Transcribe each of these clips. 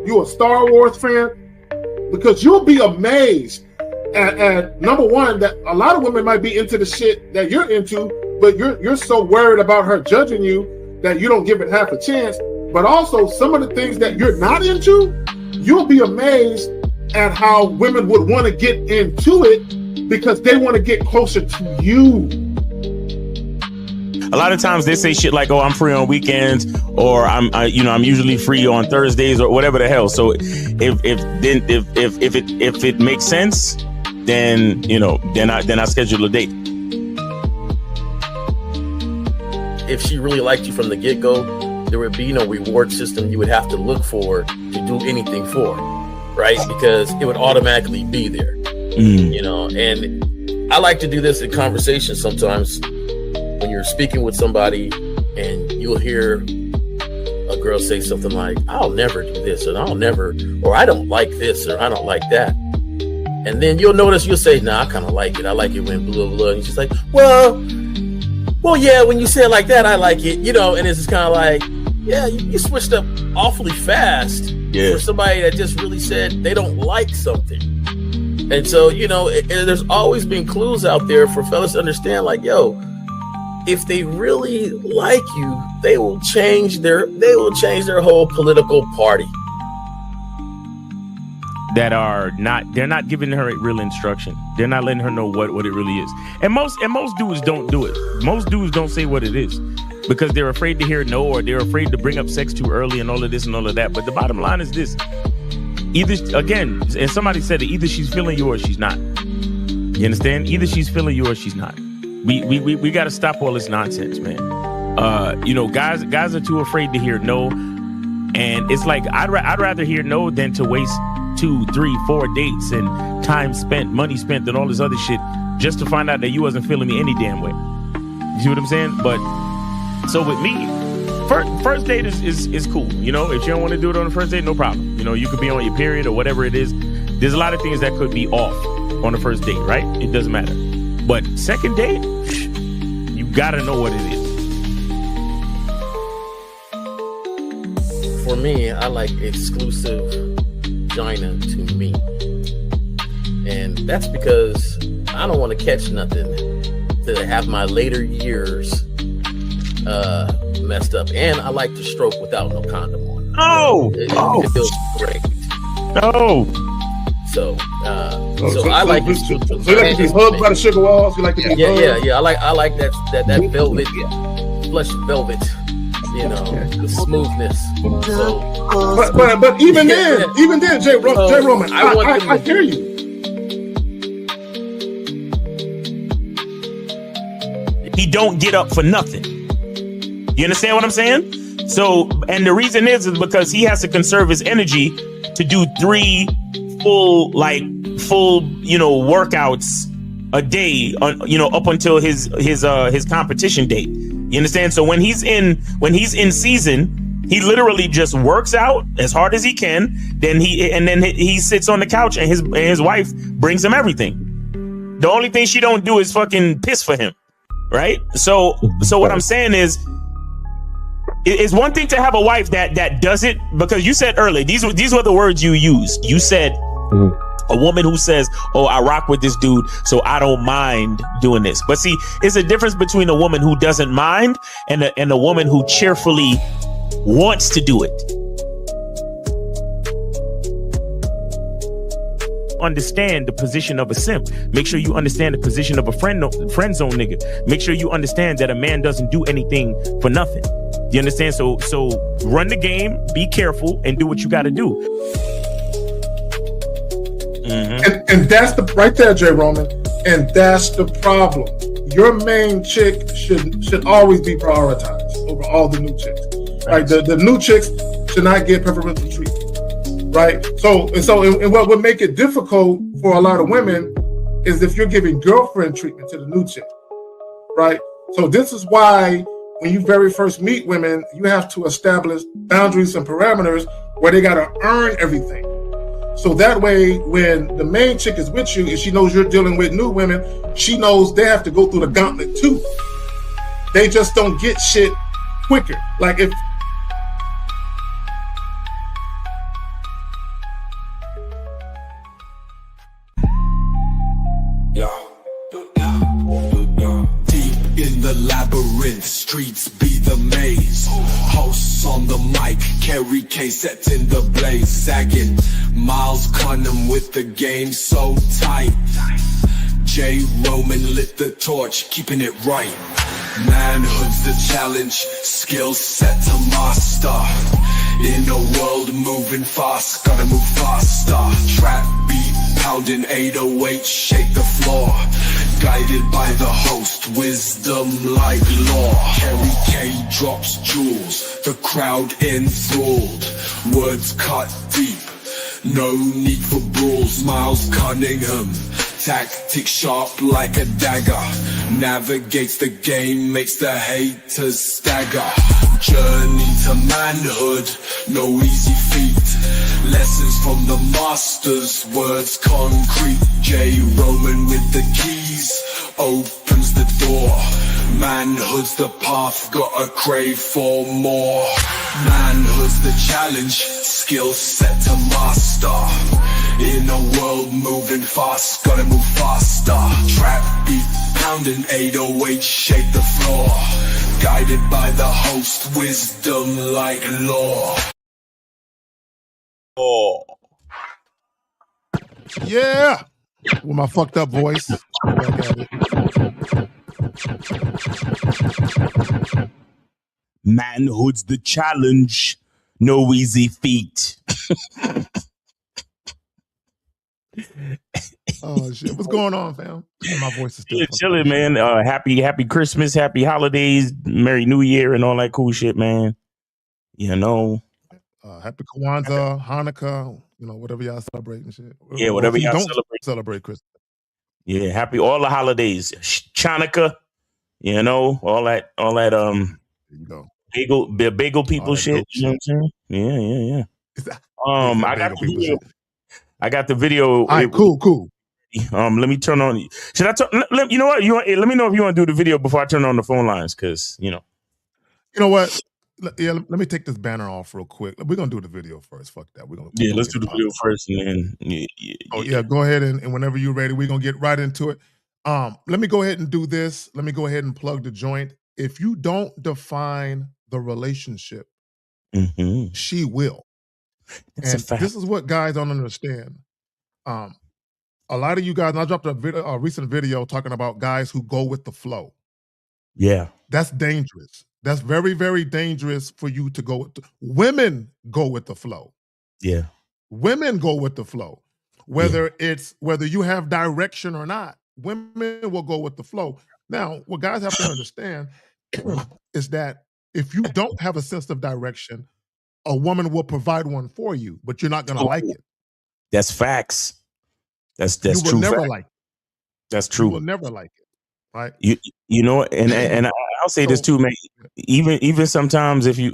You a Star Wars fan? Because you'll be amazed at number one, that a lot of women might be into the shit that you're into, but you're so worried about her judging you that you don't give it half a chance. But also some of the things that you're not into, you'll be amazed at how women would want to get into it because they want to get closer to you. A lot of times they say shit like, "Oh, I'm free on weekends," or I'm usually free on Thursdays," or whatever the hell. So if it makes sense, then I schedule a date. If she really liked you from the get-go, there would be no reward system you would have to look for to do anything for, right? Because it would automatically be there, And I like to do this in conversations sometimes. When you're speaking with somebody and you'll hear a girl say something like, "I'll never do this," or "I don't like this," or "I don't like that." And then you'll notice you'll say, "Nah, I kind of like it. I like it when blah, blah, blah." And she's like, well, yeah, when you say it like that, I like it, And it's just kind of like, yeah, you switched up awfully fast for somebody that just really said they don't like something. And so, there's always been clues out there for fellas to understand, like, yo, if they really like you, they will change their whole political party. They're not giving her real instruction. They're not letting her know what it really is. And most dudes don't do it. Most dudes don't say what it is because they're afraid to hear no, or they're afraid to bring up sex too early and all of this and all of that. But the bottom line is this. Either, again, and somebody said it, either she's feeling you or she's not. You understand? Either she's feeling you or she's not. We got to stop all this nonsense, man. Guys are too afraid to hear no, and it's like I'd rather hear no than to waste 2, 3, 4 dates and time spent, money spent, and all this other shit just to find out that you wasn't feeling me any damn way. You see what I'm saying? But so with me, first date is cool. If you don't want to do it on the first date, no problem. You could be on your period or whatever it is. There's a lot of things that could be off on the first date, right? It doesn't matter. But second date, you gotta know what it is. For me, I like exclusive vagina to me. And that's because I don't want to catch nothing to have my later years messed up. And I like to stroke without no condom on. It feels great. Oh. So I like it. So you like to be hugged by the sugar walls? You like to be hugged? Yeah. I like that velvet, plush velvet. The smoothness. So, but even then, Jay Roman, I hear you. He don't get up for nothing. You understand what I'm saying? So, and the reason is because he has to conserve his energy to do 3 full workouts a day up until his competition date. You understand? So when he's in season, he literally just works out as hard as he can. Then he sits on the couch and his wife brings him everything. The only thing she don't do is fucking piss for him, right? So what I'm saying is, it's one thing to have a wife that does it, because you said earlier, these were the words you used. You said a woman who says, "Oh, I rock with this dude, so I don't mind doing this." But see, it's a difference between a woman who doesn't mind and a woman who cheerfully wants to do it. Understand the position of a simp. Make sure you understand the position of a friend zone nigga. Make sure you understand that a man doesn't do anything for nothing. You understand? So run the game, be careful, and do what you got to do. Mm-hmm. And that's right there, Jay Roman. And that's the problem. Your main chick should always be prioritized over all the new chicks. Right? The new chicks should not get preferential treatment. Right? So what would make it difficult for a lot of women is if you're giving girlfriend treatment to the new chick. Right? So this is why when you very first meet women, you have to establish boundaries and parameters where they got to earn everything. So that way, when the main chick is with you and she knows you're dealing with new women, she knows they have to go through the gauntlet too. They just don't get shit quicker. Like if the labyrinth, streets be the maze. Hosts on the mic, carry case set in the blaze. Sagging, Miles Cunham with the game so tight. J. Roman lit the torch, keeping it right. Manhood's the challenge, skill set to master. In a world moving fast, gotta move faster. Trap beat, pounding 808, shake the floor. Guided by the host, wisdom like law. Carry K drops jewels, the crowd enthralled. Words cut deep, no need for brawls. Miles Cunningham, tactic sharp like a dagger. Navigates the game, makes the haters stagger. Journey to manhood, no easy feat. Lessons from the masters, words concrete. J. Roman with the keys, opens the door. Manhood's the path, gotta crave for more. Manhood's the challenge, skill set to master. In a world moving fast, gotta move faster. Trap beat, pounding 808, shake the floor. Guided by the host, wisdom like law. Oh, Yeah. With my fucked up voice. Back at it. Manhood's the challenge, no easy feat. Oh shit. What's going on, fam? My voice is still Chilling, man. Happy Christmas, happy holidays, Merry New Year, and all that cool shit, man. You know. Happy Kwanzaa, Hanukkah, whatever y'all celebrate and shit. Yeah, whatever y'all don't celebrate Christmas. Yeah, happy all the holidays. Chanukah, all that There you go. bagel people shit. You know what I'm saying? Yeah. I got the video. All right, cool. Let me turn on. Should I turn? You know what? Let me know if you want to do the video before I turn on the phone lines, because You know what? Yeah, let me take this banner off real quick. We're gonna do the video first. Fuck that. Let's do the video first, and then go ahead and whenever you're ready, we're gonna get right into it. Let me go ahead and do this. Let me go ahead and plug the joint. If you don't define the relationship, she will. That's and a fact. This is what guys don't understand. A lot of you guys, and I dropped a recent video talking about guys who go with the flow. Yeah, that's dangerous. That's very, very dangerous for you to go with. Women go with the flow. Yeah, women go with the flow. Whether you have direction or not, women will go with the flow. Now, what guys have to understand is that if you don't have a sense of direction, a woman will provide one for you, but you're not going to like it. That's facts. That's you true. will never like it. That's true. You will never like it, right? You know, and I'll say this too, man. Even sometimes if you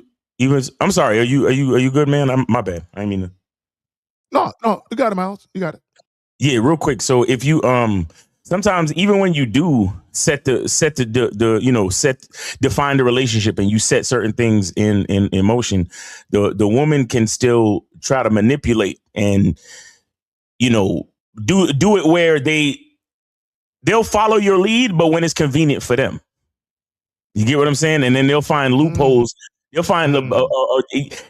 I'm sorry. Are you good, man? My bad. I mean. No, you got it, Miles. You got it. Yeah, real quick. So if you sometimes even when you do define the relationship and you set certain things in motion, the woman can still try to manipulate and do it where they'll follow your lead, but when it's convenient for them. You get what I'm saying? And then they'll find loopholes. You'll find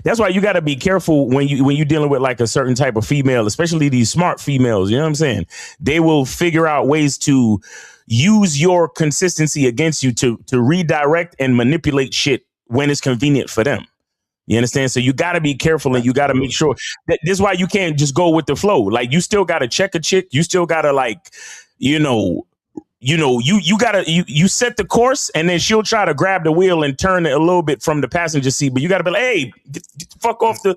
that's why you got to be careful when you're dealing with like a certain type of female, especially these smart females. You know what I'm saying? They will figure out ways to use your consistency against you to redirect and manipulate shit when it's convenient for them. You understand? So you got to be careful and you got to make sure that this is why you can't just go with the flow. Like you still got to check a chick. You still got to you set the course and then she'll try to grab the wheel and turn it a little bit from the passenger seat. But you got to be like, hey, get the fuck off the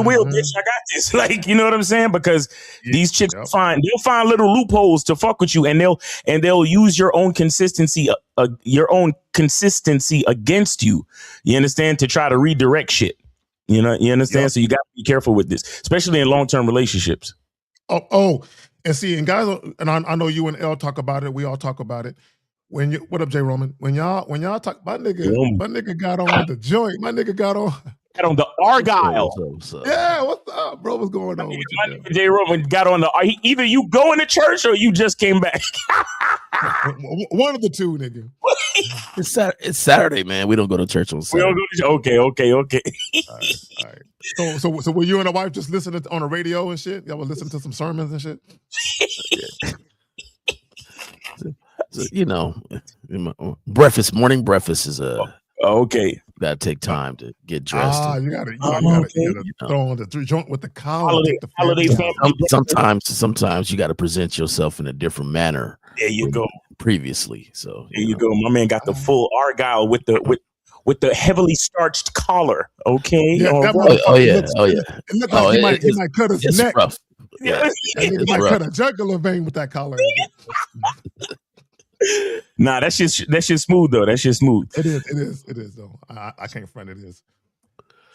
wheel, bitch. I got this. Like, you know what I'm saying? Because these chicks they'll find little loopholes to fuck with you, and they'll use your own consistency against you. You understand? To try to redirect shit. You understand? Yep. So you got to be careful with this, especially in long-term relationships. Oh. And see, and guys, and I know you and L talk about it. We all talk about it. What up, J. Roman? When y'all talk, my nigga got on the joint. My nigga got on. got on the Argyle. What's up? Yeah, what's up, bro? What's going on with you, My man? nigga J. Roman got on the. Either you going to church or you just came back. One of the two, nigga. It's Saturday, man. We don't go to church on We Saturday. don't go to. Okay. All right. So were you and the wife just listening on the radio and shit? Y'all were listening to some sermons and shit? So, you know, morning breakfast is Okay. you gotta take time to get dressed. You gotta You know. throw on the joint with the collar. Holiday- take the holiday family out. family. Sometimes you got to present yourself in a different manner. There you go. Previously, so There you go. My man got the full Argyle with the heavily starched collar. Okay. Yeah, All that right. motherfucker It looked like he might cut his it's neck. rough. Yeah. He It's might rough. cut a jugular vein with that collar. Nah, that shit's smooth though. That shit's smooth. It is though. I can't front it is.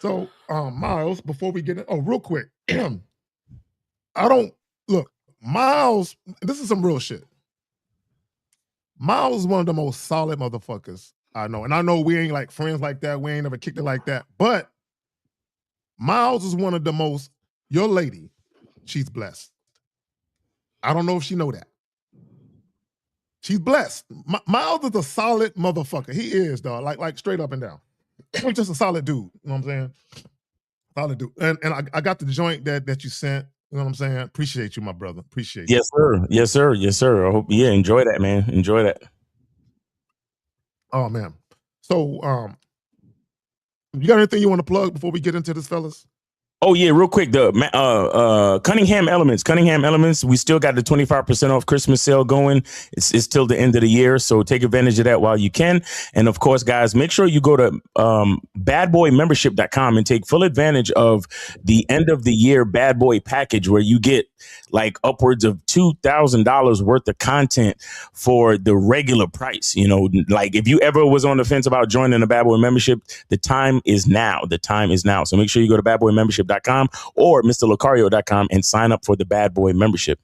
So, Miles, before we get in, real quick, Miles. This is some real shit. Miles is one of the most solid motherfuckers I know, and I know we ain't like friends like that. We ain't never kicked it like that, but Miles is one of the most. Your lady, she's blessed. I don't know if she know that. She's blessed. Miles is a solid motherfucker. He is, dog. Like straight up and down. He's just a solid dude. You know what I'm saying? Solid dude. And I got the joint that you sent. You know what I'm saying? Appreciate you, my brother. Appreciate you. Yes, sir. Yes, sir. Yes, sir. I hope. Yeah, enjoy that, man. Enjoy that. Oh man. So you got anything you want to plug before we get into this, fellas? Oh yeah, real quick, the Cunningham Elements. We still got the 25% off Christmas sale going. It's till the end of the year, so take advantage of that while you can. And of course, guys, make sure you go to badboymembership.com and take full advantage of the end of the year Bad Boy package, where you get like upwards of $2,000 worth of content for the regular price. You know, like if you ever was on the fence about joining a Bad Boy membership, the time is now. The time is now. So make sure you go to badboymembership.com or mrlocario.com and sign up for the Bad Boy membership.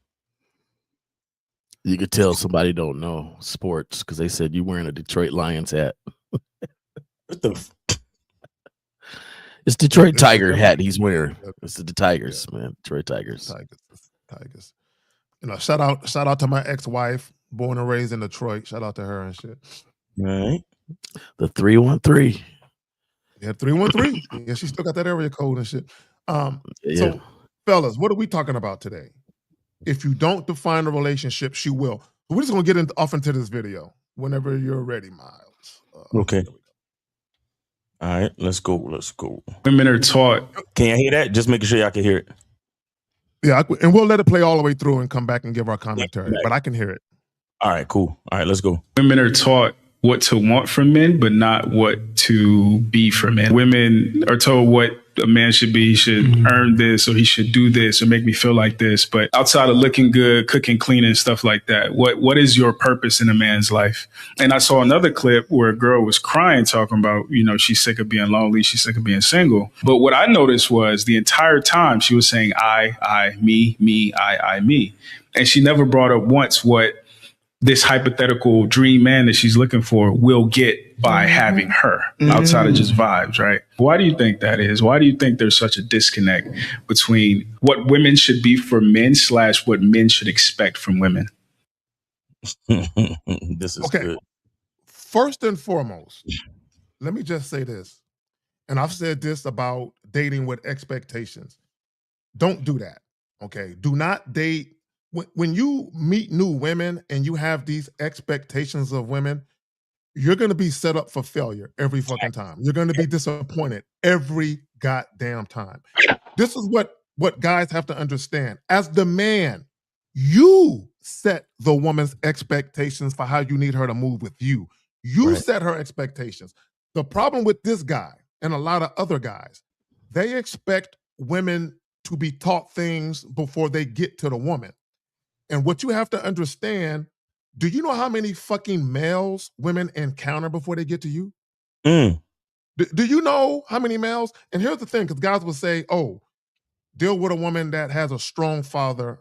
You could tell somebody don't know sports because they said you wearing a Detroit Lions hat. What the? It's Detroit Tiger hat he's wearing. It's the Tigers, man. Detroit Tigers. Tigers. You know, shout out to my ex-wife, born and raised in Detroit. Shout out to her and shit. All right. The 313. Yeah, 313. Yeah, she still got that area code and shit. Yeah. So, fellas, what are we talking about today? If you don't define a relationship, she will. We're just gonna get off into this video whenever you're ready, Miles. Okay. All right, let's go. Women are taught. Can you hear that? Just making sure y'all can hear it. Yeah, and we'll let it play all the way through and come back and give our commentary. But I can hear it. All right, cool. All right, let's go. Women are taught what to want from men, but not what to be for men. Women are told what a man should be. He should earn this, or he should do this, or make me feel like this. But outside of looking good, cooking, cleaning, stuff like that, what is your purpose in a man's life? And I saw another clip where a girl was crying, talking about, you know, she's sick of being lonely, she's sick of being single. But what I noticed was the entire time she was saying, I, me, I, me. And she never brought up once what this hypothetical dream man that she's looking for will get by having her outside of just vibes, right? Why do you think that is? Why do you think there's such a disconnect between what women should be for men / what men should expect from women? This is good. First and foremost, let me just say this. And I've said this about dating with expectations. Don't do that. Okay. Do not date. When you meet new women and you have these expectations of women, you're going to be set up for failure every fucking time. You're going to be disappointed every goddamn time. This is what guys have to understand. As the man, you set the woman's expectations for how you need her to move with you. You set her expectations. The problem with this guy and a lot of other guys, they expect women to be taught things before they get to the woman. And what you have to understand, do you know how many fucking males women encounter before they get to you? Do you know how many males? And here's the thing, because guys will say, oh, deal with a woman that has a strong father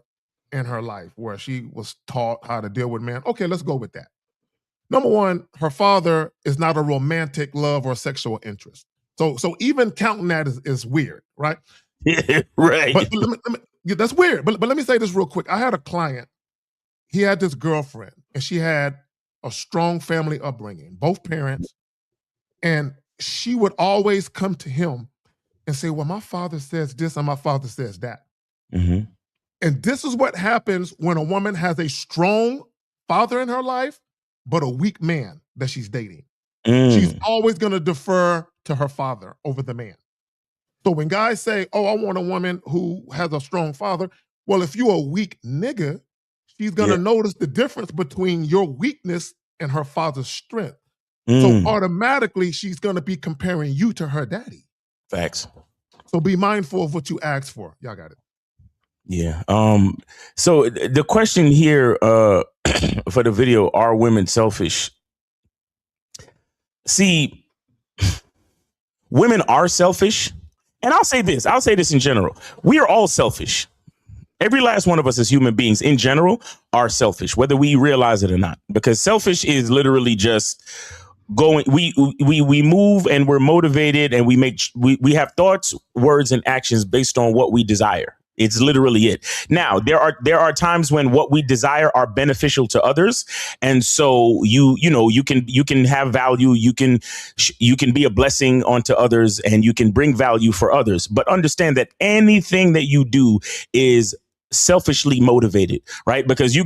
in her life where she was taught how to deal with men. Okay, let's go with that. Number one, her father is not a romantic love or sexual interest. So even counting that is weird, right? Right. But that's weird. But let me say this real quick. I had a client. He had this girlfriend, and she had a strong family upbringing, both parents, and she would always come to him and say, well, my father says this and my father says that. Mm-hmm. And this is what happens when a woman has a strong father in her life, but a weak man that she's dating. She's always going to defer to her father over the man. So when guys say, oh, I want a woman who has a strong father, well, if you're a weak nigga, she's going to notice the difference between your weakness and her father's strength. So automatically, she's going to be comparing you to her daddy. Facts. So be mindful of what you ask for. Y'all got it. Yeah. So the question here for the video, are women selfish? See, women are selfish. And I'll say this in general. We are all selfish. Every last one of us as human beings in general are selfish, whether we realize it or not, because selfish is literally just going. We move and we're motivated and we have thoughts, words and actions based on what we desire. It's literally it. Now, there are times when what we desire are beneficial to others. And so you can have value. You can be a blessing onto others and you can bring value for others. But understand that anything that you do is selfishly motivated, right? Because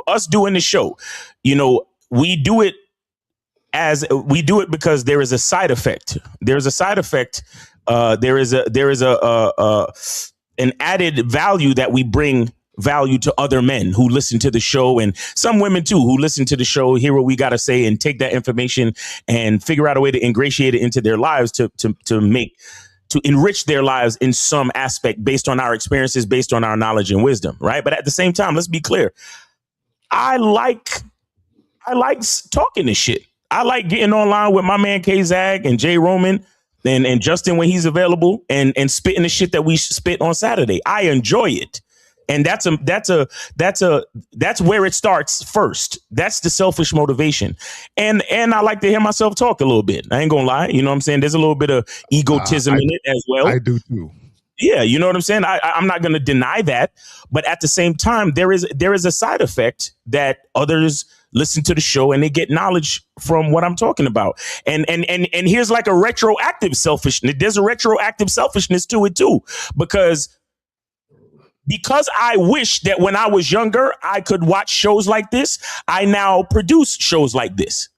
us doing the show, we do it because there is a side effect. There's a side effect. There is an added value that we bring value to other men who listen to the show, and some women too who listen to the show, hear what we got to say and take that information and figure out a way to ingratiate it into their lives to enrich their lives in some aspect based on our experiences, based on our knowledge and wisdom. Right. But at the same time, let's be clear. I like talking this shit. I like getting online with my man K-Zag and Jay Roman and Justin when he's available and spitting the shit that we spit on Saturday. I enjoy it. And that's where it starts first. That's the selfish motivation. And I like to hear myself talk a little bit. I ain't gonna lie. You know what I'm saying? There's a little bit of egotism in it as well. I do too. Yeah, you know what I'm saying? I'm not going to deny that. But at the same time, there is a side effect that others listen to the show and they get knowledge from what I'm talking about. And here's like a retroactive selfishness. There's a retroactive selfishness to it, too, because I wish that when I was younger, I could watch shows like this. I now produce shows like this.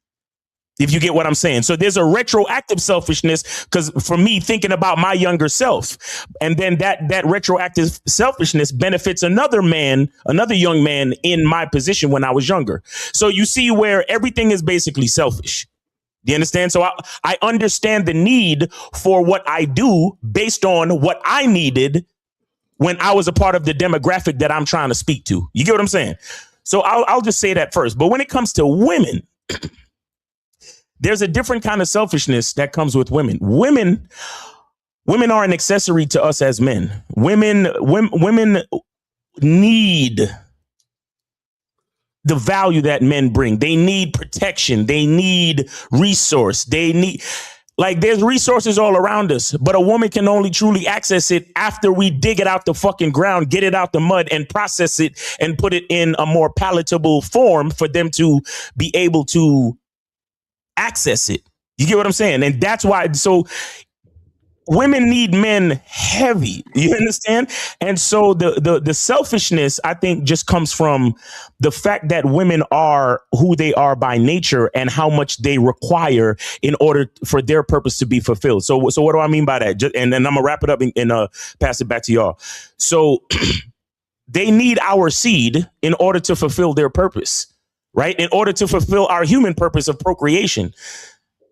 If you get what I'm saying. So there's a retroactive selfishness because for me, thinking about my younger self, and then that retroactive selfishness benefits another young man in my position when I was younger. So you see where everything is basically selfish. Do you understand? So I understand the need for what I do based on what I needed when I was a part of the demographic that I'm trying to speak to. You get what I'm saying? So I'll just say that first. But when it comes to women, there's a different kind of selfishness that comes with women. Women are an accessory to us as men. Women need the value that men bring. They need protection. They need resource. There's resources all around us, but a woman can only truly access it after we dig it out the fucking ground, get it out the mud and process it and put it in a more palatable form for them to be able to access it. You get what I'm saying? And that's why. So women need men heavy. You understand? And so the selfishness, I think, just comes from the fact that women are who they are by nature and how much they require in order for their purpose to be fulfilled. So what do I mean by that? And then I'm gonna wrap it up and pass it back to y'all. So they need our seed in order to fulfill their purpose. Right. In order to fulfill our human purpose of procreation,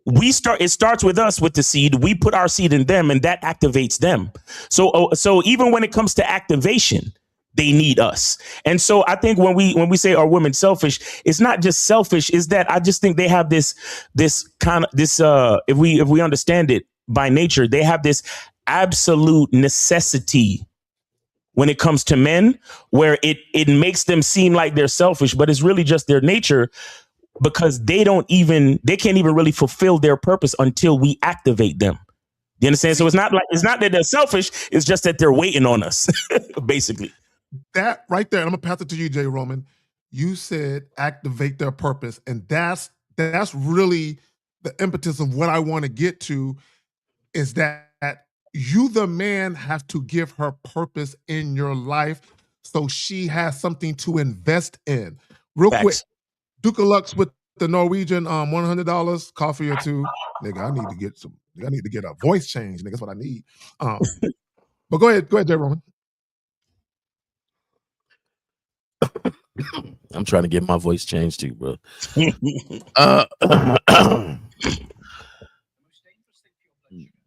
it starts with us with the seed. We put our seed in them and that activates them. So even when it comes to activation, they need us. And so I think when we say are women selfish, it's not just selfish. Is that I just think they have this if we understand it by nature, they have this absolute necessity when it comes to men, where it makes them seem like they're selfish, but it's really just their nature, because they can't even really fulfill their purpose until we activate them. You understand? So it's not that they're selfish. It's just that they're waiting on us, basically. That right there, and I'm gonna pass it to you, Jay Roman. You said activate their purpose, and that's really the impetus of what I want to get to. Is that you, the man, have to give her purpose in your life so she has something to invest in. Real quick, Duke of Lux with the Norwegian $100 coffee or two. Nigga, I need to get a voice change, nigga. That's what I need. But go ahead, Jay Roman. I'm trying to get my voice changed too, bro.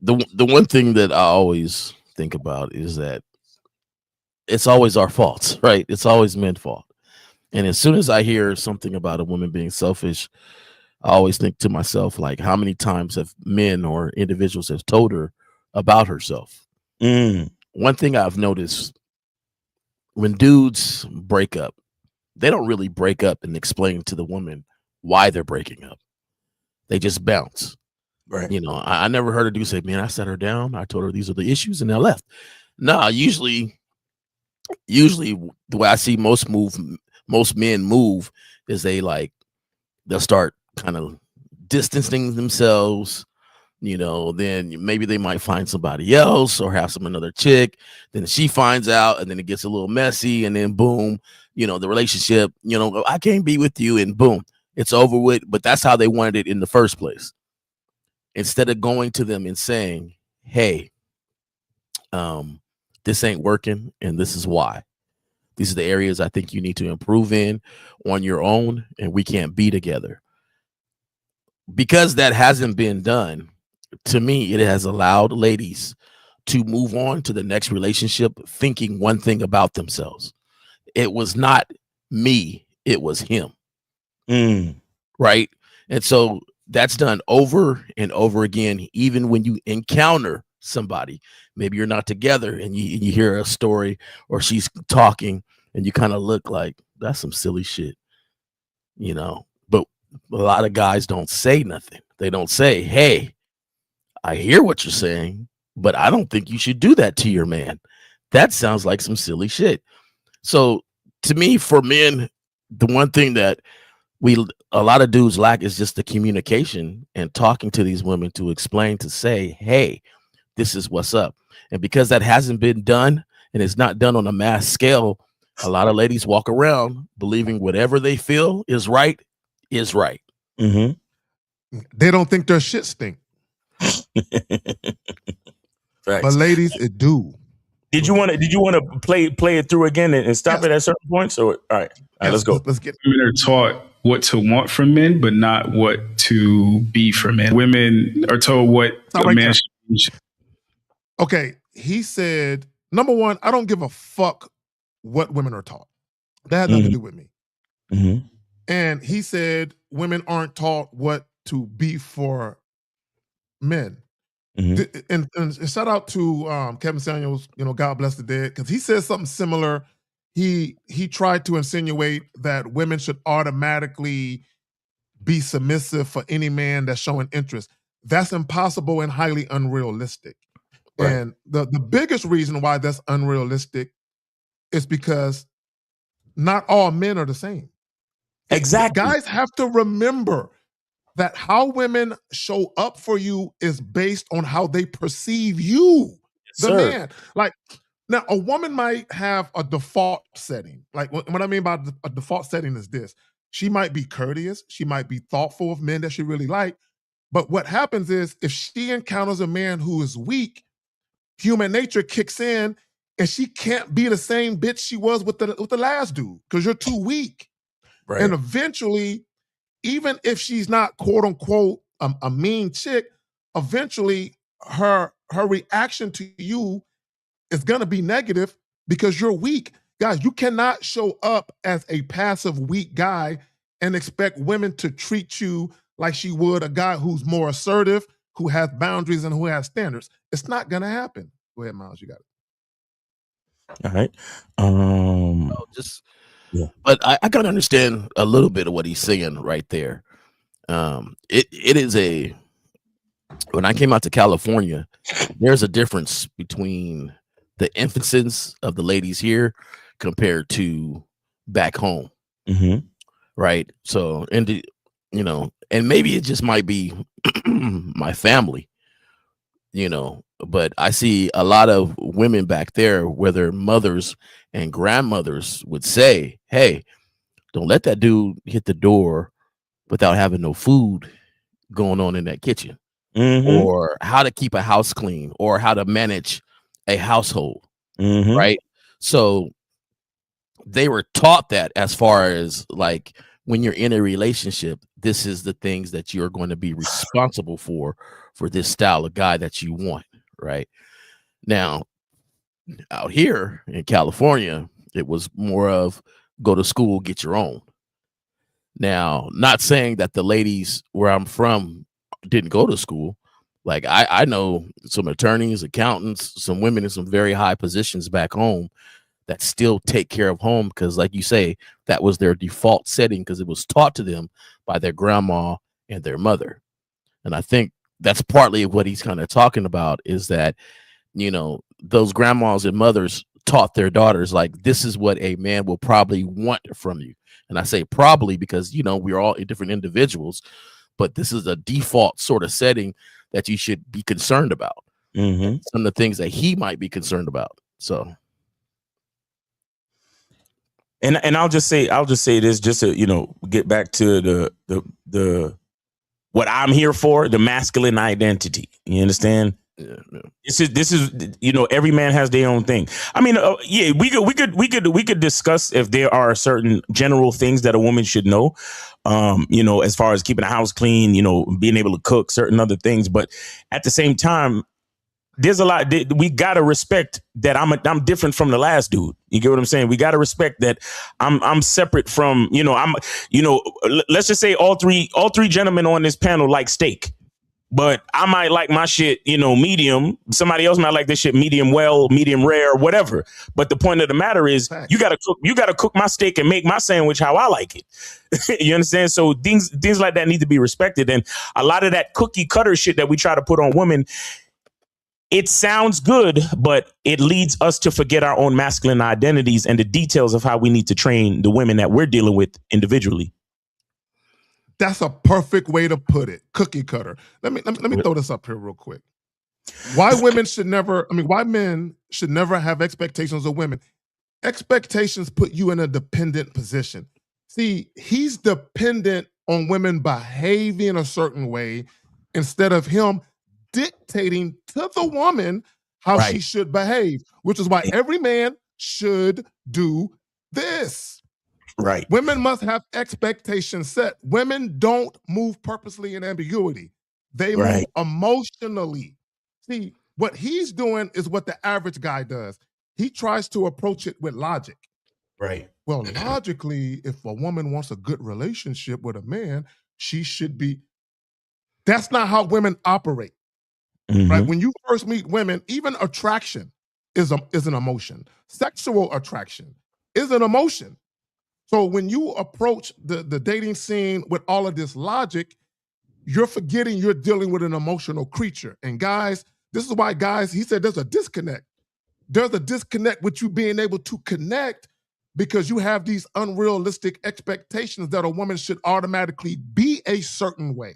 The one thing that I always think about is that it's always our faults, right? It's always men's fault. And as soon as I hear something about a woman being selfish, I always think to myself, like, how many times have men or individuals have told her about herself? One thing I've noticed, when dudes break up, they don't really break up and explain to the woman why they're breaking up. They just bounce. Right. You know, I never heard a dude say, man, I sat her down, I told her these are the issues, and I left. Nah, usually the way I see most men move is they'll start kind of distancing themselves, you know, then maybe they might find somebody else or have another chick, then she finds out, and then it gets a little messy, and then boom, you know, the relationship, you know, I can't be with you, and boom, it's over with. But that's how they wanted it in the first place. Instead of going to them and saying, hey, this ain't working, and this is why. These are the areas I think you need to improve in on your own, and we can't be together. Because that hasn't been done, to me, it has allowed ladies to move on to the next relationship thinking one thing about themselves. It was not me, it was him. Right? And so that's done over and over again. Even when you encounter somebody, maybe you're not together, and you hear a story or she's talking, and you kind of look like, that's some silly shit, you know. But a lot of guys don't say nothing. They don't say, hey, I hear what you're saying, but I don't think you should do that to your man. That sounds like some silly shit. So to me, for men, the one thing that a lot of dudes lack is just the communication and talking to these women to explain, to say, hey, this is what's up. And because that hasn't been done, and it's not done on a mass scale, a lot of ladies walk around believing whatever they feel is right is right. They don't think their shit stink. But ladies, it do. Did you want to play it through again and stop it at certain points? Or all right, let's go. Let's get. Women are taught what to want from men, but not what to be for men. Women are told what a man should be. Okay, he said, number one, I don't give a fuck what women are taught. That has nothing to do with me. And he said women aren't taught what to be for men. And shout out to Kevin Samuels, you know, God bless the dead, because he said something similar. He tried to insinuate that women should automatically be submissive for any man that's showing interest. That's impossible and highly unrealistic. Right. And the biggest reason why that's unrealistic is because not all men are the same. Exactly. Guys have to remember that how women show up for you is based on how they perceive you, the man. Like, now, a woman might have a default setting. Like, what I mean by a default setting is this. She might be courteous. She might be thoughtful of men that she really like. But what happens is, if she encounters a man who is weak, human nature kicks in, and she can't be the same bitch she was with the last dude, because you're too weak. Right. And eventually, even if she's not quote unquote a mean chick, eventually her reaction to you is gonna be negative because you're weak. Guys, you cannot show up as a passive weak guy and expect women to treat you like she would a guy who's more assertive, who has boundaries, and who has standards. It's not gonna happen. Go ahead, Miles, you got it. All right. But I can understand a little bit of what he's saying right there. It is when I came out to California, there's a difference between the emphasis of the ladies here compared to back home. Mm-hmm. Right. So, and and maybe it just might be my family, but I see a lot of women back there where their mothers and grandmothers would say, hey, don't let that dude hit the door without having no food going on in that kitchen, or how to keep a house clean, or how to manage a household. Right. So they were taught that, as far as like, when you're in a relationship, this is the things that you're going to be responsible for this style of guy that you want. Right. Now, out here in California, it was more of go to school, get your own. Now, not saying that the ladies where I'm from didn't go to school. Like I know some attorneys, accountants, some women in some very high positions back home that still take care of home because, like you say, that was their default setting because it was taught to them by their grandma and their mother. And I think that's partly what he's kind of talking about, is that, those grandmas and mothers taught their daughters, like, this is what a man will probably want from you. And I say probably because, we're all different individuals, but this is a default sort of setting that you should be concerned about. Some of the things that he might be concerned about. So. And I'll just say this, just to get back to the what I'm here for, the masculine identity. You understand? Yeah. This is every man has their own thing. I mean, yeah, we could discuss if there are certain general things that a woman should know. As far as keeping a house clean, being able to cook, certain other things. But at the same time, there's a lot we gotta respect that I'm different from the last dude. You get what I'm saying? We gotta respect that I'm separate from, let's just say all three gentlemen on this panel like steak, but I might like my shit, medium. Somebody else might like this shit medium well, medium rare, whatever. But the point of the matter is, you gotta cook my steak and make my sandwich how I like it. You understand? So things like that need to be respected. And a lot of that cookie cutter shit that we try to put on women, it sounds good, but it leads us to forget our own masculine identities and the details of how we need to train the women that we're dealing with individually. That's a perfect way to put it. Cookie cutter. Let me throw this up here real quick. Why men should never have expectations of women. Expectations put you in a dependent position. See, he's dependent on women behaving a certain way instead of him dictating to the woman how she should behave, which is why every man should do this. Right. Women must have expectations set. Women don't move purposely in ambiguity. They move emotionally. See, what he's doing is what the average guy does. He tries to approach it with logic. Right. Well, logically, if a woman wants a good relationship with a man, she should be. That's not how women operate. Right? When you first meet women, even attraction is an emotion. Sexual attraction is an emotion. So when you approach the dating scene with all of this logic, you're forgetting you're dealing with an emotional creature. And guys, this is why he said there's a disconnect. There's a disconnect with you being able to connect because you have these unrealistic expectations that a woman should automatically be a certain way.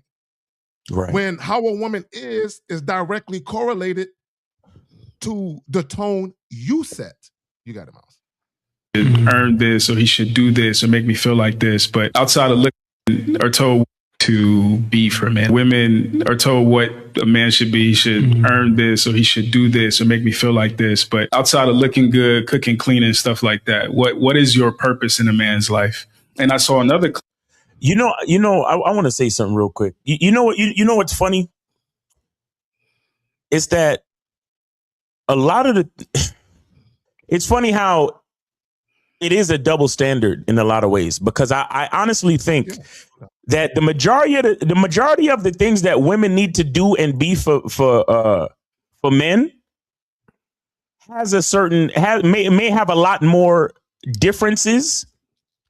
Right. When how a woman is directly correlated to the tone you set. You got it, Miles. Earn this, or he should do this, or make me feel like this. But outside of looking, are told to be for men. Women are told what a man should be. He should earn this, or he should do this, or make me feel like this. But outside of looking good, cooking, cleaning, stuff like that, what is your purpose in a man's life? And I saw another. I want to say something real quick. You know what's funny? It's that a lot of it's funny how it is a double standard in a lot of ways, because I honestly think that the majority of the things that women need to do and be for men may have a lot more differences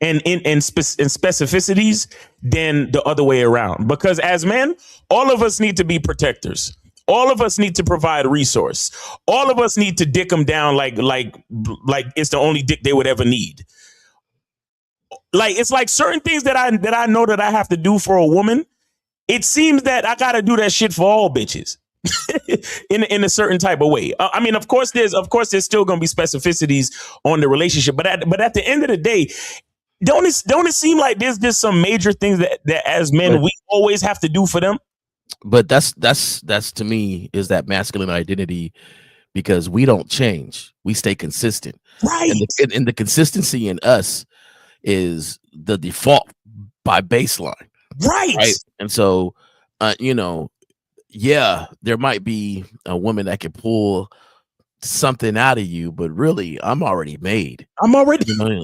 and in specificities than the other way around. Because as men, all of us need to be protectors. All of us need to provide resource. All of us need to dick them down like it's the only dick they would ever need. Like, it's like certain things that I know that I have to do for a woman. It seems that I got to do that shit for all bitches. in a certain type of way. I mean, of course, there's still going to be specificities on the relationship, but at the end of the day, don't it seem like there's just some major things that as men we always have to do for them? But that's to me is that masculine identity, because we don't change, we stay consistent, right? And the consistency in us is the default by baseline, right? And so, yeah, there might be a woman that can pull something out of you, but really, I'm already made.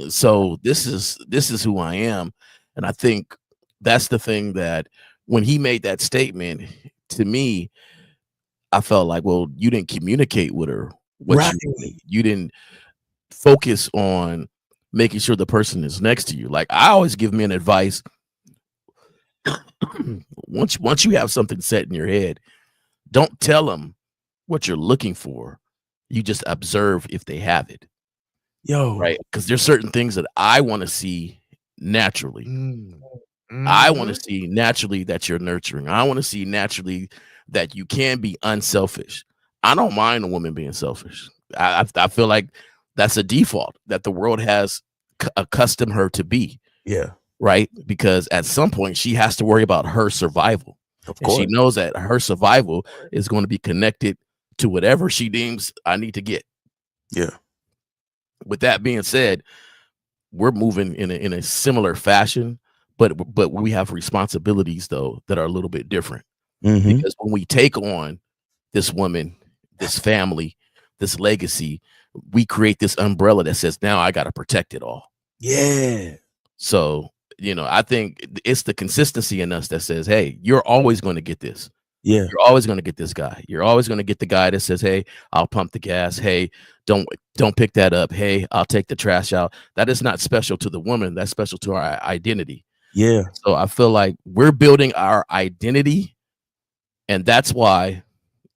So this is who I am, and I think that's the thing that when he made that statement to me, I felt like, well, you didn't communicate with her. You didn't focus on making sure the person is next to you. Like, I always give men advice. Once you have something set in your head, don't tell them what you're looking for. You just observe if they have it. Right? Because there's certain things that I want to see naturally. I want to see naturally that you're nurturing. I want to see naturally that you can be unselfish. I don't mind a woman being selfish. I feel like that's a default that the world has accustomed her to be. Yeah. Right? Because at some point she has to worry about her survival. Of course. And she knows that her survival is going to be connected to whatever she deems I need to get. Yeah. With that being said, we're moving in a similar fashion, but we have responsibilities though that are a little bit different. Because when we take on this woman, this family, this legacy, we create this umbrella that says, now I got to protect it all. Yeah. So, I think it's the consistency in us that says, hey, you're always going to get this. Yeah. You're always going to get this guy. You're always going to get the guy that says, hey, I'll pump the gas. Hey, don't pick that up. Hey, I'll take the trash out. That is not special to the woman. That's special to our identity. Yeah. So I feel like we're building our identity. And that's why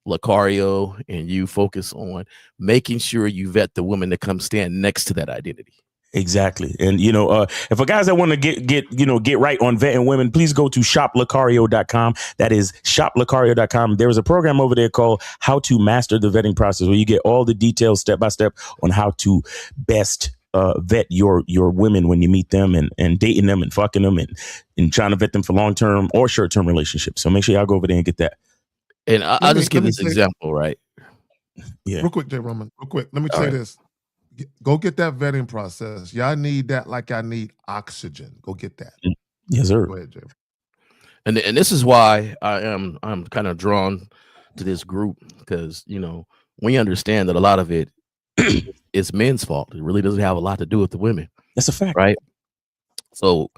Lucario and you focus on making sure you vet the woman that comes stand next to that identity. Exactly. And, if a guys that want to get right on vetting women, please go to shoplucario.com. That is shoplucario.com. There is a program over there called How to Master the Vetting Process, where you get all the details step by step on how to best vet your women when you meet them and dating them and fucking them and trying to vet them for long-term or short-term relationships. So make sure y'all go over there and get that. And I'll just give this example, right? Yeah. Real quick, J. Roman. Real quick. Let me say this. Go get that vetting process. Y'all need that like I need oxygen. Go get that. Yes, sir. Go ahead, Jay. And this is why I'm kind of drawn to this group, because we understand that a lot of it is men's fault. It really doesn't have a lot to do with the women. That's a fact, right? So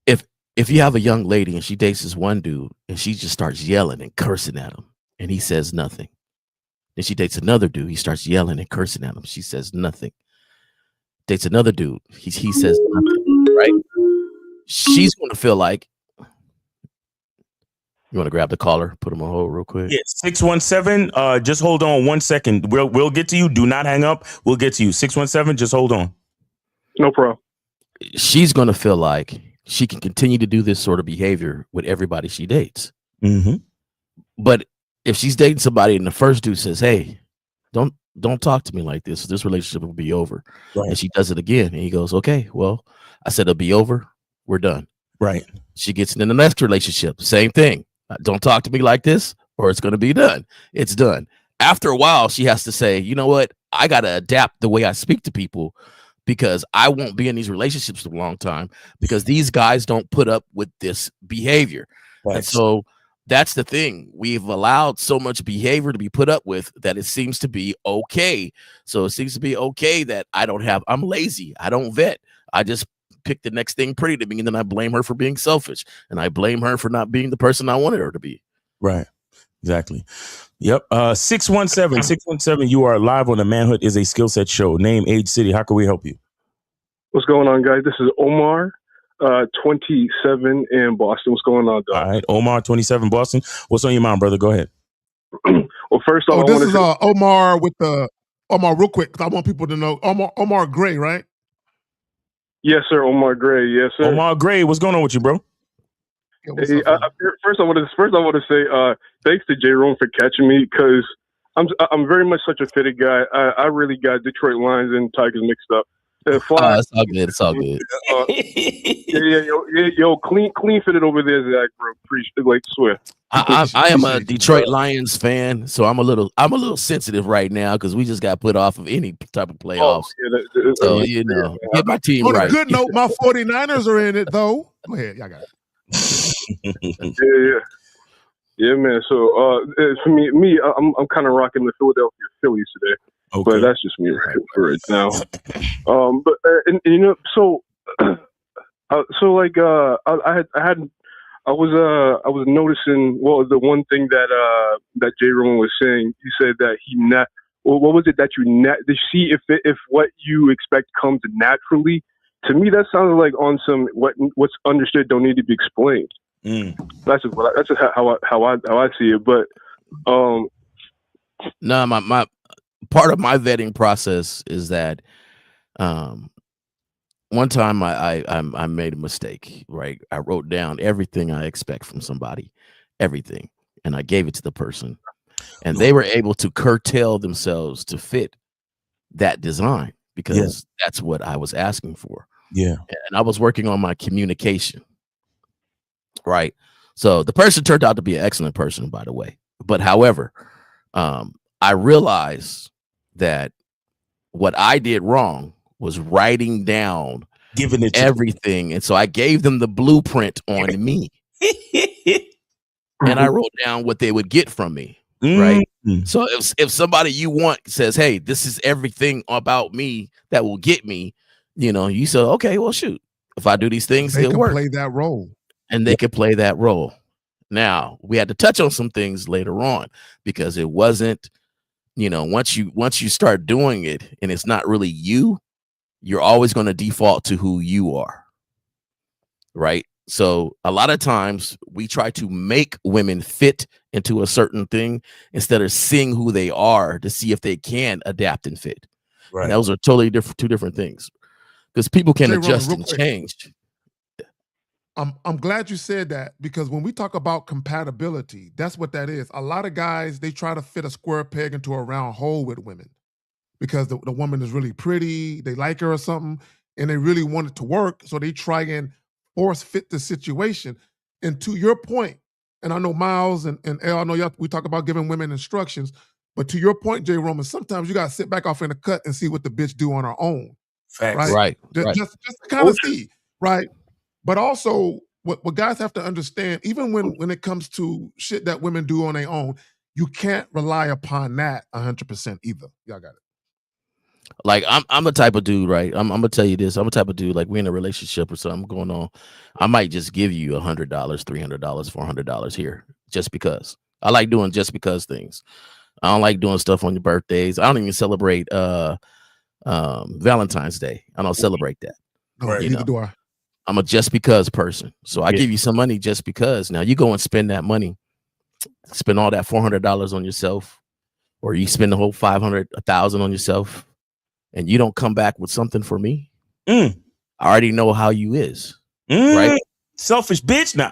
if you have a young lady and she dates this one dude and she just starts yelling and cursing at him and he says nothing. Then she dates another dude. He starts yelling and cursing at him. She says nothing. Dates another dude. He says nothing, right? She's going to feel like, you want to grab the caller, put him on hold real quick? Yeah, 617. Just hold on 1 second. We'll get to you. Do not hang up. We'll get to you. 617. Just hold on. No problem. She's going to feel like she can continue to do this sort of behavior with everybody she dates. But if she's dating somebody and the first dude says, hey, don't talk to me like this, this relationship will be over. Right. And she does it again. And he goes, okay, well, I said it'll be over. We're done. Right. She gets into the next relationship. Same thing. Don't talk to me like this or it's going to be done. It's done. After a while, she has to say, you know what? I got to adapt the way I speak to people, because I won't be in these relationships for a long time because these guys don't put up with this behavior. Right. And so that's the thing. We've allowed so much behavior to be put up with that it seems to be okay. So it seems to be okay that I'm lazy. I don't vet. I just pick the next thing pretty to me, and then I blame her for being selfish, and I blame her for not being the person I wanted her to be. Right. Exactly. Yep. 617, you are live on the Manhood is a Skill Set show. Name, age, city. How can we help you? What's going on, guys? This is Omar, 27 in Boston. What's going on, dog? All right, Omar, 27, Boston. What's on your mind, brother? Go ahead. Well, first off, this is Omar with the Omar. Real quick, because I want people to know Omar Gray, right? Yes, sir. Omar Gray. Yes, sir. Omar Gray, what's going on with you, bro? Yeah, hey, first, I want to say thanks to J-Rome for catching me, because I'm very much such a fitted guy. I really got Detroit Lions and Tigers mixed up. It's all good. It's all good. Yo, clean fitted over there, Zach, bro. Appreciate, like, swear. I am a Detroit Lions fan, so I'm a little sensitive right now because we just got put off of any type of playoffs. So get my team on right. On a good note, my 49ers are in it though. Go ahead, y'all got it. Yeah, man. So for me, I'm kind of rocking the Philadelphia Phillies today. Okay. But that's just me right now. But so like I was noticing. Well, the one thing that J-Roman was saying, he said that what was it that to see if what you expect comes naturally. To me, that sounds like on some what's understood don't need to be explained. That's just how I see it. But no, my part of my vetting process is that one time I made a mistake, right? I wrote down everything I expect from somebody, everything, and I gave it to the person, and they were able to curtail themselves to fit that design because that's what I was asking for. Yeah. And I was working on my communication, right? So the person turned out to be an excellent person, by the way. But however, I realized that what I did wrong was writing down giving it everything. And so I gave them the blueprint on me. And I wrote down what they would get from me. Right. So if somebody you want says, hey, this is everything about me that will get me, you say, okay, well, shoot, if I do these things, they it'll can work. play that role. And they could play that role. Now we had to touch on some things later on because it wasn't, once you start doing it and it's not really you're always going to default to who you are. Right. So a lot of times we try to make women fit into a certain thing instead of seeing who they are to see if they can adapt and fit. Right. And those are totally two different things because people can adjust and change. I'm glad you said that because when we talk about compatibility, that's what that is. A lot of guys, they try to fit a square peg into a round hole with women because the woman is really pretty, they like her or something, and they really want it to work. So they try and force fit the situation. And to your point, and I know Miles and El, I know we talk about giving women instructions, but to your point, J. Roman, sometimes you got to sit back off in the cut and see what the bitch do on her own. Facts. Right. Just to kind of see, right? But also, what guys have to understand, even when it comes to shit that women do on their own, you can't rely upon that 100% either. Y'all got it. Like I'm the type of dude, right? I'm gonna tell you this. I'm the type of dude, like we're in a relationship or something going on. I might just give you $100, $300, $400 here just because. I like doing just because things. I don't like doing stuff on your birthdays. I don't even celebrate Valentine's Day. I don't celebrate that. Right. Neither do I. I'm a just because person. So I give you some money just because. Now you go and spend that money, spend all that $400 on yourself, or you spend the whole $500, $1,000 on yourself, and you don't come back with something for me. I already know how you is. Right? Selfish bitch now.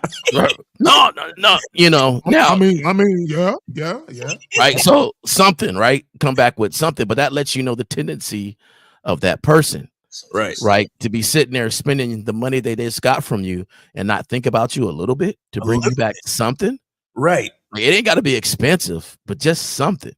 No. Now I mean, yeah. Right. So something, right? Come back with something, but that lets you know the tendency of that person. Right. To be sitting there spending the money they just got from you and not think about you a little bit to bring you back to something. Right. Like, it ain't got to be expensive, but just something.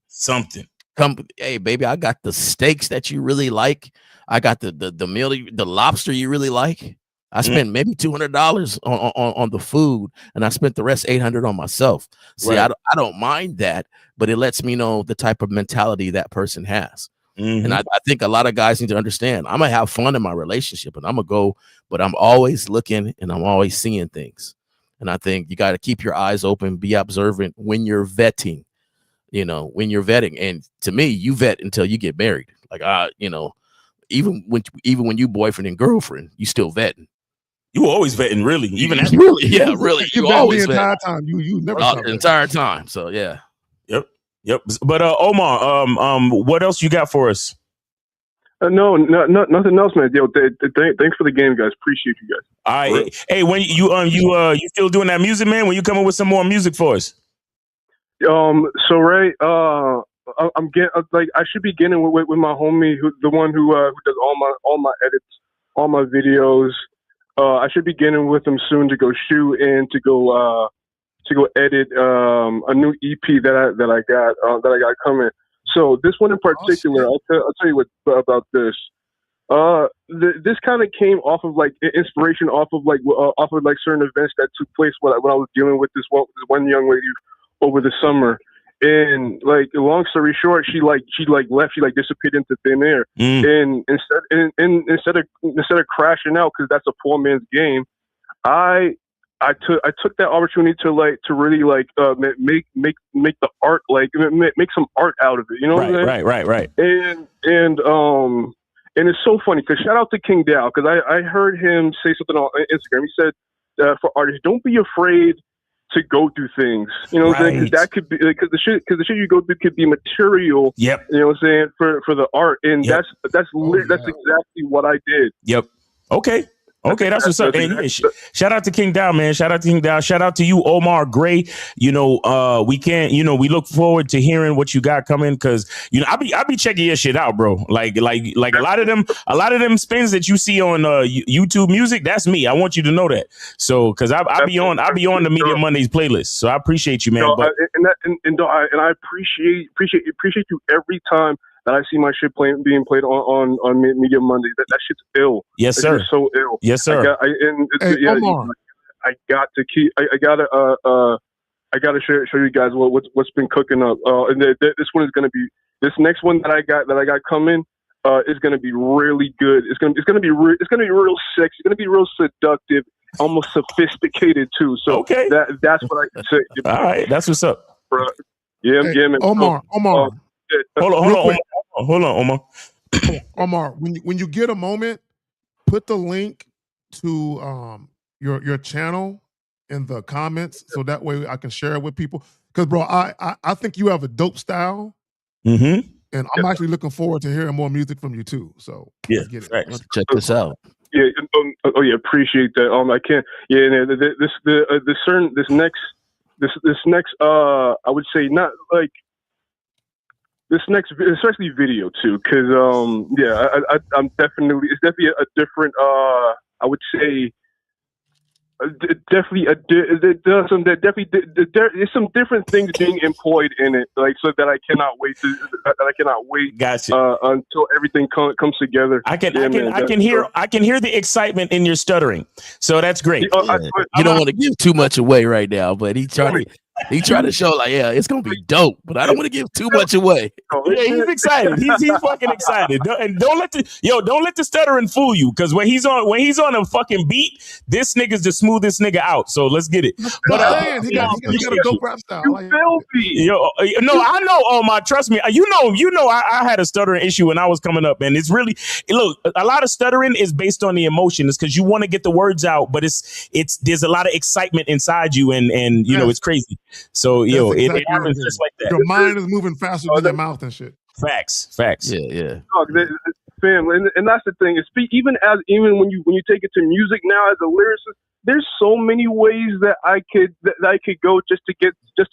Come, hey, baby, I got the steaks that you really like. I got the meal, the lobster you really like. I spent maybe $200 on the food, and I spent the rest $800 on myself. See, I don't mind that, but it lets me know the type of mentality that person has. And I think a lot of guys need to understand, I'm going to have fun in my relationship and I'm going to go, but I'm always looking and I'm always seeing things. And I think you got to keep your eyes open, be observant when you're vetting, when you're vetting. And to me, you vet until you get married. Like, even when you boyfriend and girlfriend, you still vetting. You always vetting, really. Even after really. You always the entire time. You never the entire time. So yeah. Yep. But Omar, what else you got for us? No, nothing else, man. Yo, thanks for the game, guys. Appreciate you guys. All right. Hey, when you still doing that music, man? When you coming with some more music for us? So Ray, I'm getting I should be getting with my homie, the one who does all my edits, all my videos. I should be getting with him soon to go shoot and to go edit a new EP that I got coming. So this one in particular, I'll tell you about this. This kind of came off of like inspiration off of certain events that took place when I was dealing with this one young lady over the summer. And like, long story short, she left, she disappeared into thin air. And instead of crashing out, because that's a poor man's game, I took that opportunity to really make the art, make some art out of it. You know what I'm saying? Right. And it's so funny because shout out to King Dow, because I heard him say something on Instagram. He said, for artists, don't be afraid to go through things. You know what I'm saying? Because that could be because the shit you go through could be material. Yep. You know what I'm saying, for the art, and that's exactly what I did. Yep. Okay, that's what's up. Hey, shout out to King Dow, man. Shout out to King Dow. Shout out to you, Omar Gray. You know, we look forward to hearing what you got coming, because I be checking your shit out, bro. Like a lot of them spins that you see on YouTube Music, that's me. I want you to know that. So, because I be on the Media Mondays playlist. So I appreciate you, man. I appreciate you every time that I see my shit being played on Media Monday. That shit's ill. Yes, sir. It's so ill. Yes, sir. I gotta show you guys what's been cooking up. And this one is gonna be, this next one that I got coming is gonna be really good. It's gonna be real sexy. It's gonna be real seductive, almost sophisticated too. So okay, that's what I can say. All right, that's what's up. Bro. Yeah, man. Omar. Hold on, Omar. Omar, when you get a moment, put the link to your channel in the comments, so that way I can share it with people. Because, bro, I think you have a dope style, and I'm actually looking forward to hearing more music from you too. So yeah, let's get it. Right. Let's check this out. Yeah. Appreciate that. I can't. Yeah. This next. I would say not like. This next, especially video too, because I'm definitely, it's definitely a different. I would say, there's some different things being employed in it, like, so that I cannot wait. Gotcha. Until everything comes together. I can hear the excitement in your stuttering, so that's great. You don't want to give too much away right now, but he tried to show like, yeah, it's gonna be dope, but I don't want to give too much away. Yeah, he's excited. He's fucking excited. Don't let the stuttering fool you, because when he's on a fucking beat, this nigga's the smoothest nigga out. So let's get it. But he got a dope rap style. No, I know, Omar. Trust me. You know, I had a stuttering issue when I was coming up, and it's really, look, a lot of stuttering is based on the emotion. It's because you want to get the words out, but there's a lot of excitement inside you, and it's crazy. So it happens just like that. Your mind is moving faster than your mouth and shit. Facts. Yeah. Fam, and that's the thing. Even when you take it to music now as a lyricist, there's so many ways that I could go just to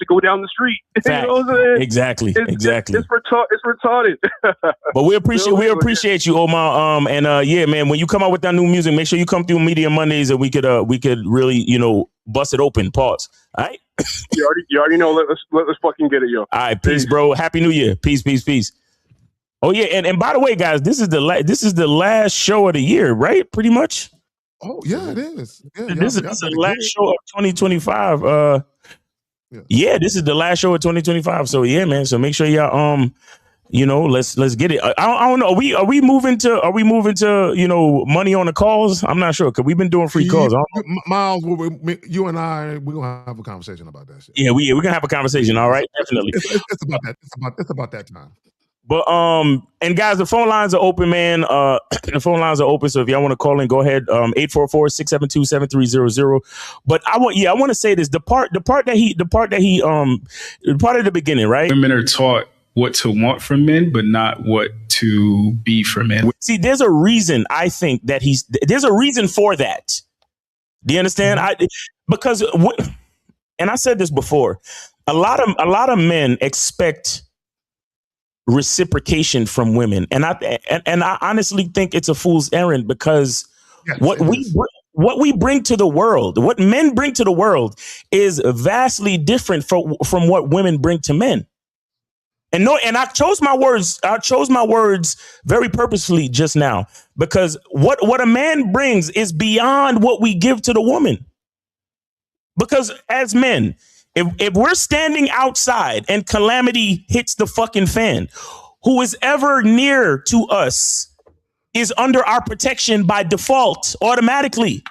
go down the street. You know what I'm saying? Exactly. It's retarded. But we appreciate you, Omar. Man, when you come out with that new music, make sure you come through Media Mondays, and we could really, bust it open. Pause. All right. You already know. Let's fucking get it, yo. All right, peace, bro. Happy New Year. Peace. Oh yeah, and by the way, guys, this is the last show of the year, right? Pretty much. Oh yeah, it is. Yeah, this is the last show of 2025. This is the last show of 2025. So yeah, man. So make sure y'all let's get it. I don't know. Are we moving to money on the calls? I'm not sure, because we've been doing free calls. Miles, you and I, we're gonna have a conversation about that shit. Yeah, we're gonna have a conversation. All right, definitely. It's about that time. But and guys, the phone lines are open, man. The phone lines are open. So if y'all want to call in, go ahead. 844-672-7300. But I want to say this. The part of the beginning, right? Women are taught what to want from men, but not what to be for men. See, there's a reason. I think that there's a reason for that. Do you understand? And I said this before. A lot of men expect reciprocation from women, and I honestly think it's a fool's errand, because what we bring to the world, what men bring to the world, is vastly different from what women bring to men. And I chose my words very purposefully just now, because what a man brings is beyond what we give to the woman. Because as men, if we're standing outside and calamity hits the fucking fan, who is ever near to us is under our protection by default, automatically.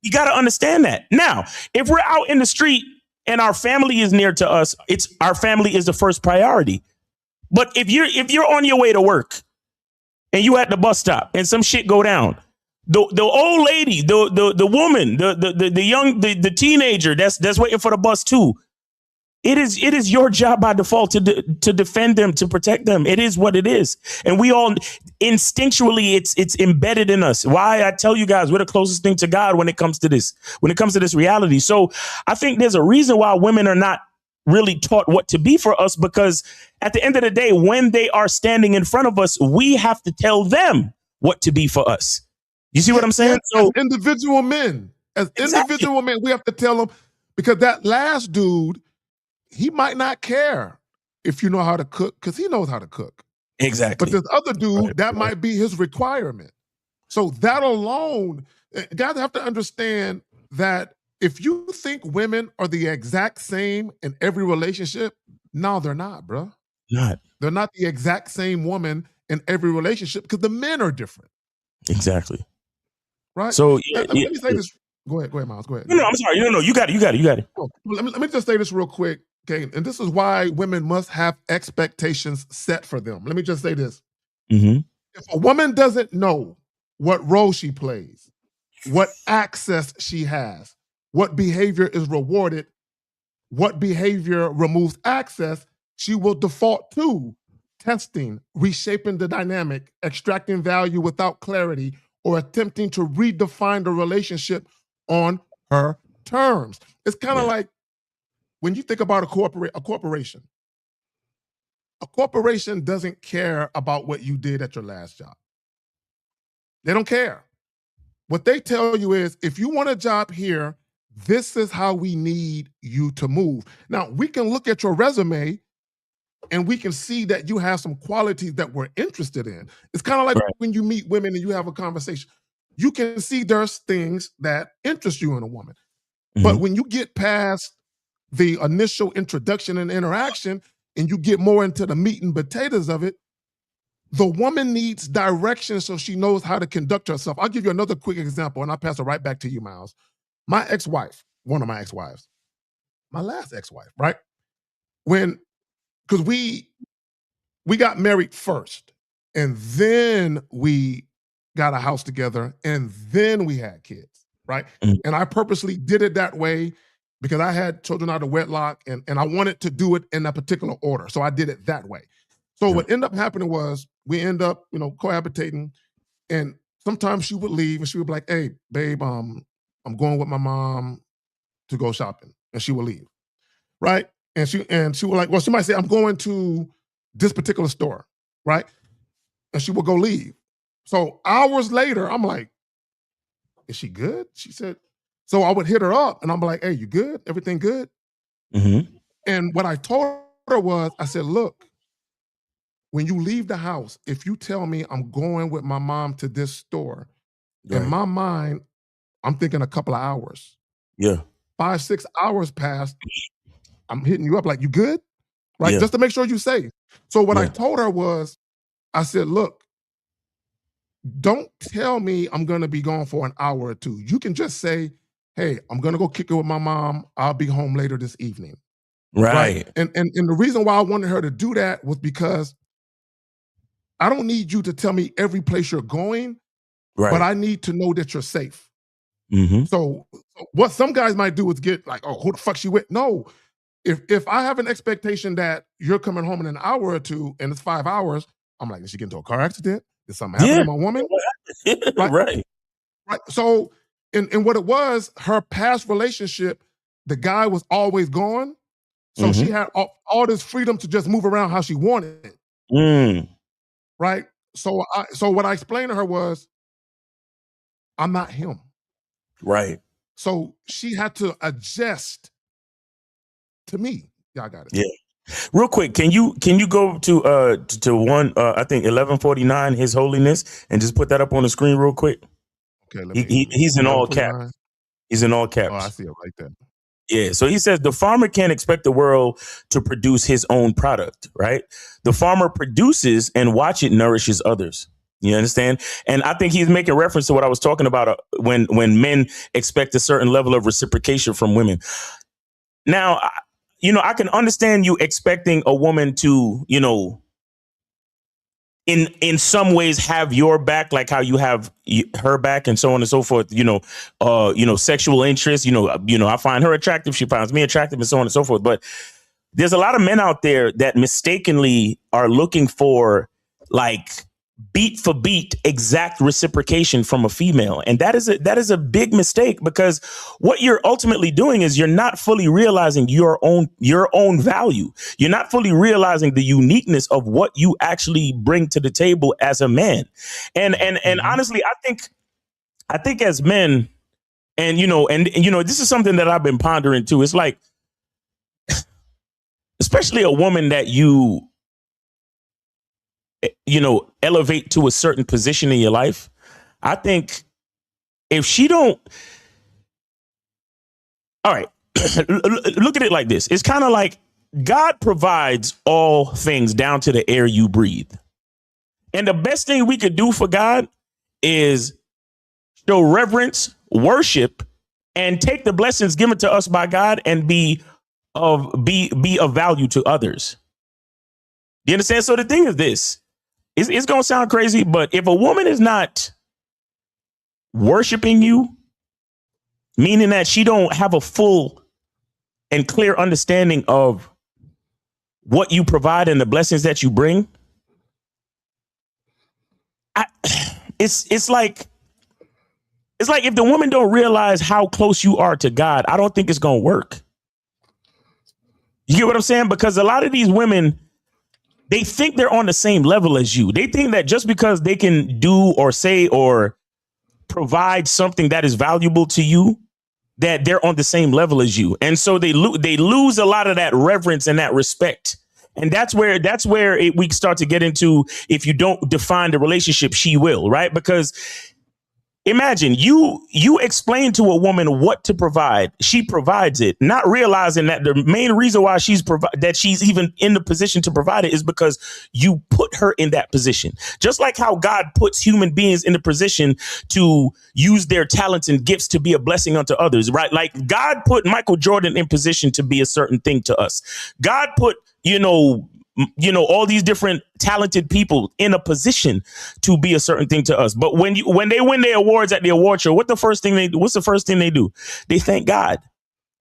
You got to understand that. Now, if we're out in the street and our family is near to us, our family is the first priority. But if you're on your way to work and you at the bus stop and some shit go down, the old lady, the woman, the teenager that's waiting for the bus too, it is your job by default to defend them, to protect them. It is what it is, and we all instinctually it's embedded in us. Why I tell you guys, we're the closest thing to God when it comes to this reality. So I think there's a reason why women are not really taught what to be for us, because at the end of the day, when they are standing in front of us, we have to tell them what to be for us. You see what I'm saying? So as individual men, we have to tell them, because that last dude, he might not care if you know how to cook, because he knows how to cook. Exactly. But this other dude, that might be his requirement. So that alone, guys have to understand that if you think women are the exact same in every relationship, no, they're not, bro. They're not the exact same woman in every relationship, because the men are different. Exactly. Right. So let me say this. Go ahead, Miles. Go ahead. No, I'm sorry. No, you got it. Oh, let me just say this real quick, okay? And this is why women must have expectations set for them. Let me just say this. Mm-hmm. If a woman doesn't know what role she plays, what access she has, what behavior is rewarded, what behavior removes access, she will default to testing, reshaping the dynamic, extracting value without clarity, or attempting to redefine the relationship on her terms. It's kind of like when you think about a corporation. A corporation doesn't care about what you did at your last job. They don't care. What they tell you is, if you want a job here, this is how we need you to move. Now, we can look at your resume and we can see that you have some qualities that we're interested in. It's kind of like when you meet women and you have a conversation. You can see there's things that interest you in a woman. Mm-hmm. But when you get past the initial introduction and interaction and you get more into the meat and potatoes of it, the woman needs direction so she knows how to conduct herself. I'll give you another quick example, and I'll pass it right back to you, Miles. My ex-wife, one of my ex-wives, my last ex-wife, right? Because we got married first, and then we got a house together, and then we had kids, right? Mm-hmm. And I purposely did it that way because I had children out of wedlock, and I wanted to do it in a particular order. So I did it that way. So what ended up happening was we end up, cohabitating, and sometimes she would leave and she would be like, "Hey, babe, I'm going with my mom to go shopping," and she would leave, right? And she would like, well, she might say, "I'm going to this particular store," right? And she would go leave. So hours later, I'm like, "Is she good?" She said. So I would hit her up and I'm like, "Hey, you good? Everything good?" Mm-hmm. And what I told her was, I said, "Look, when you leave the house, if you tell me I'm going with my mom to this store, in my mind, I'm thinking a couple of hours. Yeah. 5-6 hours passed. I'm hitting you up like, you good? Right? Yeah. Just to make sure you're safe." So what I told her was, I said, "Look, don't tell me I'm going to be gone for an hour or two. You can just say, hey, I'm going to go kick it with my mom. I'll be home later this evening." Right. And the reason why I wanted her to do that was because I don't need you to tell me every place you're going, but I need to know that you're safe. Mm-hmm. So what some guys might do is get like, oh, who the fuck she with? No. If I have an expectation that you're coming home in an hour or two and it's 5 hours, I'm like, did she get into a car accident? Did something happen to my woman? Right. So, and what it was, her past relationship, the guy was always gone. So she had all this freedom to just move around how she wanted. Right? So what I explained to her was, I'm not him. Right. So she had to adjust to me. Yeah, I got it. Yeah. Real quick, can you go to one I think 1149 His Holiness and just put that up on the screen real quick? Okay, he's in all caps. He's in all caps. Oh, I see it right there. Yeah, so he says the farmer can't expect the world to produce his own product, right? The farmer produces and watch it nourishes others. You understand? And I think he's making reference to what I was talking about when men expect a certain level of reciprocation from women. Now, I can understand you expecting a woman to, in some ways have your back, like how you have her back and so on and so forth, sexual interest, I find her attractive. She finds me attractive and so on and so forth. But there's a lot of men out there that mistakenly are looking for like beat for beat exact reciprocation from a female. And that is a big mistake, because what you're ultimately doing is you're not fully realizing your own value. You're not fully realizing the uniqueness of what you actually bring to the table as a man. And honestly, I think as men, and this is something that I've been pondering too. It's like, especially a woman that you elevate to a certain position in your life. I think if she don't, all right, look at it like this. It's kind of like God provides all things down to the air you breathe. And the best thing we could do for God is show reverence, worship, and take the blessings given to us by God and be of value to others. You understand? So the thing is this. It's going to sound crazy, but if a woman is not worshiping you, meaning that she don't have a full and clear understanding of what you provide and the blessings that you bring, it's like if the woman don't realize how close you are to God, I don't think it's going to work. You get what I'm saying? Because a lot of these women, they think they're on the same level as you. They think that just because they can do or say or provide something that is valuable to you, that they're on the same level as you. And so they lose a lot of that reverence and that respect. And that's where we start to get into, if you don't define the relationship, she will, right? Because imagine you explain to a woman what to provide. She provides it, not realizing that the main reason why she's even in the position to provide it is because you put her in that position. Just like how God puts human beings in the position to use their talents and gifts to be a blessing unto others, right? Like God put Michael Jordan in position to be a certain thing to us. God put, all these different talented people in a position to be a certain thing to us. But when they win their awards at the award show, what's the first thing they do? They thank God,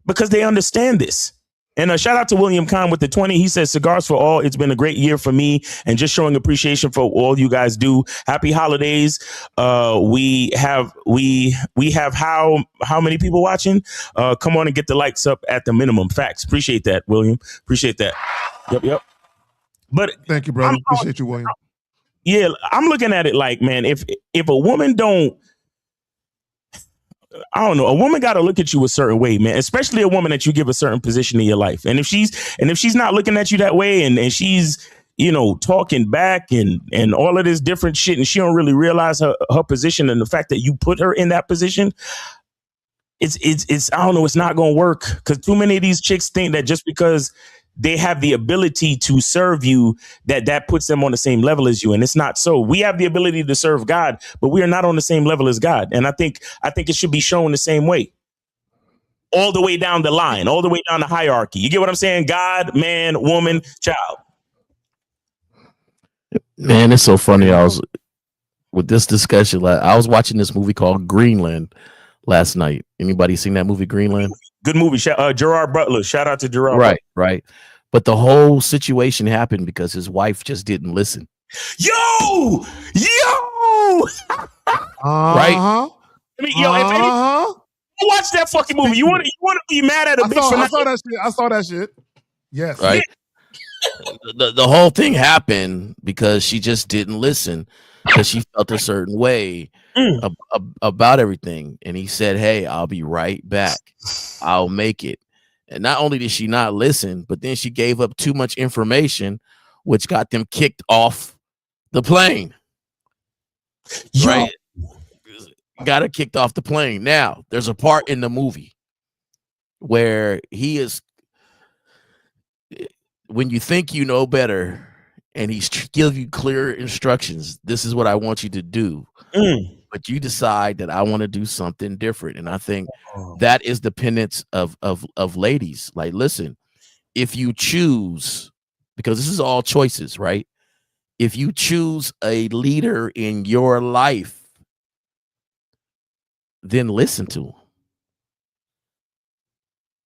because they understand this. And a shout out to William Kahn with the 20. He says, cigars for all. It's been a great year for me, and just showing appreciation for all you guys do. Happy holidays. We have how many people watching? Come on and get the likes up at the minimum. Facts. Appreciate that, William. Appreciate that. Yep. But thank you, brother. Appreciate you, William. Yeah, I'm looking at it like, man, if a woman don't, I don't know, a woman got to look at you a certain way, man, especially a woman that you give a certain position in your life. And if she's not looking at you that way, and she's, talking back and all of this different shit, and she don't really realize her position and the fact that you put her in that position, it's I don't know, it's not going to work, because too many of these chicks think that just because they have the ability to serve you, that puts them on the same level as you. And it's not so. We have the ability to serve God, but we are not on the same level as God. And I think it should be shown the same way, all the way down the line, all the way down the hierarchy. You get what I'm saying? God, man, woman, child. Man, it's so funny. I was with this discussion. I was watching this movie called Greenland last night. Anybody seen that movie, Greenland? Good movie. Gerard Butler. Shout out to Gerard. Right, right. But the whole situation happened because his wife just didn't listen. Yo. Right. Uh-huh. I mean, yo, if you watch that fucking movie, you want to be mad at a bitch for I saw that shit. I saw that shit. Yes. Right. The whole thing happened because she just didn't listen because she felt a certain way about everything. And he said, "Hey, I'll be right back. I'll make it." And not only did she not listen, but then she gave up too much information, which got them kicked off the plane. Yo. Right. Got her kicked off the plane. Now, there's a part in the movie where he is, when you think you know better and he's give you clear instructions, this is what I want you to do. But you decide that I want to do something different. And I think that is dependence of ladies. Like, listen, if you choose, because this is all choices, right? If you choose a leader in your life, then listen to him.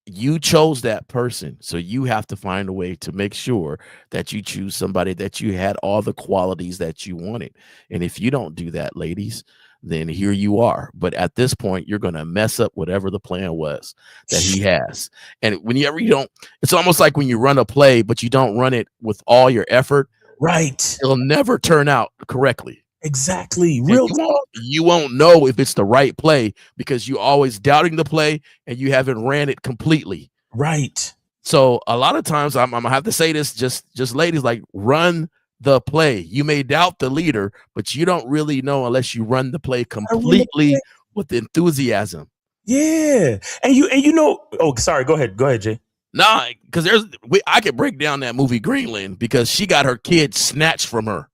You chose that person, so you have to find a way to make sure that you choose somebody that you had all the qualities that you wanted. And if you don't do that, ladies, then here you are. But at this point, you're going to mess up whatever the plan was that he has. And whenever you don't, it's almost like when you run a play, but you don't run it with all your effort. Right. It'll never turn out correctly. Exactly. You won't know if it's the right play because you're always doubting the play and you haven't ran it completely. Right. So a lot of times I'm gonna have to say this, just ladies, like, run the play. You may doubt the leader, but you don't really know unless you run the play completely with enthusiasm. Yeah. And you know, oh, sorry, go ahead, Jay. Nah, because I could break down that movie Greenland because she got her kid snatched from her.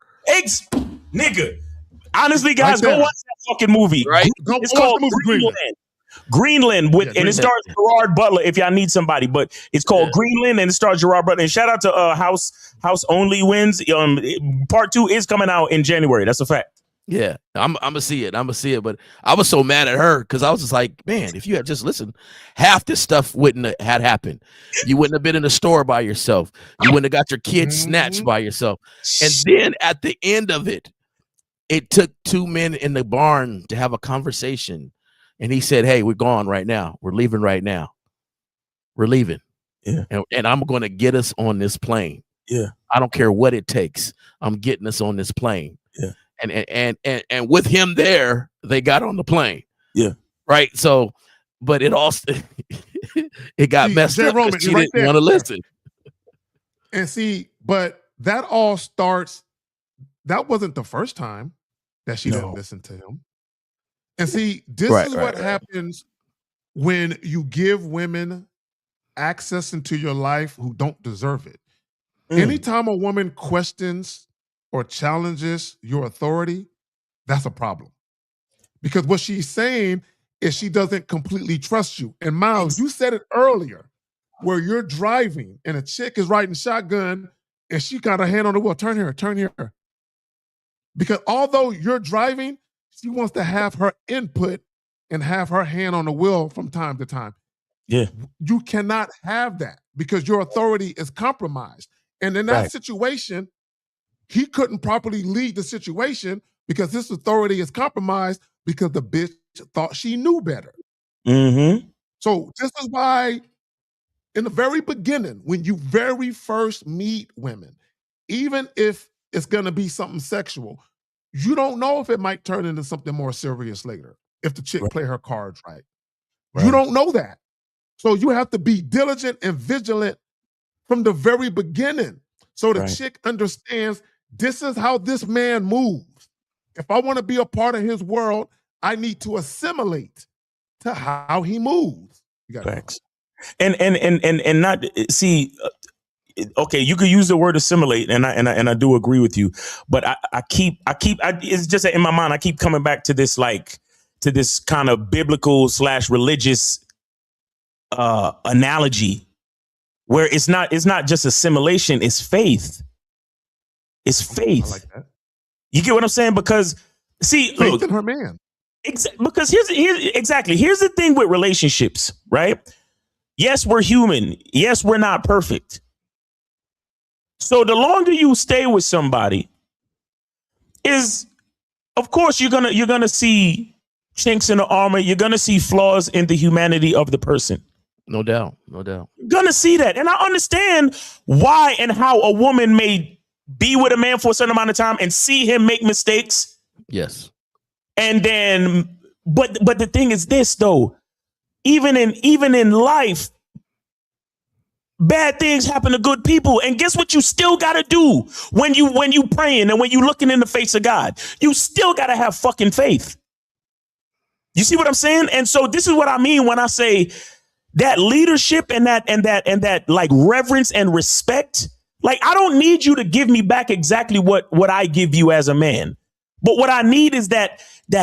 Nigga, honestly, guys, go watch that fucking movie. Right? It's called Greenland. Greenland and it stars Gerard Butler. If y'all need somebody, but it's called Greenland and it stars Gerard Butler. And shout out to House Only Wins. Part 2 is coming out in January. That's a fact. Yeah, I'm gonna see it. But I was so mad at her because I was just like, man, if you had just listened, half this stuff wouldn't have happened. You wouldn't have been in the store by yourself. You wouldn't have got your kids snatched by yourself. And then at the end of it, it took 2 men in the barn to have a conversation. And he said, "Hey, we're gone right now. We're leaving right now. We're leaving. Yeah. And I'm going to get us on this plane. Yeah. I don't care what it takes. I'm getting us on this plane." Yeah. And with him there, they got on the plane. Yeah. Right. So, but it also it got messed up because she didn't want to listen. And see, but that all starts. That wasn't the first time that she didn't listen to him. And see, this is what happens when you give women access into your life who don't deserve it. Anytime a woman questions or challenges your authority, that's a problem. Because what she's saying is she doesn't completely trust you. And Miles, you said it earlier, where you're driving and a chick is riding shotgun and she got her hand on the wheel. Turn here. Because although you're driving, she wants to have her input and have her hand on the wheel from time to time. Yeah. You cannot have that because your authority is compromised. And in that situation, he couldn't properly lead the situation because his authority is compromised because the bitch thought she knew better. Mm-hmm. So this is why in the very beginning, when you very first meet women, even if it's going to be something sexual, you don't know if it might turn into something more serious later if the chick play her cards right. You don't know that. So you have to be diligent and vigilant from the very beginning so the chick understands this is how this man moves. If I want to be a part of his world, I need to assimilate to how he moves. You got facts. And not see. Okay, you could use the word assimilate, and I do agree with you. But I keep it's just in my mind. I keep coming back to this kind of biblical / religious analogy, where it's not just assimilation, it's faith. It's faith. I like that. You get what I'm saying? Because see, Faith look, in her man. Because here's the thing with relationships, right? Yes, we're human. Yes, we're not perfect. So the longer you stay with somebody, is of course you're gonna see chinks in the armor. You're gonna see flaws in the humanity of the person. No doubt. You're gonna see that, and I understand why and how a woman may be with a man for a certain amount of time and see him make mistakes. Yes. And then, but the thing is this though, even in life, bad things happen to good people. And guess what you still gotta do when you praying and when you looking in the face of God? You still gotta have fucking faith. You see what I'm saying? And so this is what I mean when I say that leadership and that like reverence and respect. Like, I don't need you to give me back exactly what I give you as a man. But what I need is that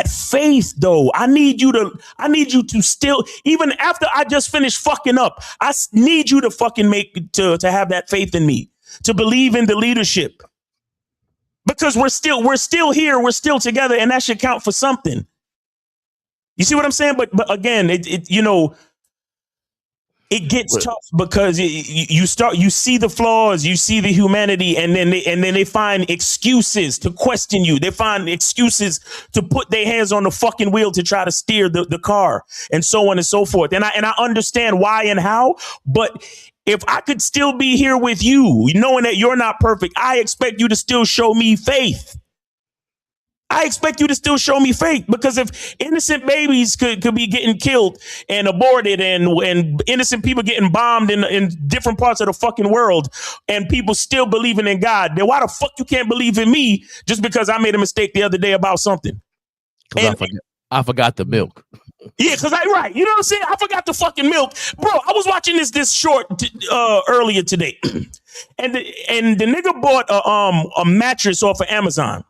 faith, though. I need you to still, even after I just finished fucking up, I need you to fucking to have that faith in me, to believe in the leadership. Because we're still here, we're still together, and that should count for something. You see what I'm saying? But again, it gets tough because you see the flaws, you see the humanity, and then they find excuses to question you. They find excuses to put their hands on the fucking wheel to try to steer the car, and so on and so forth. And I understand why and how, but if I could still be here with you, knowing that you're not perfect, I expect you to still show me faith. I expect you to still show me faith, because if innocent babies could be getting killed and aborted and innocent people getting bombed in different parts of the fucking world and people still believing in God, then why the fuck you can't believe in me just because I made a mistake the other day about something? I forgot the milk. Yeah, because right. You know what I'm saying? I forgot the fucking milk. Bro, I was watching this short earlier today and the nigga bought a mattress off of Amazon.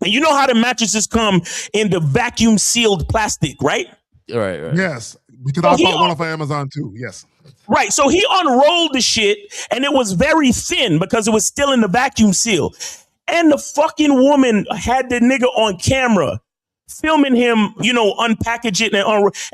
And you know how the mattresses come in the vacuum sealed plastic, right? Right. Yes, because I bought one off of Amazon too. Yes. Right. So he unrolled the shit and it was very thin because it was still in the vacuum seal. And the fucking woman had the nigga on camera filming him, unpackage it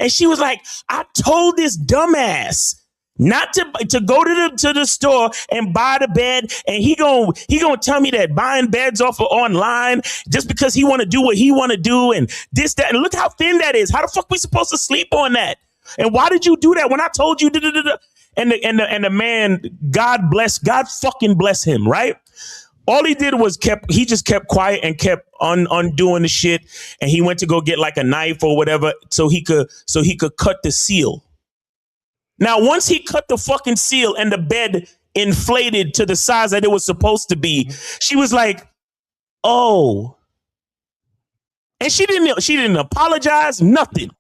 and she was like, I told this dumbass not to go to the store and buy the bed, and he gonna tell me that buying beds off of online just because he want to do what he want to do and this, that, and look how thin that is. How the fuck we supposed to sleep on that? And why did you do that when I told you? And the man, God fucking bless him, right? All he did was he just kept quiet and kept undoing the shit, and he went to go get like a knife or whatever so he could cut the seal. Now, once he cut the fucking seal and the bed inflated to the size that it was supposed to be, she was like, oh. And she didn't apologize, nothing.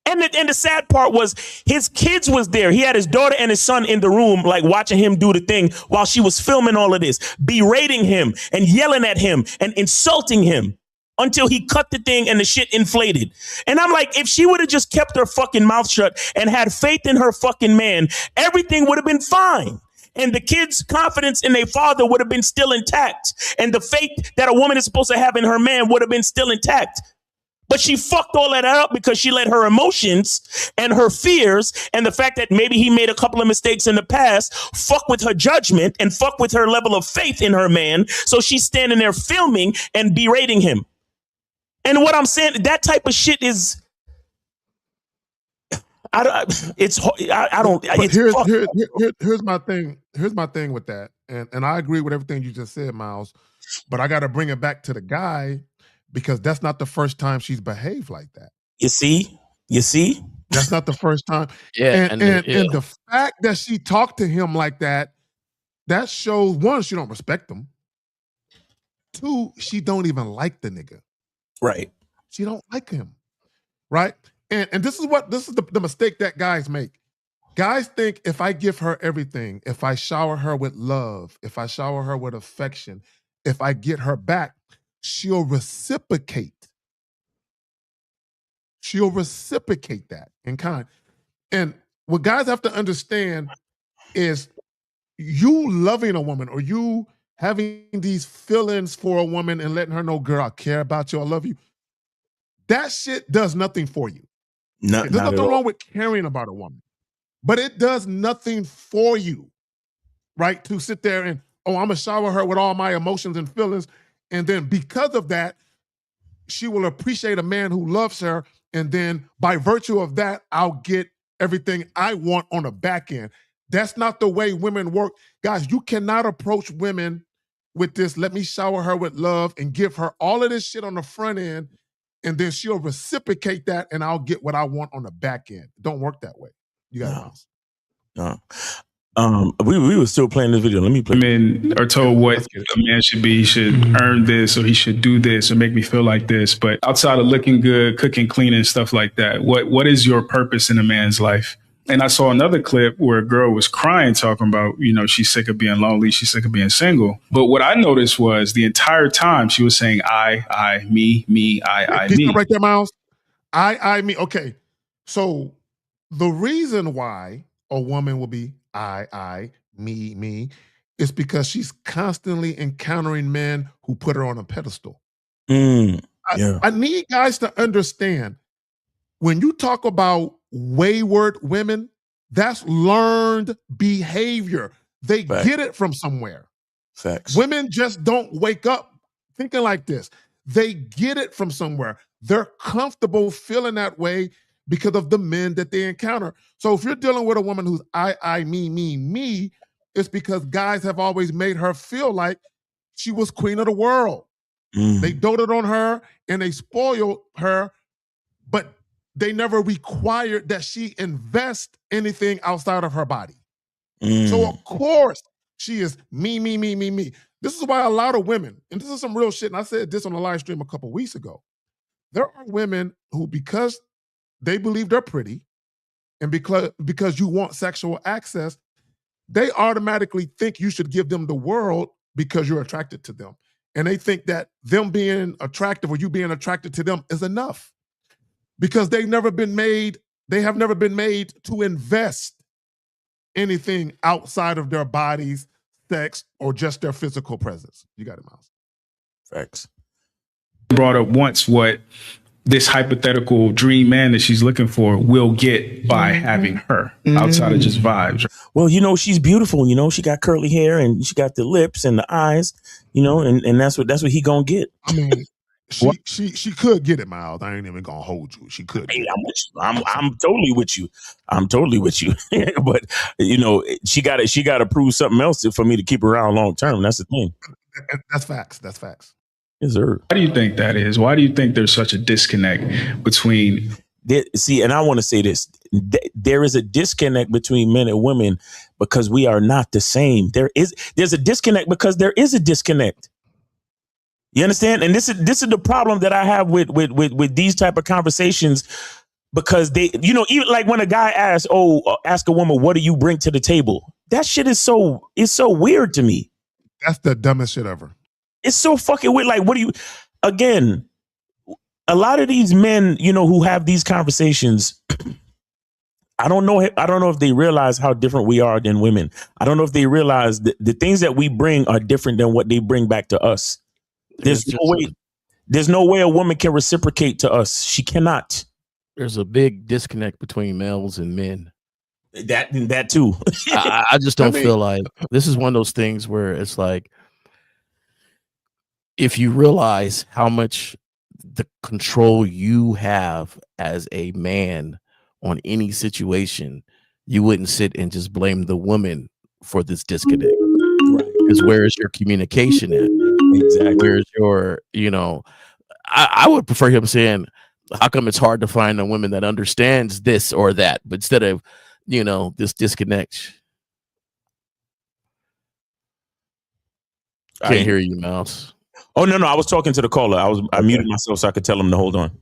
And the sad part was his kids was there. He had his daughter and his son in the room, like watching him do the thing while she was filming all of this, berating him and yelling at him and insulting him until he cut the thing and the shit inflated. And I'm like, if she would have just kept her fucking mouth shut and had faith in her fucking man, everything would have been fine. And the kids' confidence in their father would have been still intact. And the faith that a woman is supposed to have in her man would have been still intact. But she fucked all that up because she let her emotions and her fears and the fact that maybe he made a couple of mistakes in the past fuck with her judgment and fuck with her level of faith in her man. So she's standing there filming and berating him. And what I'm saying, that type of shit is, here's my thing. Here's my thing with that, and I agree with everything you just said, Miles. But I got to bring it back to the guy because that's not the first time she's behaved like that. You see, that's not the first time. Yeah, and the fact that she talked to him like that shows, one, she don't respect him. Two, she don't even like the nigga. Right. She don't like him. Right. And this is the mistake that guys make. Guys think if I give her everything, if I shower her with love, if I shower her with affection, if I get her back, she'll reciprocate. She'll reciprocate that in kind. And what guys have to understand is you loving a woman or you having these feelings for a woman and letting her know, girl, I care about you, I love you, that shit does nothing for you. There's nothing wrong with caring about a woman, but it does nothing for you, right? To sit there and, I'm going to shower her with all my emotions and feelings, and then because of that, she will appreciate a man who loves her, and then by virtue of that, I'll get everything I want on the back end. That's not the way women work. Guys, you cannot approach women with this, let me shower her with love and give her all of this shit on the front end, and then she'll reciprocate that and I'll get what I want on the back end. It don't work that way. You got it. No. We were still playing this video. Let me play. Men are told what a man should be. He should earn this, or he should do this, or make me feel like this. But outside of looking good, cooking, cleaning, stuff like that, what is your purpose in a man's life? And I saw another clip where a girl was crying, talking about, she's sick of being lonely. She's sick of being single. But what I noticed was the entire time she was saying, I, me, I, me. Right there, Miles. I, me. Okay. So the reason why a woman will be I, me, is because she's constantly encountering men who put her on a pedestal. I need guys to understand, when you talk about wayward women, that's learned behavior. They get it from somewhere. Facts. Women just don't wake up thinking like this. They get it from somewhere. They're comfortable feeling that way because of the men that they encounter. So if you're dealing with a woman who's I, me, it's because guys have always made her feel like she was queen of the world. They doted on her and they spoiled her, but they never required that she invest anything outside of her body. So of course she is me. This is why a lot of women, and this is some real shit, and I said this on a live stream a couple weeks ago, there are women who, because they believe they're pretty, and because you want sexual access, they automatically think you should give them the world because you're attracted to them. And they think that them being attractive or you being attracted to them is enough, because they have never been made to invest anything outside of their bodies, sex, or just their physical presence. You got it, Miles. Facts. Brought up once what this hypothetical dream man that she's looking for will get by having her outside of just vibes. Well, she's beautiful. She got curly hair and she got the lips and the eyes, and that's what he gonna get. I mean, she could get it, Miles. I ain't even gonna hold you. She could. Hey, I'm totally with you. I'm totally with you. But she got to prove something else for me to keep her around long term. That's the thing. That's facts. Yes, sir. Why do you think that is? Why do you think there's such a disconnect between? See, and I want to say this: there is a disconnect between men and women because we are not the same. There's a disconnect because there is a disconnect. You understand? And this is the problem that I have with these type of conversations, because they, even like when a guy asks a woman, what do you bring to the table? That shit is so weird to me. That's the dumbest shit ever. It's so fucking weird. Like, what do you, again, a lot of these men, who have these conversations, I don't know if they realize how different we are than women. I don't know if they realize that the things that we bring are different than what they bring back to us. There's no way a woman can reciprocate to us. She cannot. There's a big disconnect between males and men. That too. I just don't feel like this is one of those things where it's like, if you realize how much the control you have as a man on any situation, you wouldn't sit and just blame the woman for this disconnect. Because where is your communication at? Exactly. Where's your, I would prefer him saying, how come it's hard to find a woman that understands this or that, but instead of, this disconnect. Can't hear you, Mouse. Oh, no, I was talking to the caller. I muted myself so I could tell him to hold on.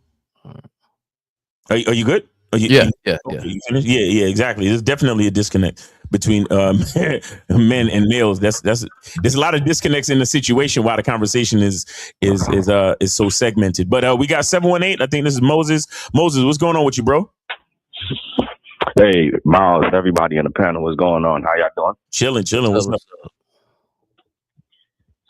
Are you good? Yeah. Yeah, exactly. There's definitely a disconnect between men and males. There's a lot of disconnects in the situation while the conversation is so segmented. But we got 718. I think this is Moses. Moses, what's going on with you, bro? Hey, Miles, everybody in the panel, what's going on? How y'all doing? Chilling. What's up?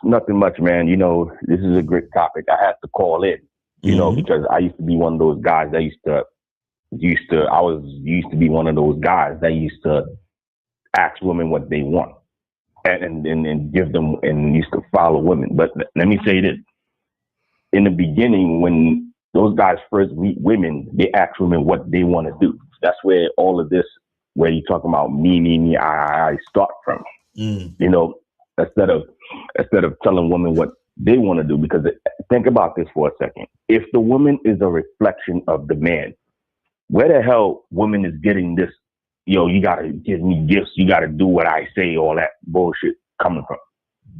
Nothing much, man. You know, this is a great topic. I had to call in, you know, because I used to be one of those guys that used to be one of those guys that used to ask women what they want and give them and used to follow women. But let me say this. In the beginning, when those guys first meet women, they ask women what they want to do. That's where all of this, where you talk about me, I start from. You know, instead of telling women what they want to do, because think about this for a second. If the woman is a reflection of the man, where the hell woman is getting this, yo, you got to give me gifts, you got to do what I say, all that bullshit coming from?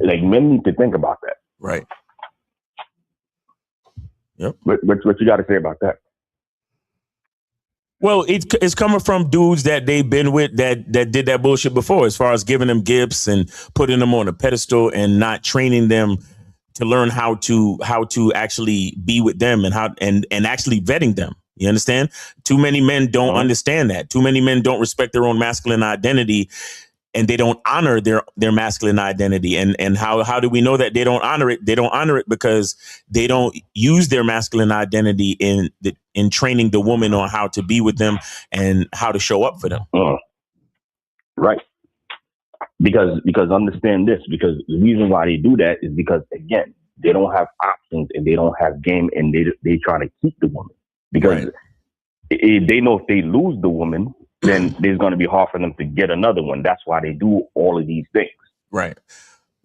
Like, men need to think about that. Right. Yep. What you got to say about that? Well, it's coming from dudes that they've been with that did that bullshit before, as far as giving them gifts and putting them on a pedestal and not training them to learn how to actually be with them and actually vetting them. You understand? Too many men don't understand that. Too many men don't respect their own masculine identity, and they don't honor their masculine identity. And how do we know that they don't honor it? They don't honor it because they don't use their masculine identity in training the woman on how to be with them and how to show up for them. Right. Because understand this, because the reason why they do that is because, again, they don't have options and they don't have game, and they try to keep the woman. Because they know if they lose the woman, then there's going to be hard for them to get another one. That's why they do all of these things. Right.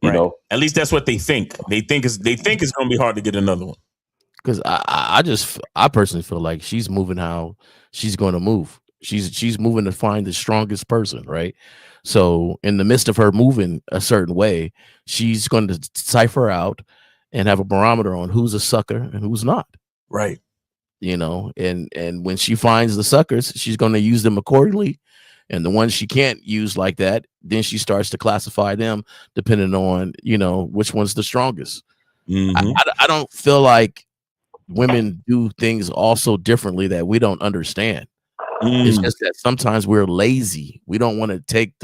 You know, at least that's what they think. They think it's going to be hard to get another one. Because I personally feel like she's moving how she's going to move. She's moving to find the strongest person, right? So in the midst of her moving a certain way, she's going to cipher out and have a barometer on who's a sucker and who's not. Right. You know, and when she finds the suckers, she's going to use them accordingly. And the ones she can't use like that, then she starts to classify them depending on, you know, which one's the strongest. I don't feel like women do things also differently that we don't understand. It's just that sometimes we're lazy. We don't want to take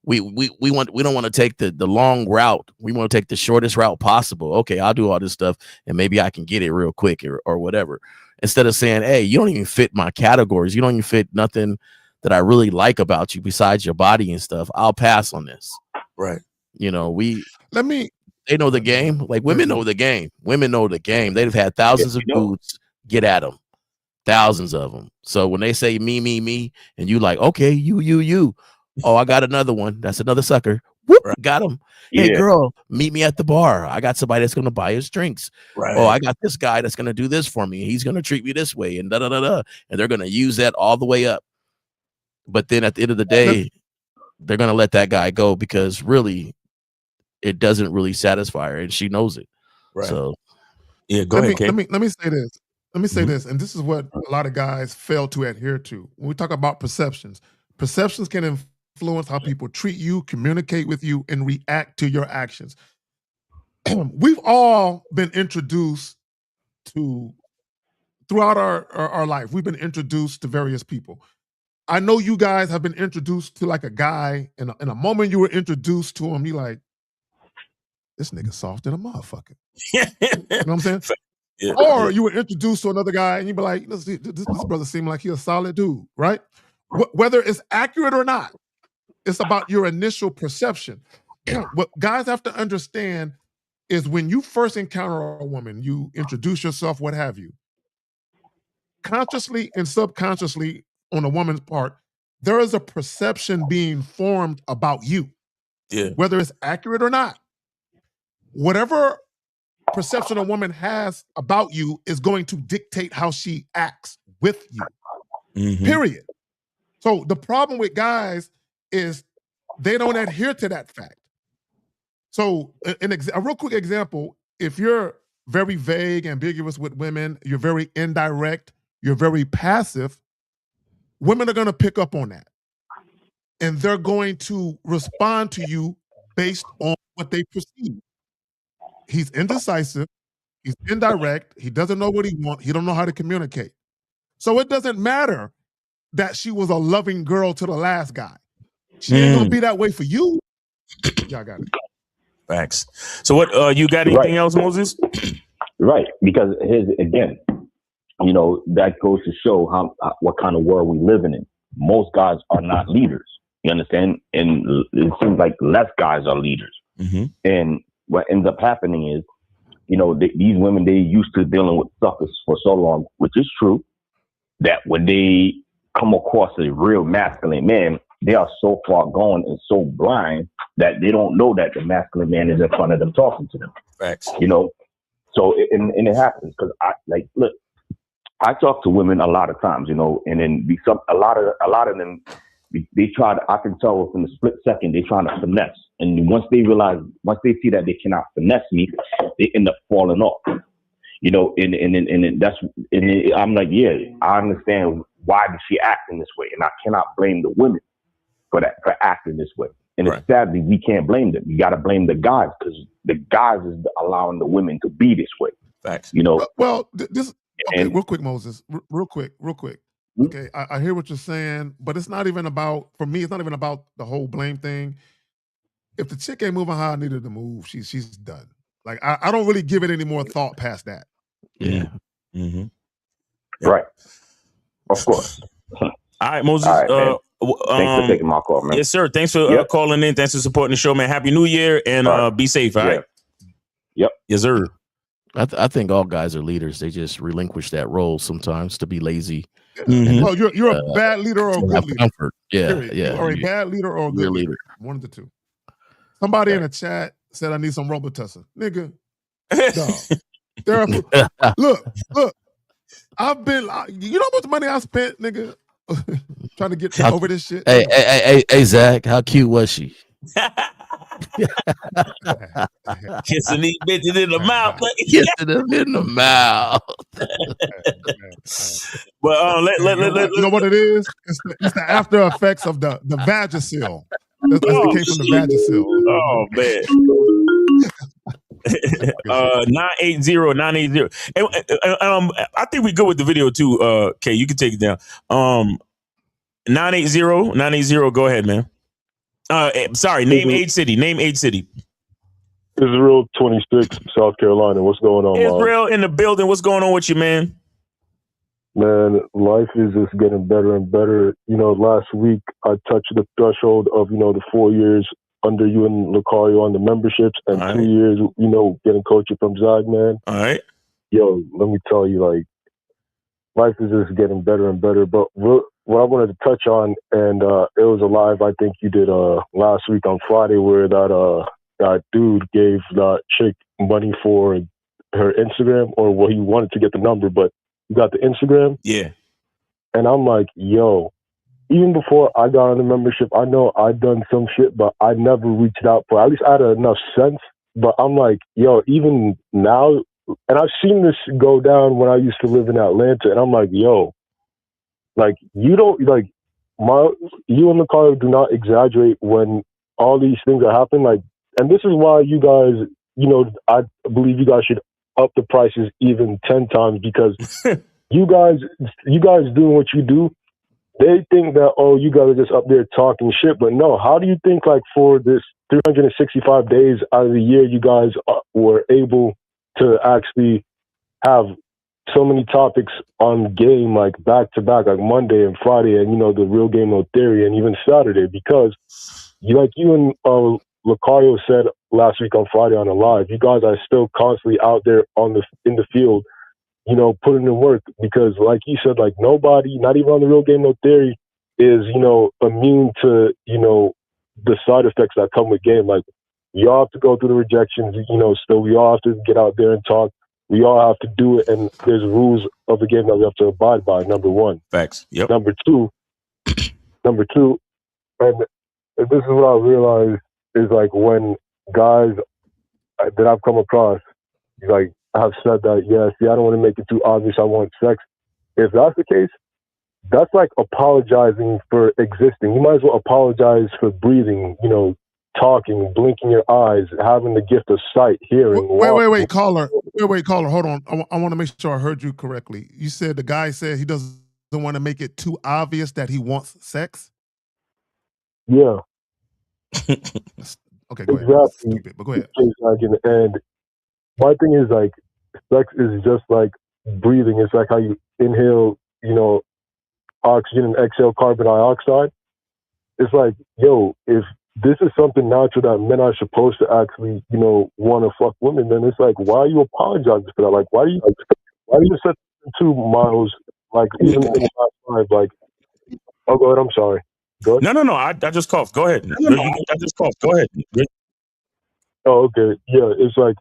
we don't want to take the long route. We want to take the shortest route possible. Okay, I'll do all this stuff and maybe I can get it real quick or whatever. Instead of saying, hey, you don't even fit my categories. You don't even fit nothing that I really like about you besides your body and stuff. I'll pass on this. Right. You know, they know the game. Like women know the game. Women know the game. They've had thousands of dudes get at them. Thousands of them. So when they say me, and you like, okay, you. Oh, I got another one. That's another sucker. Whoop, got him. Hey, girl, meet me at the bar. I got somebody that's going to buy his drinks. Right. Oh, I got this guy that's going to do this for me. He's going to treat me this way and da-da-da-da. And they're going to use that all the way up. But then at the end of the day, they're going to let that guy go because really it doesn't really satisfy her and she knows it. Right. So, yeah, go ahead, Kate. Let me say this. Let me say this, and this is what a lot of guys fail to adhere to. When we talk about perceptions can influence how people treat you, communicate with you, and react to your actions. We've all been introduced to, throughout our life, we've been introduced to various people. I know you guys have been introduced to like a guy, and in a moment you were introduced to him, you like, this nigga soft than a motherfucker. You know what I'm saying? Yeah. Or you were introduced to another guy and you'd be like, this brother seems like he's a solid dude, right? Whether it's accurate or not, it's about your initial perception. What guys have to understand is when you first encounter a woman, you introduce yourself, what have you, consciously and subconsciously on a woman's part, there is a perception being formed about you, whether it's accurate or not. Whatever perception a woman has about you is going to dictate how she acts with you, period. So the problem with guys is they don't adhere to that fact. So a real quick example, if you're very vague, ambiguous with women, you're very indirect, you're very passive, women are going to pick up on that. And they're going to respond to you based on what they perceive. He's indecisive. He's indirect. He doesn't know what he wants. He don't know how to communicate. So it doesn't matter that she was a loving girl to the last guy. She ain't gonna be that way for you. Y'all got it. Facts. So what, you got anything else, Moses? Right. Because again, you know, that goes to show what kind of world we living in. Most guys are not leaders. You understand? And it seems like less guys are leaders. Mm-hmm. And what ends up happening is, you know, these women, they used to dealing with suckers for so long, which is true, that when they come across a real masculine man, they are so far gone and so blind that they don't know that the masculine man is in front of them talking to them. Facts. You know, so and it happens because look, I talk to women a lot of times, you know, and then a lot of them, they try to, I can tell within a split second, they're trying to finesse. And once they see that they cannot finesse me, they end up falling off. You know, and I'm like, yeah, I understand why did she act in this way, and I cannot blame the women for acting this way. And right. Sadly, we can't blame them. You got to blame the guys because the guys is allowing the women to be this way. Facts. You know. Well, this. Okay, real quick, Moses. Real quick. Mm-hmm. Okay, I hear what you're saying, but it's not even about, for me, it's not even about the whole blame thing. If the chick ain't moving how I needed to move, she's done. Like, I don't really give it any more thought past that. Yeah. Mm-hmm. Yep. Right. Of course. All right, Moses. All right, thanks for taking my call, man. Yes, sir. Thanks for calling in. Thanks for supporting the show, man. Happy New Year, and be safe, all right? Yep. Yes, sir. I think all guys are leaders. They just relinquish that role sometimes to be lazy. Mm-hmm. Oh, you're a bad leader or a good leader. Comfort. Yeah, Period. yeah. You are a bad leader or a good leader. One of the two. Somebody in the chat said I need some Robitussin. Nigga, dog. Look. I've been, you know how much money I spent, nigga, trying to get over this shit? Hey, Zach, how cute was she? Kissing these bitches in the mouth. Kissing them in the mouth. But you know what it is? It's the after effects of the Vagisil. That's what came from the Vagisil. Oh man. 980. I think we good with the video too. Okay, you can take it down. 980. Go ahead, man. Sorry, name age city. Name age city. Israel 26, South Carolina. What's going on, Israel in the building. What's going on with you, man? Man, life is just getting better and better. You know, last week I touched the threshold of, you know, the 4 years under you and Lucario on the memberships, and 2 years, you know, getting coaching from Zag, man. All right. Yo, let me tell you, like, life is just getting better and better. But what I wanted to touch on, and it was a live I think you did last week on Friday, where that dude gave that chick money for her Instagram, or well, he wanted to get the number, but you got the Instagram. Yeah. And I'm like, yo, even before I got on the membership, I know I'd done some shit, but I never reached out for, at least I had enough sense. But I'm like, yo, even now, and I've seen this go down when I used to live in Atlanta, and I'm like, yo, like, you don't, like, you and Lucario do not exaggerate when all these things are happening. Like, and this is why you guys, you know, I believe you guys should up the prices even 10 times, because you guys doing what you do, they think that, oh, you guys are just up there talking shit. But no, how do you think, like, for this 365 days out of the year, you guys were able to actually have so many topics on game, like back to back, like Monday and Friday, and, you know, the Real Game No Theory, and even Saturday? Because you and Lucario said last week on Friday on the live, you guys are still constantly out there in the field, you know, putting in work, because like you said, like, nobody, not even on the Real Game No Theory, is, you know, immune to, you know, the side effects that come with game. Like, we all have to go through the rejections, you know, still we all have to get out there and talk. We all have to do it, and there's rules of the game that we have to abide by, number one. Facts. Yep. Number two, and this is what I realized is, like, when guys that I've come across, like, have said that, yeah, see, I don't want to make it too obvious, I want sex. If that's the case, that's like apologizing for existing. You might as well apologize for breathing, you know, talking, blinking your eyes, having the gift of sight, hearing. Wait, caller. Hold on. I want to make sure I heard you correctly. You said the guy said he doesn't want to make it too obvious that he wants sex? Yeah. Okay, go ahead. Exactly. Stupid, but go ahead. And my thing is like, sex is just like breathing. It's like how you inhale, oxygen and exhale carbon dioxide. It's like, yo, if this is something natural that men are supposed to actually, want to fuck women, then it's like, why are you apologizing for that? Like, why do you set 2 miles, like, even in the last 5, like, oh, go ahead, I'm sorry. Go ahead. No. I just coughed. Go ahead. I just coughed. Go ahead. Oh, okay. Yeah, it's like,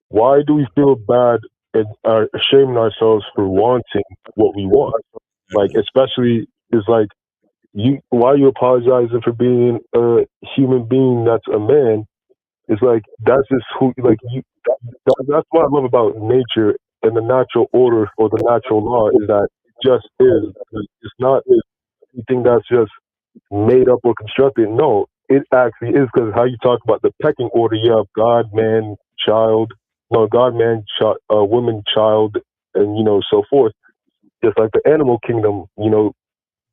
why do we feel bad and are shaming ourselves for wanting what we want? Like, especially, it's like, why are you apologizing for being a human being that's a man? It's like, that's just who, like, that's what I love about nature and the natural order or the natural law is that it just is. It's not anything that's just made up or constructed. No, it actually is, because how you talk about the pecking order, you have God, man, child, woman, child, and, so forth. Just like the animal kingdom,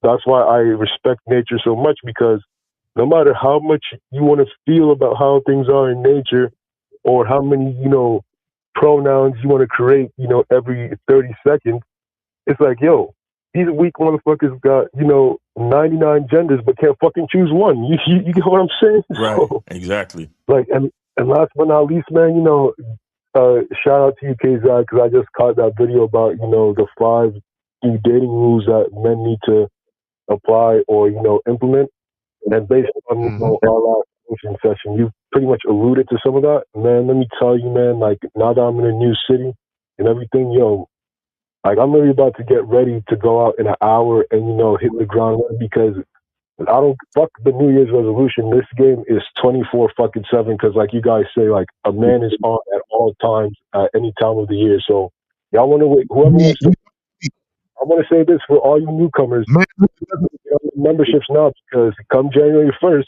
that's why I respect nature so much, because no matter how much you want to feel about how things are in nature or how many, pronouns you want to create, every 30 seconds, it's like, yo, these weak motherfuckers got, 99 genders but can't fucking choose one. You get what I'm saying? Right, so, exactly. Like, and last but not least, man, shout out to you, KZI, because I just caught that video about, the 5 new dating rules that men need to apply or, implement. And based on our last coaching session, you've pretty much alluded to some of that. Man, let me tell you, man, like, now that I'm in a new city and everything, like, I'm really about to get ready to go out in an hour and, hit the ground running, because I don't fuck the New Year's resolution. This game is 24/7, because like you guys say, like, a man is on at all times at any time of the year. So y'all want to wait, whoever wants to, I want to say this for all you newcomers, memberships now, because come January 1st,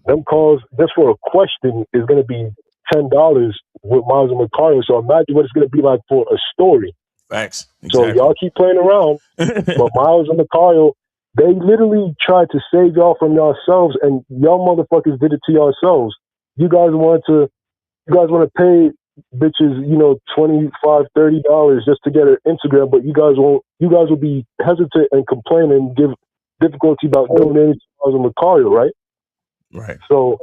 them calls just for a question is going to be $10 with Miles and Macario. So imagine what it's going to be like for a story. Facts. Exactly. So y'all keep playing around, but Miles and Macario, they literally tried to save y'all from yourselves, and y'all motherfuckers did it to yourselves. You guys want to pay bitches, $25-$30 just to get her Instagram, but you guys will be hesitant and complain and give difficulty about donating to Miles and Macario, right? Right. So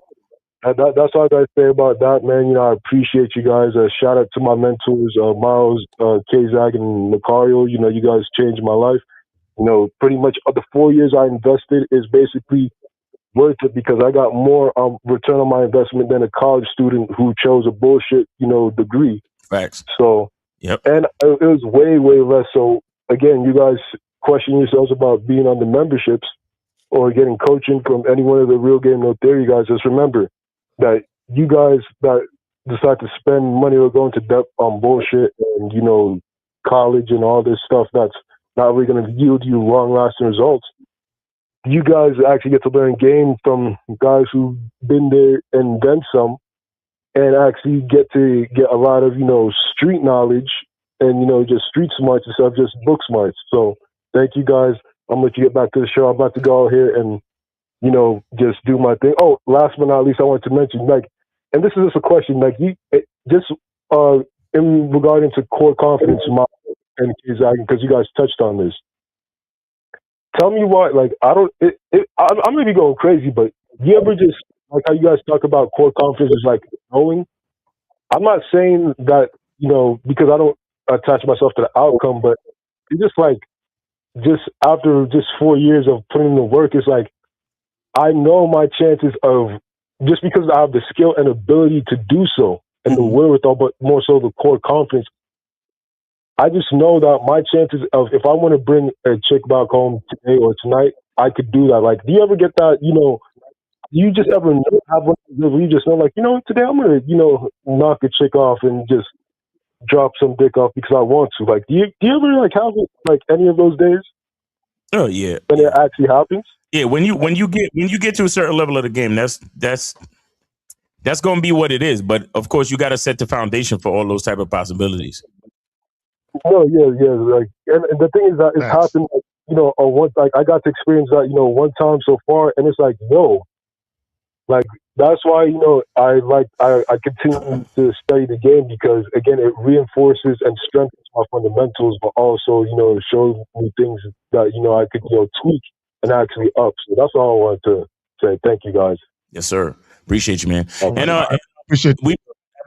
that's all I got to say about that, man. I appreciate you guys. Shout out to my mentors, Miles, K-Zag, and Macario. You guys changed my life. Pretty much the 4 years I invested is basically worth it, because I got more return on my investment than a college student who chose a bullshit, degree. Facts. So, yep. And it was way, way less. So again, you guys question yourselves about being on the memberships or getting coaching from any one of the Real Game No Theory guys. Just remember that you guys that decide to spend money or go into debt on bullshit and, college and all this stuff that's not really going to yield you long-lasting results, you guys actually get to learn game from guys who've been there and then some, and actually get a lot of, street knowledge and, just street smarts instead of just book smarts. So thank you guys. I'm going to let you get back to the show. I'm about to go out here and, just do my thing. Oh, last but not least, I wanted to mention, like, and this is just a question, like, in regarding to core confidence, and because you guys touched on this. Tell me why, like, I'm going to be going crazy, but you ever just, like how you guys talk about core confidence is like knowing? I'm not saying that, because I don't attach myself to the outcome, but it's just like, just after just 4 years of putting in the work, it's like, I know my chances of, just because I have the skill and ability to do so and the wherewithal, but more so the core confidence, I just know that my chances of, if I want to bring a chick back home today or tonight, I could do that. Like, do you ever get that, you just ever have one where you just know, like, today I'm going to, knock a chick off and just drop some dick off because I want to. Like, do you ever, like, have it, like, any of those days? Oh, yeah. When it actually happens? Yeah, when you get to a certain level of the game, that's going to be what it is. But of course, you got to set the foundation for all those type of possibilities. No, yeah, like, and the thing is that it's happened, like, I got to experience that, one time so far, and it's like, yo, like, that's why, I continue to study the game, because again, it reinforces and strengthens my fundamentals, but also, it shows me things that, I could, tweak and actually up. So that's all I wanted to say. Thank you guys. Yes, sir. Appreciate you, man. Okay. And I appreciate you.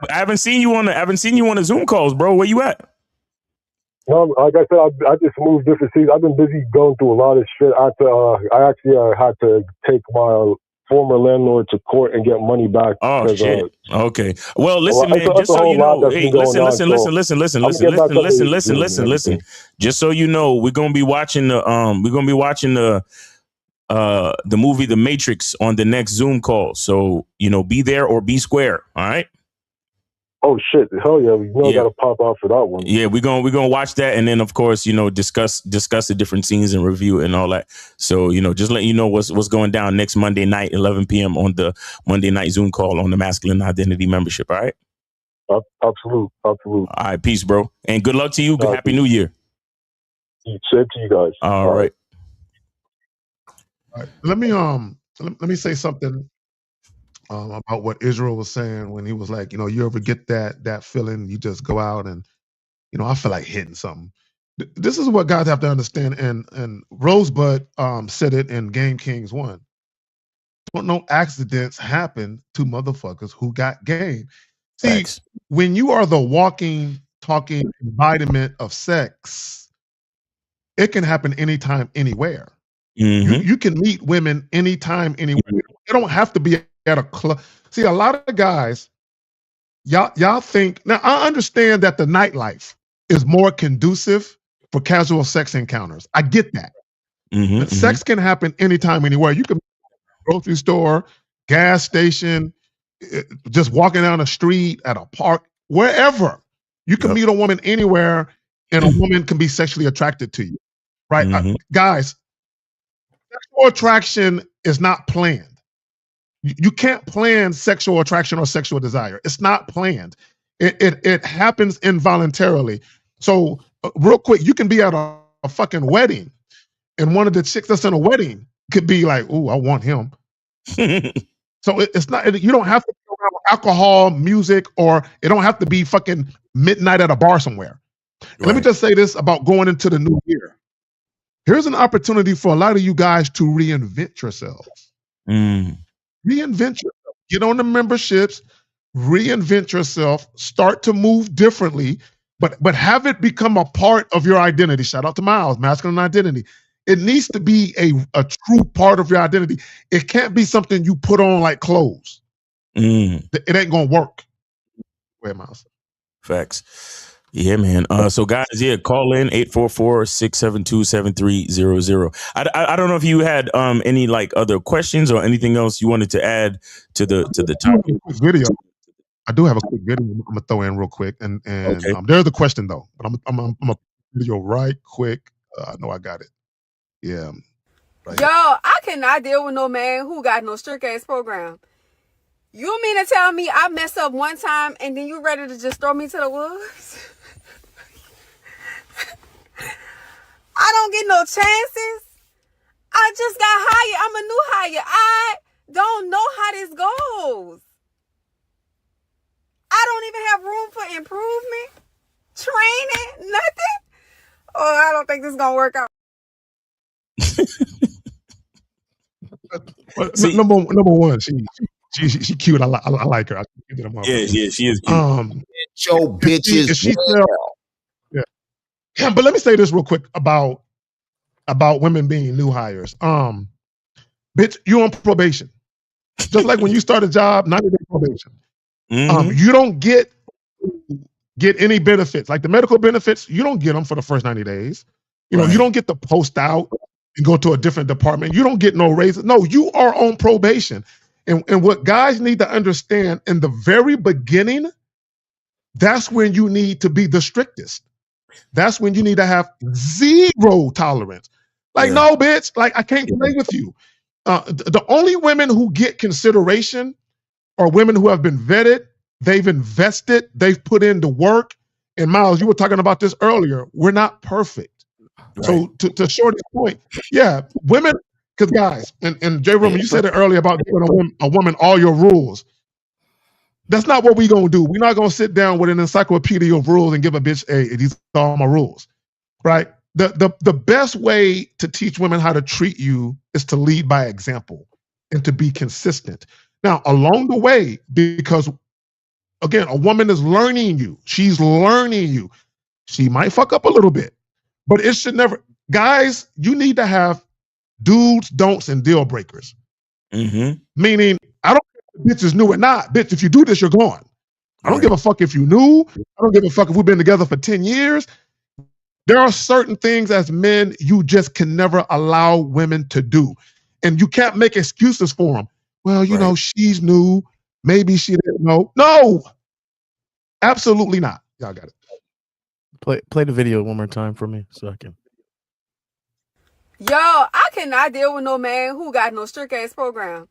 I haven't seen you on the Zoom calls, bro. Where you at? No, like I said, I just moved different cities. I've been busy going through a lot of shit. I actually had to take my former landlord to court and get money back. Oh shit. Okay. Well, listen, man. Just so you know, hey, listen. Just so you know, we're gonna be watching the movie The Matrix on the next Zoom call. So be there or be square. All right. Oh shit! Hell yeah! I gotta pop out for that one. Yeah, we're gonna watch that, and then of course discuss the different scenes and review and all that. So just let you know what's going down next Monday night, 11 p.m. on the Monday night Zoom call on the Masculine Identity membership. All right. Absolute. All right, peace, bro, and good luck to you. Happy New Year. Same to you guys. All right. All right. Let me say something about what Israel was saying when he was like, you ever get that feeling, you just go out and, I feel like hitting something. This is what guys have to understand. And Rosebud said it in Game Kings 1. Don't no accidents happen to motherfuckers who got game. See, Thanks. When you are the walking, talking embodiment of sex, it can happen anytime, anywhere. Mm-hmm. You can meet women anytime, anywhere. It don't have to be at a club. See, a lot of guys, y'all think, now I understand that the nightlife is more conducive for casual sex encounters. I get that. Mm-hmm, sex can happen anytime, anywhere. You can grocery store, gas station, just walking down the street, at a park, wherever. You can meet a woman anywhere, and a woman can be sexually attracted to you, right? Mm-hmm. Guys, sexual attraction is not planned. You can't plan sexual attraction or sexual desire. It's not planned. It happens involuntarily. So real quick, you can be at a fucking wedding, and one of the chicks that's in a wedding could be like, "Ooh, I want him." So it's not. You don't have to be around alcohol, music, or it don't have to be fucking midnight at a bar somewhere. Right. Let me just say this about going into the new year. Here's an opportunity for a lot of you guys to reinvent yourselves. Reinvent yourself. Get on the memberships. Reinvent yourself. Start to move differently, but have it become a part of your identity. Shout out to Miles, Masculine Identity. It needs to be a true part of your identity. It can't be something you put on like clothes. It ain't gonna work. Go ahead, Miles. Facts. Yeah, man. So guys, call in 844-672-7300. I don't know if you had any like other questions or anything else you wanted to add to the topic. Video. I do have a quick video I'm gonna throw in real quick, and okay. There's a question though, but I'm a video right quick. I know I got it. Yeah. Right. Yo, I cannot deal with no man who got no strict ass program. You mean to tell me I mess up one time and then you ready to just throw me to the wolves? I don't get no chances. I just got hired. I'm a new hire. I don't know how this goes. I don't even have room for improvement, training, nothing. Oh, I don't think this is gonna work out. See, number one, she cute. I like her. Yeah, she is cute. Your bitches. Yeah, but let me say this real quick about women being new hires. Bitch, you on probation. Just like when you start a job, 90-day probation. You don't get any benefits. Like the medical benefits, you don't get them for the first 90 days. You know, you don't get to post out and go to a different department. You don't get no raises. No, you are on probation. And what guys need to understand in the very beginning, that's when you need to be the strictest. That's when you need to have zero tolerance. Like, no, bitch, like I can't play with you. The only women who get consideration are women who have been vetted, they've invested, they've put in the work. And Miles, you were talking about this earlier. We're not perfect. Right. So to Shorty's point, yeah, women, Because guys, and J. Roman, you said it earlier about giving a woman all your rules. That's not what we're gonna do. We're not gonna sit down with an encyclopedia of rules and give a bitch, hey, these are all my rules. Right? The best way to teach women how to treat you is to lead by example and to be consistent. Now, along the way, because again, a woman is learning you. She's learning you. She might fuck up a little bit, but it should never. Guys, you need to have do's, don'ts, and deal breakers. Meaning, I don't care if the bitch is new or not. Bitch, if you do this, you're gone. I don't give a fuck if you knew. I don't give a fuck if we've been together for 10 years. There are certain things as men you just can never allow women to do. And you can't make excuses for them. Well, you know, she's new. Maybe she didn't know. No, absolutely not. Y'all got it. Play the video one more time for me so I can. Yo, I cannot deal with no man who got no strict ass program.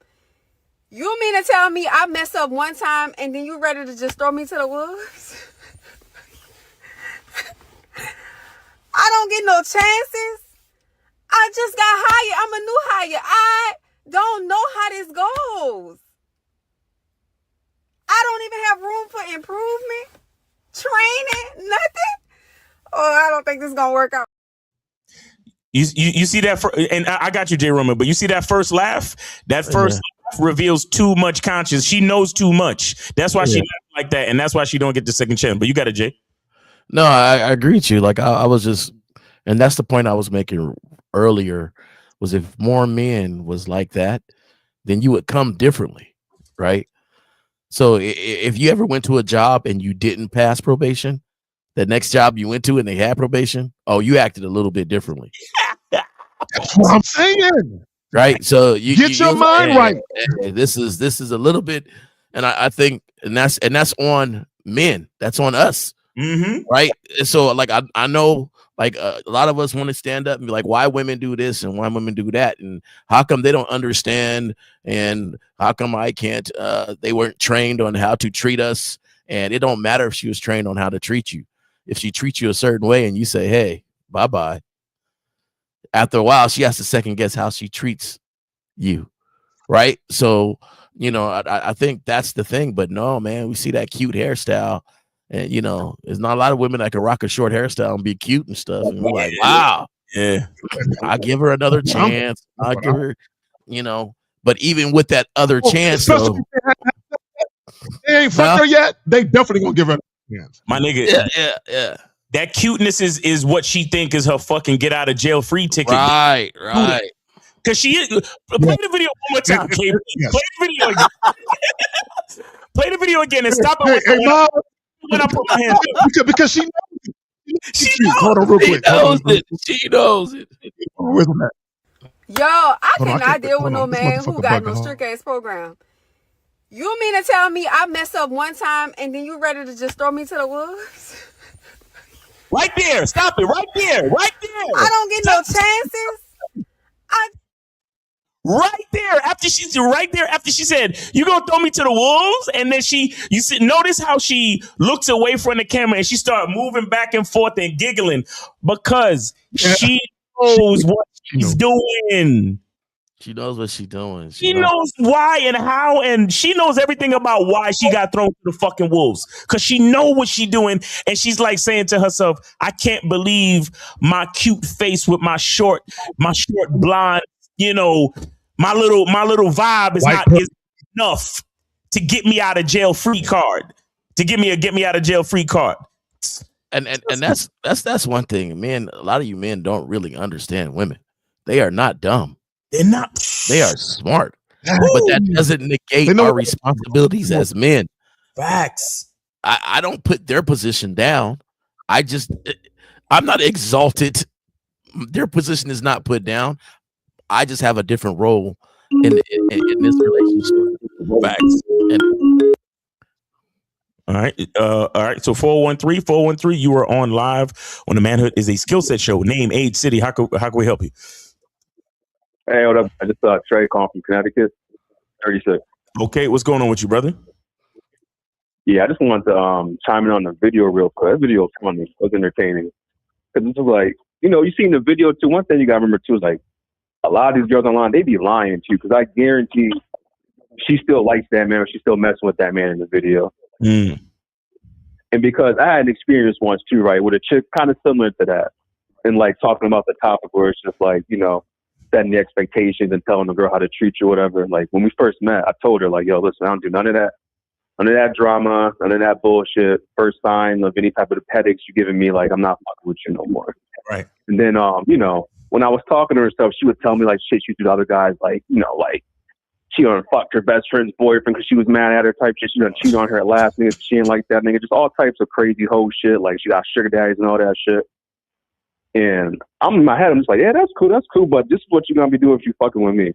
You mean to tell me I mess up one time and then you ready to just throw me to the wolves? I don't get no chances. I just got hired. I'm a new hire. I don't know how this goes. I don't even have room for improvement, training, nothing. Oh, I don't think this is going to work out. You see that, and I got you, J. Roman, but you see that first laugh? That first laugh reveals too much conscience. She knows too much. That's why she laughs like that, and that's why she don't get the second chance. But you got it, Jay. No, I agree with you. Like I was just, and that's the point I was making earlier, was if more men was like that, then you would come differently, right? So if you ever went to a job and you didn't pass probation, the next job you went to and they had probation, oh, you acted a little bit differently. That's what I'm saying. Right. So you get your mind right. This is a little bit, and I think, and that's on men. That's on us. Right. So like I know like a lot of us want to stand up and be like, why women do this and why women do that, and how come they don't understand, and how come I can't? They weren't trained on how to treat us, and it don't matter if she was trained on how to treat you. If she treats you a certain way and you say, hey, bye-bye, after a while, she has to second guess how she treats you. Right. So, you know, I think that's the thing. But no, man, we see that cute hairstyle. And, you know, there's not a lot of women that can rock a short hairstyle and be cute and stuff. And we're like, wow. Yeah. I'll give her another chance. I'll give her, you know, but even with that other chance, though, they ain't fucked her yet. They definitely gonna give her a chance. My nigga. Yeah. That cuteness is what she think is her fucking get out of jail free ticket. Right. Because she is. Play the video one more time, KB. Play the video again. Play the video again and stop it. Hey, Mom. When I put my hands up. Because she knows it. She knows Hold on real quick. She knows it. Yo, I cannot deal with no man who got no strict ass program. You mean to tell me I mess up one time and then you ready to just throw me to the wolves? Right there. Stop it. Right there. Right there. I don't get no chances. Right there. After she said, you gonna throw me to the wolves? And then notice how she looks away from the camera and she started moving back and forth and giggling because she knows what she's doing. She knows what she's doing. She knows why and how, and she knows everything about why she got thrown to the fucking wolves. Because she know what she's doing, and she's like saying to herself, I can't believe my cute face with my short blonde, you know, my little vibe is enough to get me out of jail free card. To get me a get me out of jail free card. And that's one thing. Men, a lot of you men don't really understand women. They are not dumb. They're not. They are smart. But that doesn't negate our responsibilities as men. Facts. I don't put their position down. I'm not exalted. Their position is not put down. I just have a different role in this relationship. Facts. All right. So 413, you are on live on the Manhood is a Skill Set Show. Name, age, city. How can we help you? Hey, what up? I just Trey calling from Connecticut, 36. Okay, what's going on with you, brother? Yeah, I just wanted to chime in on the video real quick. That video was funny. It was entertaining. Because this was like, you know, you seen the video too. One thing you got to remember too is like, a lot of these girls online, they be lying too, because I guarantee she still likes that man, or she's still messing with that man in the video. Mm. And because I had an experience once too, right, with a chick kind of similar to that, and like talking about the topic where it's just like, you know, setting the expectations and telling the girl how to treat you, whatever. Like when we first met, I told her like, yo, listen, I don't do none of that drama, none of that bullshit. First sign of any type of headaches you're giving me, like I'm not fucking with you no more. Right. And then, you know, when I was talking to her and stuff, she would tell me like shit she do to other guys, like, you know, like she done fucked her best friend's boyfriend because she was mad at her type shit. She done cheat on her last nigga. She ain't like that nigga. Just all types of crazy hoe shit. Like she got sugar daddies and all that shit. And I'm in my head, I'm just like, yeah, that's cool. But this is what you're gonna be doing if you fucking with me.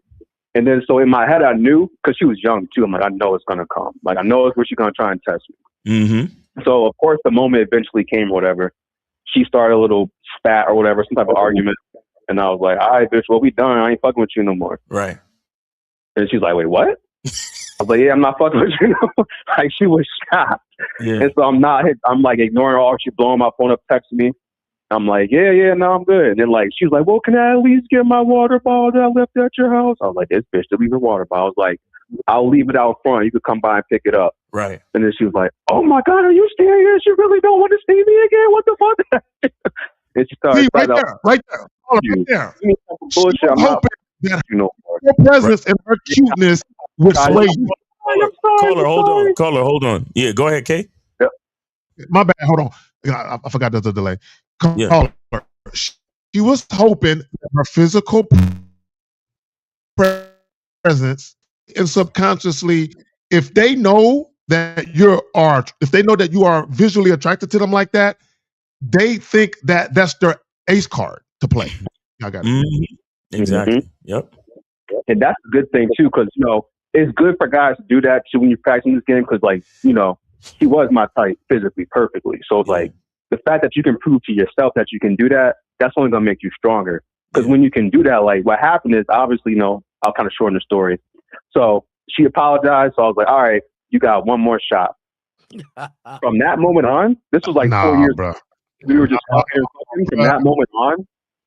And then so in my head, I knew, because she was young too. I'm like, I know it's gonna come. Like I know it's what she's gonna try and test me. Mm-hmm. So of course, the moment eventually came, or whatever. She started a little spat or whatever, some type of argument, and I was like, all right, bitch, what we done? I ain't fucking with you no more. Right. And she's like, wait, what? I was like, yeah, I'm not fucking with you no more. Like she was shocked. Yeah. And so I'm like ignoring her all. She's blowing my phone up, texting me. I'm like, yeah, no, I'm good. And then like, she was like, well, can I at least get my water bottle that I left at your house? I was like, this bitch to leave her water bottle. I was like, I'll leave it out front. You could come by and pick it up. Right. And then she was like, oh my God, are you serious? You really don't want to see me again? What the fuck? And she started right there. Right there. Bullshit. I'm not, that you know, her presence and her cuteness would sway you. Caller, hold on. Yeah, go ahead, Kay. Yep. My bad. Hold on. I forgot there's a delay. Yeah. Caller. She was hoping that her physical presence and subconsciously, if they know that you are visually attracted to them like that, they think that that's their ace card to play. I got it. Mm-hmm. Exactly. Mm-hmm. Yep. And that's a good thing too, because you know it's good for guys to do that too when you're practicing this game, because like, you know, he was my type physically perfectly. So it's like the fact that you can prove to yourself that you can do that, that's only gonna make you stronger. Because when you can do that, like what happened is obviously, you know, I'll kind of shorten the story. So she apologized. So I was like, all right, you got one more shot. From that moment on, this was like 4 years ago. We were just talking. From that moment on,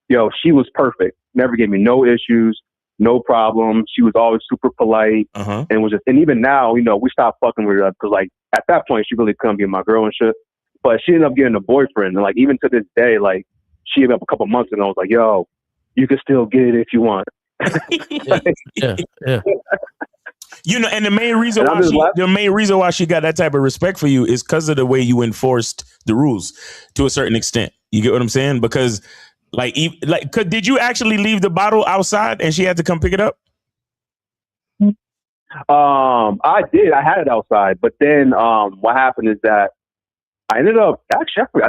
yo, she was perfect. Never gave me no issues, no problems. She was always super polite, and was just. And even now, you know, we stopped fucking with her because, like, at that point, she really couldn't be my girl and shit. But she ended up getting a boyfriend, and like even to this day, like she gave up a couple months ago. I was like, yo, you can still get it if you want. Yeah. You know, and the main reason why she got that type of respect for you is because of the way you enforced the rules to a certain extent. You get what I'm saying? Because did you actually leave the bottle outside and she had to come pick it up? I did. I had it outside, but then what happened is that I ended up I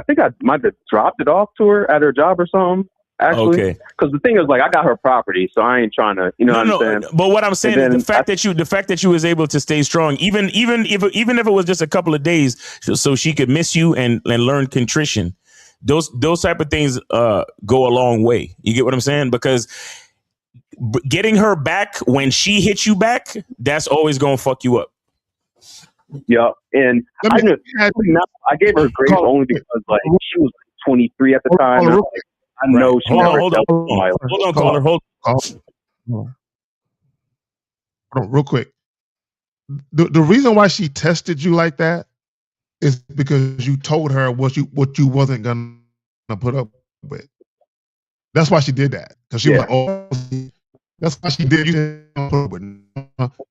think I might have dropped it off to her at her job or something. Actually, because the thing is, like, I got her property, so I ain't trying to, you know, understand. But what I'm saying is the fact that you was able to stay strong, even if it was just a couple of days, so she could miss you and learn contrition. Those type of things go a long way. You get what I'm saying? Because getting her back when she hits you back, that's always gonna fuck you up. Yeah, and I gave her grace only because like she was 23 at the time. I know she hold on, caller. Hold on, real quick. The reason why she tested you like that is because you told her what you wasn't gonna put up with. That's why she did that. Because she was like, oh, that's why she did. You didn't put up with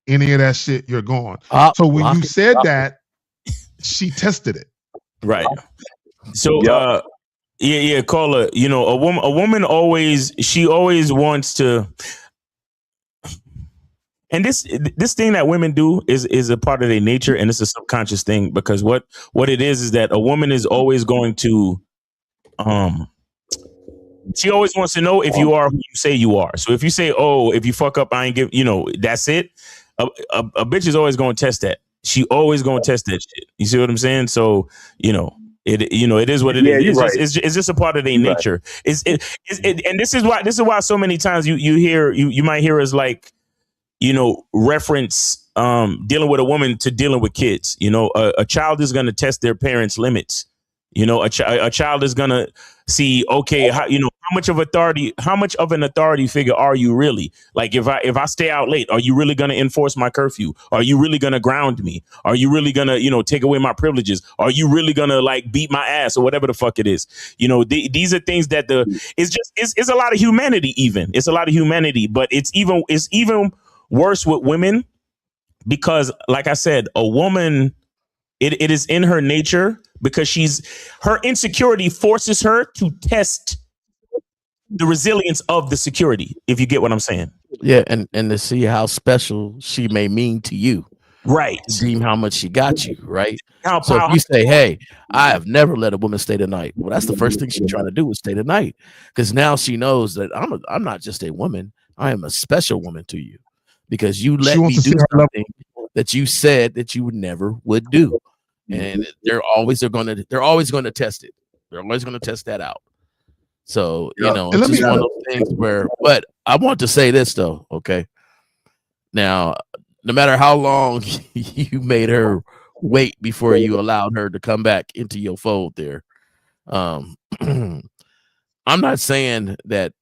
any of that shit. You're gone. So when you said that, she tested it. Right. So yeah, caller. You know, a woman always wants to, and this thing that women do is a part of their nature, and it's a subconscious thing, because what it is that a woman is always going to, she always wants to know if you are who you say you are. So if you say, oh, if you fuck up, I ain't give, you know, that's it. A bitch is always going to test that. She always going to test that shit. You see what I'm saying? So, you know. It is what it is. It's just a part of their nature. And this is why so many times you might hear us like, you know, reference dealing with a woman to dealing with kids. You know, a child is going to test their parents' limits. You know, a child is going to see, okay, how much of an authority figure are you really? Like if I stay out late, are you really going to enforce my curfew? Are you really going to ground me? Are you really going to, take away my privileges? Are you really going to like beat my ass or whatever the fuck it is? These are things that it's a lot of humanity even. It's a lot of humanity, but it's even worse with women because like I said, a woman, it is in her nature because her insecurity forces her to test the resilience of the security, if you get what I'm saying. Yeah, and to see how special she may mean to you. Right. To deem how much she got you, right? So if you say, hey, I have never let a woman stay the night. Well, that's the first thing she's trying to do is stay the night. Because now she knows that I'm not just a woman. I am a special woman to you. Because you let me do something that you said that you never would do. And they're always going to test it. They're always going to test that out. So, it's just one of those things where, but I want to say this though, okay? Now, no matter how long you made her wait before you allowed her to come back into your fold there, I'm not saying that,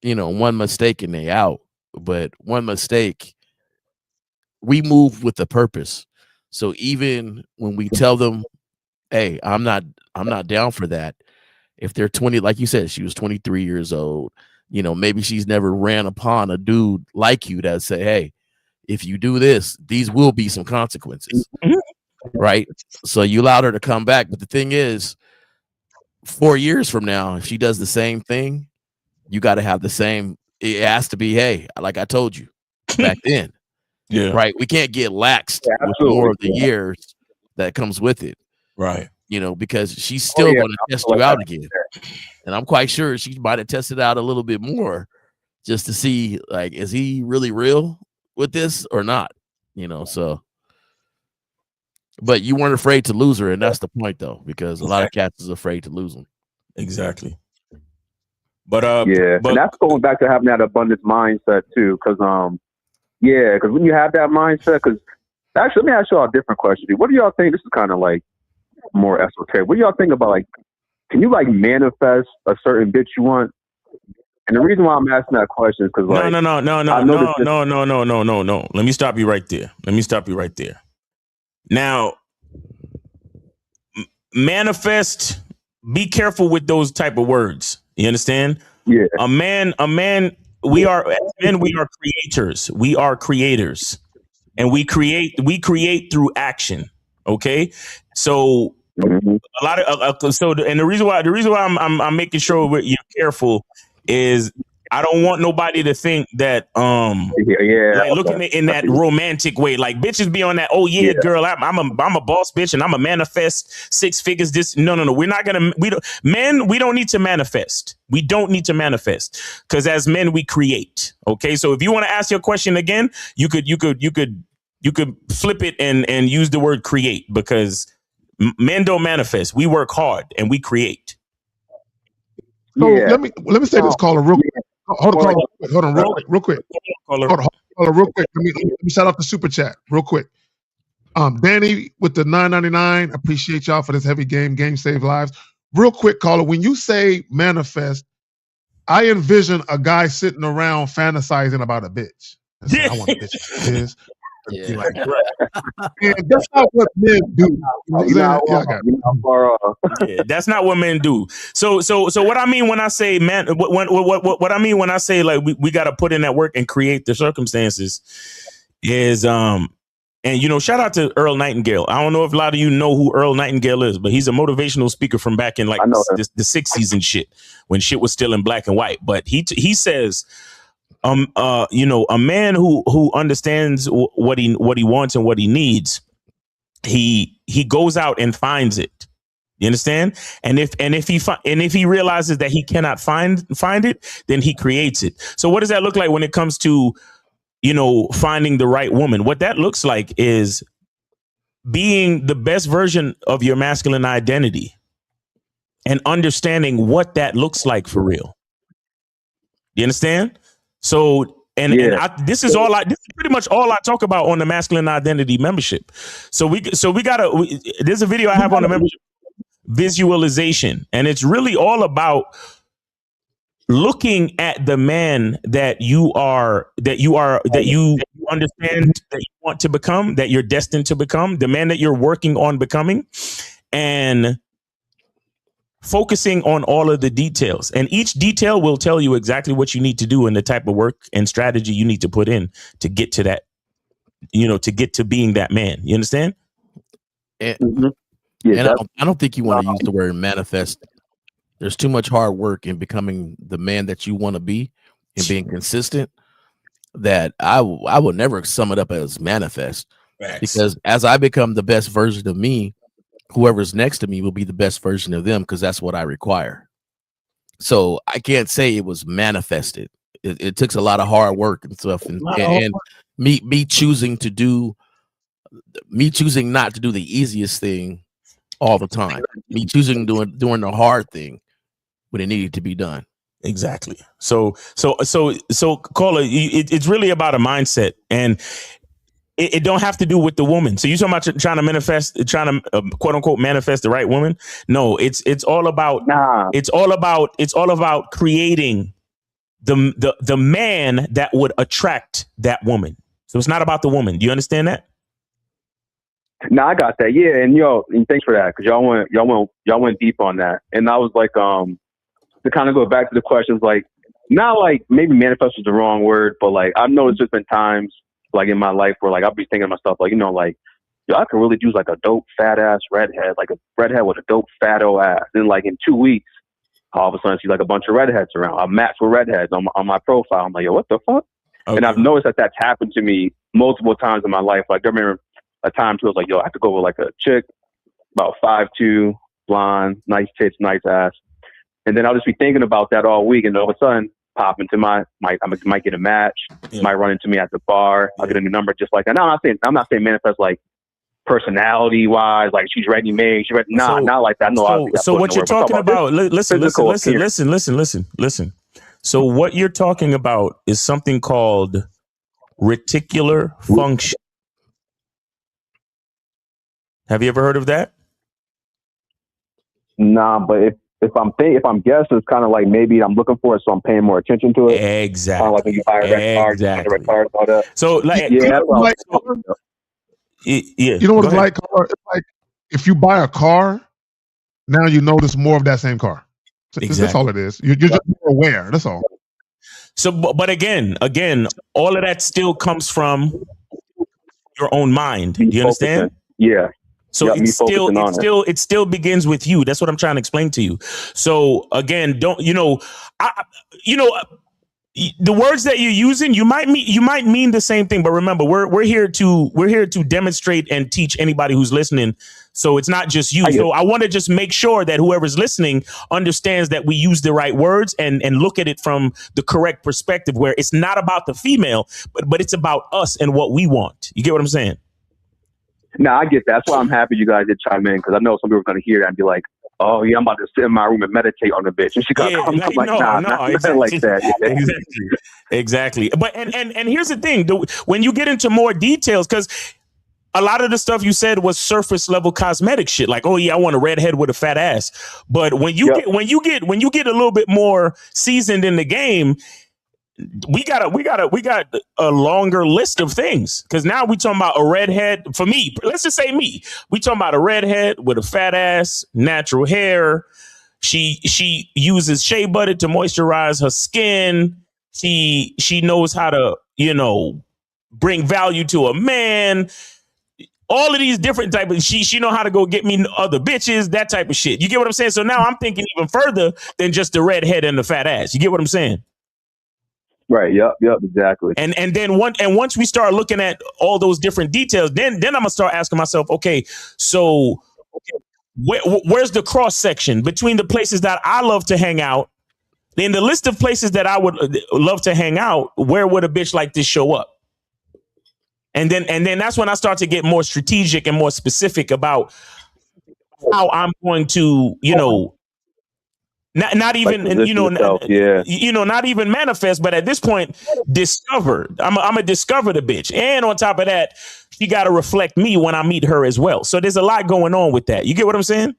one mistake and they out, but one mistake, we move with a purpose. So even when we tell them, hey, I'm not down for that. If they're 20, like you said, she was 23 years old, maybe she's never ran upon a dude like you that say, hey, if you do this, these will be some consequences, right? So you allowed her to come back. But the thing is, 4 years from now, if she does the same thing, you got to have the same. It has to be, hey, like I told you back then. Yeah. Right. We can't get laxed with more of the years that comes with it. Right. Because she's still going to test you out again. And I'm quite sure she might have tested out a little bit more just to see, like, is he really real with this or not? So. But you weren't afraid to lose her, and that's the point, though, because a lot of cats is afraid to lose them. Exactly. But and that's going back to having that abundance mindset too, because because when you have that mindset, because actually, let me ask y'all a different question. What do y'all think? This is kind of like more esoteric. What do y'all think about, like, can you like manifest a certain bitch you want? And the reason why I'm asking that question is because like no. Let me stop you right there. Now, manifest. Be careful with those type of words. You understand? Yeah. A man. We are creators. We are creators, and we create through action. Okay, so a lot of and the reason why I'm making sure you're careful is I don't want nobody to think that like looking in that romantic way, like bitches be on that girl, I'm a boss bitch and I'm a manifest 6 figures. No, we're not gonna. We don't need to manifest. We don't need to manifest because as men we create. Okay, so if you want to ask your question again, you could flip it and use the word create, because men don't manifest. We work hard and we create. So let me say this, caller, real quick. Hold on, real quick. Hold on, real quick. Let me shout out the super chat real quick. Danny with the $9.99. Appreciate y'all for this heavy game. Game save lives. Real quick, caller. When you say manifest, I envision a guy sitting around fantasizing about a bitch. I want a bitch like this. Yeah. Like, and that's not what men do. You know what I'm saying? That's not what men do. So what I mean when I say man, what I mean when I say like we got to put in that work and create the circumstances is and shout out to Earl Nightingale. I don't know if a lot of you know who Earl Nightingale is, but he's a motivational speaker from back in like the 60s and shit, when shit was still in black and white. But he says, a man who understands what he wants and what he needs, he goes out and finds it. You understand? And if he realizes that he cannot find it, then he creates it. So what does that look like when it comes to finding the right woman? What that looks like is being the best version of your masculine identity and understanding what that looks like for real. You understand? So, this is pretty much all I talk about on the masculine identity membership. So we gotta, there's a video I have on the membership. visualization. And it's really all about looking at the man that you understand that you want to become, that you're destined to become, the man that you're working on becoming, and focusing on all of the details. And each detail will tell you exactly what you need to do and the type of work and strategy you need to put in to get to that, to get to being that man. You understand? And I don't think you want to use the word manifest. There's too much hard work in becoming the man that you want to be and being consistent that I will never sum it up as manifest. Facts. Because as I become the best version of me, whoever's next to me will be the best version of them, because that's what I require. So I can't say it was manifested. It took a lot of hard work and stuff, and me choosing not to do the easiest thing all the time. Me choosing doing the hard thing when it needed to be done. Exactly. So caller, it's really about a mindset, and it don't have to do with the woman. So you talking about trying to quote unquote manifest the right woman? No, it's all about it's all about creating the man that would attract that woman. So it's not about the woman. Do you understand that? No, I got that. Yeah, and and thanks for that, because y'all went deep on that. And I was like, to kind of go back to the questions, like, not like maybe manifest is the wrong word, but like I've noticed there's been times like in my life where like I'll be thinking to myself, like, like, I could really use like a dope fat ass redhead, like a redhead with a dope fat old ass. Then like in 2 weeks, all of a sudden I see like a bunch of redheads around. I match with redheads on my profile. I'm like, yo, what the fuck? Okay. And I've noticed that that's happened to me multiple times in my life. Like I remember a time too, I was like, yo, I have to go with like a chick about 5'2", blonde, nice tits, nice ass. And then I'll just be thinking about that all week, and all of a sudden pop into I might get a match, might run into me at the bar, I'll get a new number just like that. No, I'm not saying manifest like personality wise, like she's ready made. Not like that. No. So what you're talking about? Listen. So what you're talking about is something called reticular function. Have you ever heard of that? Nah, but if I'm guessing, it's kind of like maybe I'm looking for it, so I'm paying more attention to it. Exactly. Kind of like when you buy a red card, red card, all that. So like, you know what it's like? It's like if you buy a car, now you notice more of that same car. That's all it is. You're just more aware. That's all. So, but again, all of that still comes from your own mind. Do you understand? Yeah. So it still begins with you. That's what I'm trying to explain to you. So again, the words that you're using, you might mean the same thing, but remember, we're here to demonstrate and teach anybody who's listening. So it's not just you. So I want to just make sure that whoever's listening understands that we use the right words and look at it from the correct perspective, where it's not about the female, but it's about us and what we want. You get what I'm saying? No, I get that. That's why I'm happy you guys did chime in, because I know some people are going to hear that and be like, oh, yeah, I'm about to sit in my room and meditate on the bitch. And she got come like, nah, exactly. Like that. Exactly. But and here's the thing, when you get into more details, because a lot of the stuff you said was surface level cosmetic shit, like, oh yeah, I want a redhead with a fat ass. But when you get a little bit more seasoned in the game, we got a longer list of things, because now we talking about a redhead. For me, let's just say me, we talking about a redhead with a fat ass, natural hair. She uses shea butter to moisturize her skin. She knows how to, bring value to a man. All of these different type of, she know how to go get me other bitches, that type of shit. You get what I'm saying? So now I'm thinking even further than just the redhead and the fat ass. You get what I'm saying? Right. Yep. Exactly. And then once we start looking at all those different details, then I'm gonna start asking myself, okay, so where's the cross section between the places that I love to hang out? In the list of places that I would love to hang out, where would a bitch like this show up? And then that's when I start to get more strategic and more specific about how I'm going to, not even, not even manifest, but at this point, discover. I'm gonna discover the bitch, and on top of that, she got to reflect me when I meet her as well. So there's a lot going on with that. You get what I'm saying?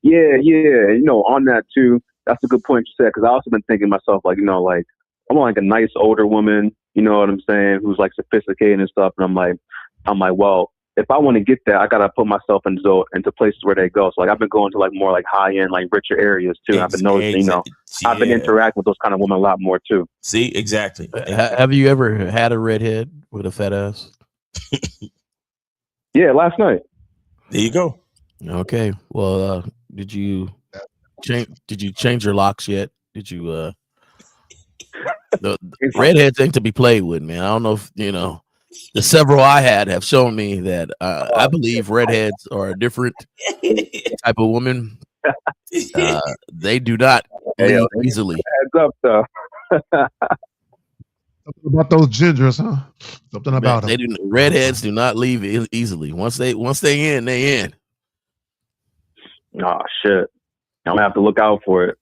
Yeah, you know, on that too. That's a good point you said, because I also been thinking to myself, like, you know, like I want like a nice older woman, you know what I'm saying, who's like sophisticated and stuff. And I'm like, well, if I want to get that, I gotta put myself into places where they go. So like I've been going to like more like high end, like richer areas too. I've been noticing, you know, I've been interacting with those kind of women a lot more too. See, exactly. Have you ever had a redhead with a fat ass? Yeah, last night. There you go. Okay. Well, did you change your locks yet? Did you the redheads ain't to be played with, man. I don't know if you know. The several I had have shown me that I believe redheads are a different type of woman. They do not leave easily. Heads up, though. Something about those gingers, huh? Something about they them. Redheads do not leave easily. Once they in, they in. Oh shit! I'm gonna have to look out for it.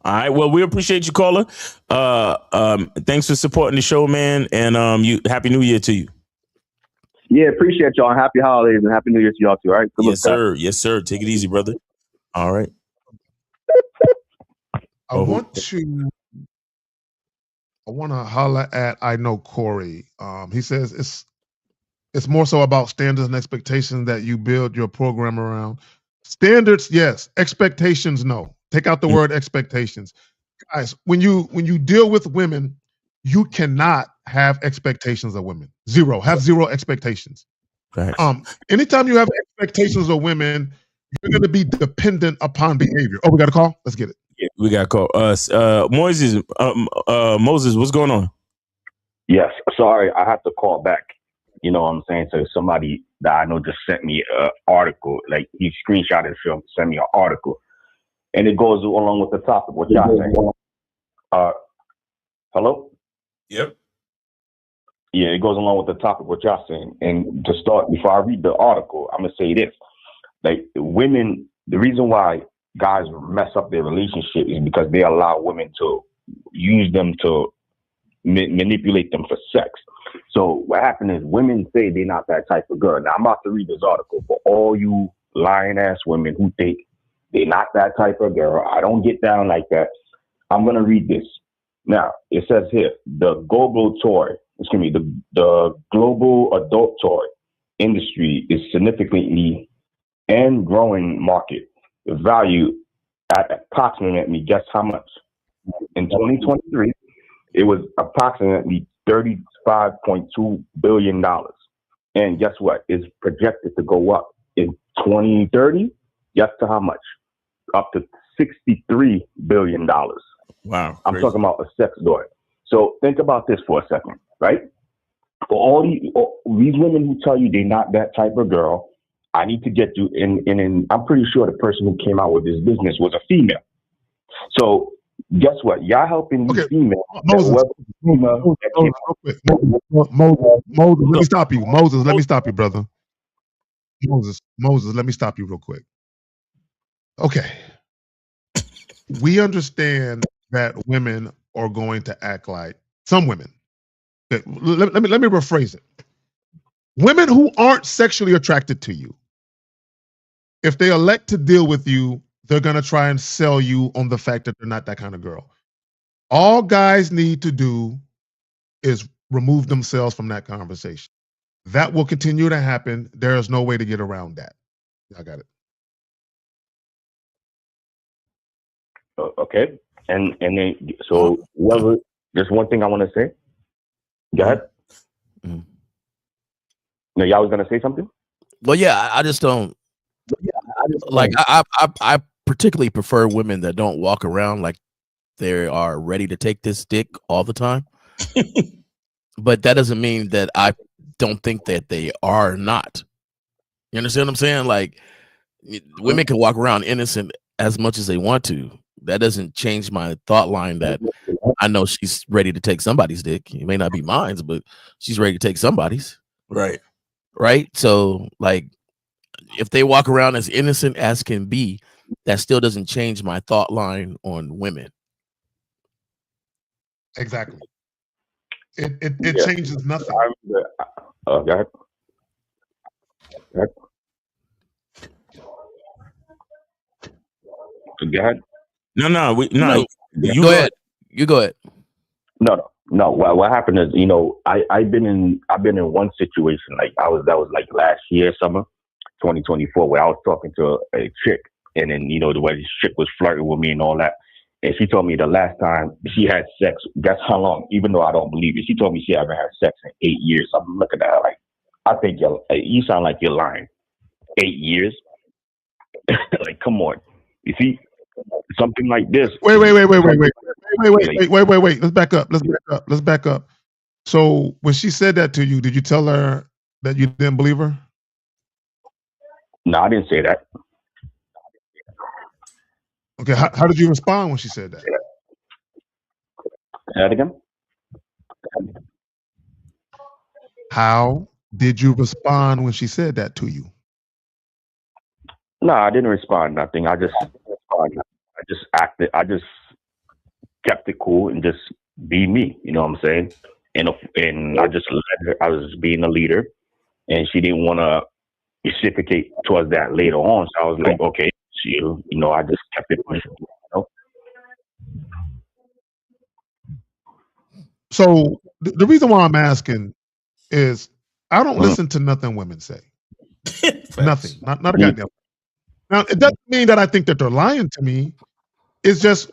All right. Well, we appreciate you, caller. Thanks for supporting the show, man. And you happy New Year to you. Yeah, appreciate y'all. Happy holidays and happy New Year to y'all too. All right. Good yes, sir. Guys. Yes, sir. Take it easy, brother. All right. I want to holler at I know Corey. He says it's more so about standards and expectations that you build your program around. Standards, yes. Expectations, no. Take out the word expectations. Guys, when you deal with women, you cannot have expectations of women. Have zero expectations. Right. Anytime you have expectations of women, you're going to be dependent upon behavior. Oh, we got a call? Let's get it. Yeah, we got a call. Moses, what's going on? Yes. Sorry, I have to call back. You know what I'm saying? So somebody that I know just sent me an article. Like he screenshotted the film, sent me an article. And it goes along with the topic, what y'all saying. Hello? Yep. Yeah, it goes along with the topic, what y'all saying. And to start, before I read the article, I'm going to say this. Like, women, the reason why guys mess up their relationship is because they allow women to use them to manipulate them for sex. So what happened is women say they're not that type of girl. Now, I'm about to read this article for all you lying-ass women who think they're not that type of girl. I don't get down like that. I'm going to read this. Now, it says here, the global adult toy industry is significantly and growing market value at approximately, guess how much? In 2023, it was approximately $35.2 billion. And guess what? It's projected to go up in 2030. Guess to how much? Up to $63 billion. Wow. I'm talking about a sex toy. So think about this for a second, right? For all these women who tell you they're not that type of girl, I need to get you in. And I'm pretty sure the person who came out with this business was a female. So guess what? Y'all helping these females. Moses, let me stop you. Moses, let me stop you, brother. Moses, let me stop you real quick. Okay. We understand that women are going to act like some women. Let me rephrase it. Women who aren't sexually attracted to you, if they elect to deal with you, they're going to try and sell you on the fact that they're not that kind of girl. All guys need to do is remove themselves from that conversation. That will continue to happen. There is no way to get around that. I got it. Okay. And then, so whoever, just one thing I want to say. Go ahead. Mm-hmm. No, y'all was going to say something? Well, yeah, I just don't. Like, I particularly prefer women that don't walk around like they are ready to take this dick all the time. But that doesn't mean that I don't think that they are not. You understand what I'm saying? Like, women can walk around innocent as much as they want to. That doesn't change my thought line that I know she's ready to take somebody's dick. It may not be mine, but she's ready to take somebody's. Right. Right. So, like, if they walk around as innocent as can be, that still doesn't change my thought line on women. Exactly. It changes nothing. Go ahead. No. You go ahead. You go ahead. No. What happened is, you know, I've been in one situation like that was like last year, summer 2024, where I was talking to a chick, and then, you know, the way this chick was flirting with me and all that. And she told me the last time she had sex, guess how long? Even though I don't believe it, she told me she haven't had sex in 8 years. I'm looking at her like, I think you sound like you're lying. 8 years? Like, come on. You see, something like this. Wait. Let's back up. So when she said that to you, did you tell her that you didn't believe her? No, I didn't say that. Okay, how did you respond when she said that? Say that again? How did you respond when she said that to you? No, I didn't respond nothing. I just acted. I just kept it cool and just be me. You know what I'm saying? And I just let her. I was being a leader, and she didn't want to reciprocate towards that later on. So I was like, okay, you know, I just kept it pushing. You know? So the reason why I'm asking is I don't listen to nothing women say. Nothing. Not a goddamn. Now, it doesn't mean that I think that they're lying to me. It's just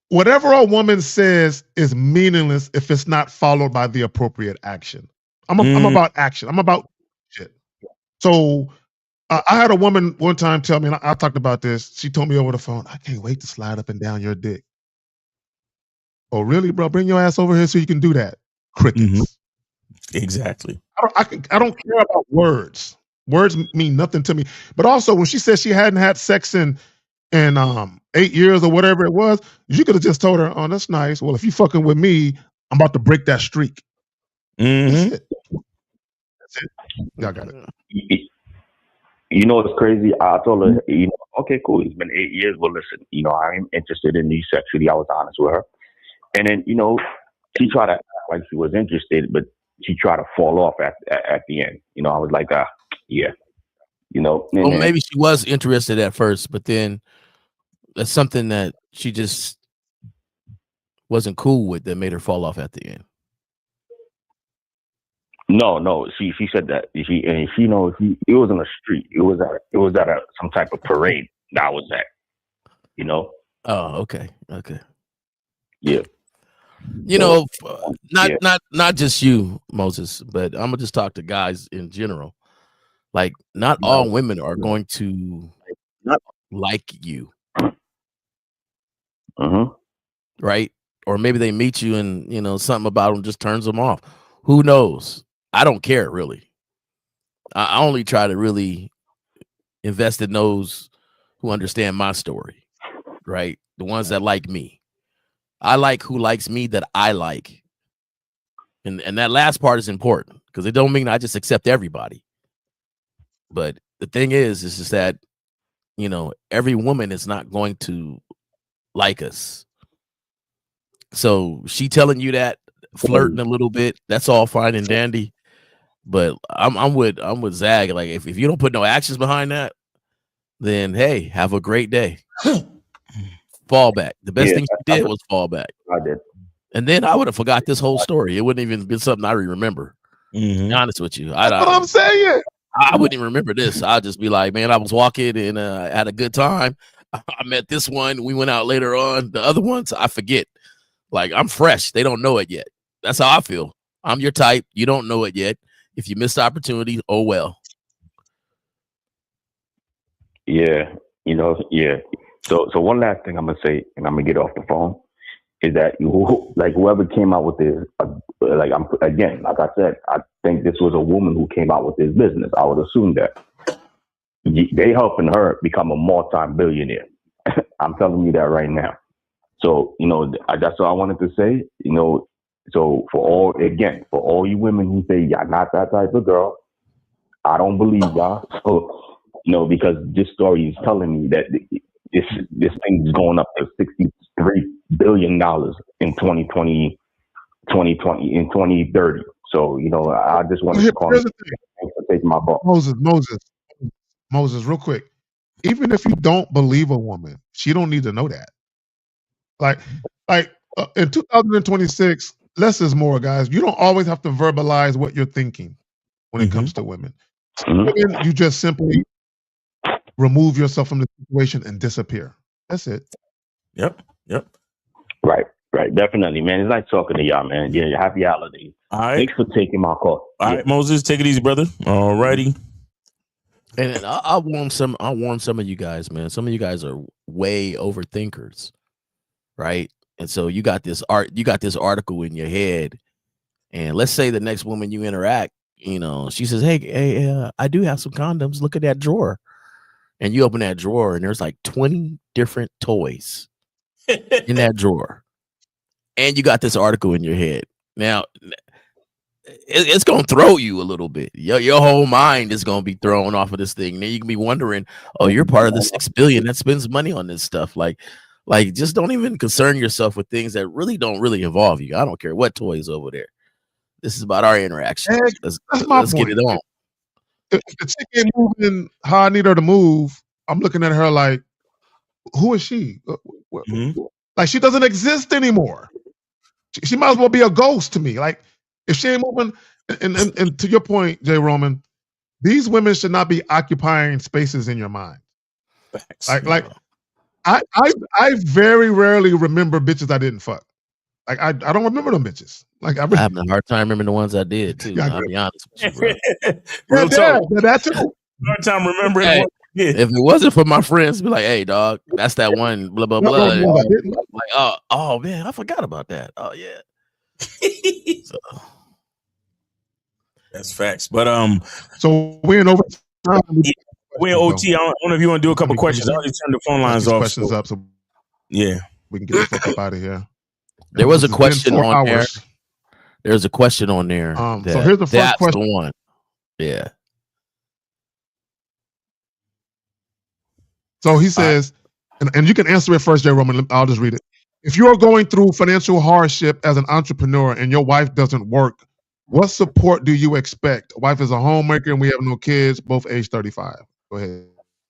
whatever a woman says is meaningless if it's not followed by the appropriate action. I'm about action. I'm about shit. So I had a woman one time tell me, and I talked about this. She told me over the phone, I can't wait to slide up and down your dick. Oh, really, bro? Bring your ass over here so you can do that. Crickets. Mm-hmm. Exactly. I don't care about words. Words mean nothing to me. But also, when she said she hadn't had sex in 8 years or whatever it was, you could have just told her, "Oh, that's nice. Well, if you fucking with me, I'm about to break that streak." Mm-hmm. That's it. Y'all got it. You know, it's crazy. I told her, you know, okay, cool. It's been 8 years. Well, listen, you know, I'm interested in you sexually. I was honest with her. And then, you know, she tried to act like she was interested, but she tried to fall off at the end. You know, I was like, yeah, you know. Well, maybe she was interested at first, but then that's something that she just wasn't cool with that made her fall off at the end. No. She said that she knows it was on the street. It was at some type of parade that I was at. You know. Oh, okay. Yeah. You know, not just you, Moses, but I'm gonna just talk to guys in general. Like, not all women are going to like you, right? Or maybe they meet you and, you know, something about them just turns them off. Who knows? I don't care, really. I only try to really invest in those who understand my story, right? The ones that like me. I like who likes me that I like. And that last part is important because it don't mean I just accept everybody. But the thing is just that, you know, every woman is not going to like us. So she telling you that, flirting a little bit, that's all fine and dandy. But I'm with Zag. Like, if you don't put no actions behind that, then hey, have a great day. Fall back. The best thing she did was fall back. I did. And then I would have forgot this whole story. It wouldn't even been something I remember. To be honest with you. That's what I'm saying. I wouldn't even remember this. I'd just be like, man, I was walking and I had a good time. I met this one. We went out later on. The other ones, I forget. Like, I'm fresh. They don't know it yet. That's how I feel. I'm your type. You don't know it yet. If you missed the opportunity, oh well. Yeah. You know, yeah. So one last thing I'm gonna say, and I'm gonna get off the phone, is that whoever came out with this, like I said, I think this was a woman who came out with this business. I would assume that they helping her become a multi-billionaire. I'm telling you that right now. So, you know, that's what I wanted to say. You know, so for all you women who say y'all not that type of girl, I don't believe y'all. So, you know, because this story is telling me that this thing is going up to $63 billion in 2020 in 2030. So, you know, I just wanted to call. Thanks for taking my call. Moses, real quick. even if you don't believe a woman, she don't need to know that. Like in 2026, less is more, guys. You don't always have to verbalize what you're thinking when it comes to women. Women, you just simply remove yourself from the situation and disappear. That's it. Yep. Right. Definitely, man. It's nice talking to y'all, man. Yeah, happy holidays. All right. Thanks for taking my call. All right, Moses, take it easy, brother. All righty. And I warn some of you guys, man. Some of you guys are way overthinkers, right? And so you got this article in your head, and let's say the next woman you interact, she says, "Hey, I do have some condoms. Look at that drawer," and you open that drawer, and there's like 20 different toys in that drawer, and you got this article in your head. Now, it's gonna throw you a little bit. Your whole mind is gonna be thrown off of this thing. Then you can be wondering, oh, you're part of the 6 billion that spends money on this stuff. Like just don't even concern yourself with things that don't really involve you. I don't care what toy is over there. This is about our interaction. Let's get it on. If the chick ain't moving how I need her to move, I'm looking at her like, who is she? Like, she doesn't exist anymore. She might as well be a ghost to me. Like, if she ain't moving, and to your point, J. Roman, these women should not be occupying spaces in your mind. Facts. Like I very rarely remember bitches I didn't fuck. Like, I don't remember them bitches. Like, I have a hard time remembering the ones I did too. I'll be honest with you, bro. Real talk. That too. Hard time remembering. Hey, if it wasn't for my friends, be like, "Hey, dog, that's that one." Blah blah blah. Like, oh man, I forgot about that. Oh yeah. So. That's facts. But so we're in over. We're in OT. I don't know if you want to do a couple questions. I already turned the phone lines off. Questions up, so yeah, we can get the fuck up out of here. There was a question on there. There's a question on there. So here's the first question. The one. Yeah. So he says, and you can answer it first, J. Roman. I'll just read it. If you're going through financial hardship as an entrepreneur and your wife doesn't work, what support do you expect? Wife is a homemaker and we have no kids, both age 35. Go ahead,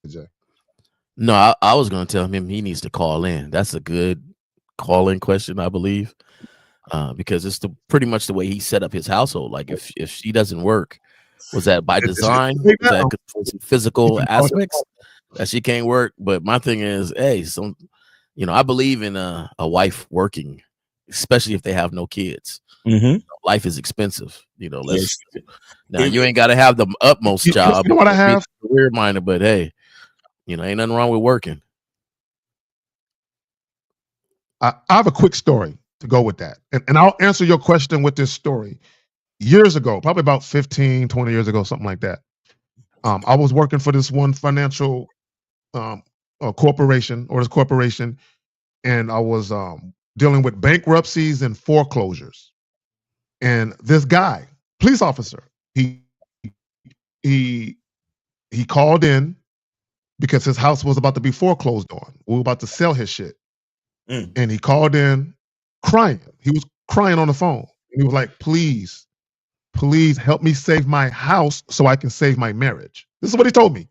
Jay. No, I was going to tell him he needs to call in. That's a good call-in question, I believe, because it's pretty much the way he set up his household. Like, if she doesn't work, was that by design? Was that physical aspects that she can't work? But my thing is, hey, I believe in a wife working, especially if they have no kids. Life is expensive. Now you ain't got to have the utmost job. You know what I have? Career minded, but hey, ain't nothing wrong with working. I have a quick story to go with that. And I'll answer your question with this story. Years ago, probably about 15, 20 years ago, something like that. I was working for this one financial corporation, and I was dealing with bankruptcies and foreclosures. And this guy, police officer, he called in because his house was about to be foreclosed on. We were about to sell his shit. And he called in crying. He was crying on the phone. And he was like, please help me save my house so I can save my marriage. This is what he told me.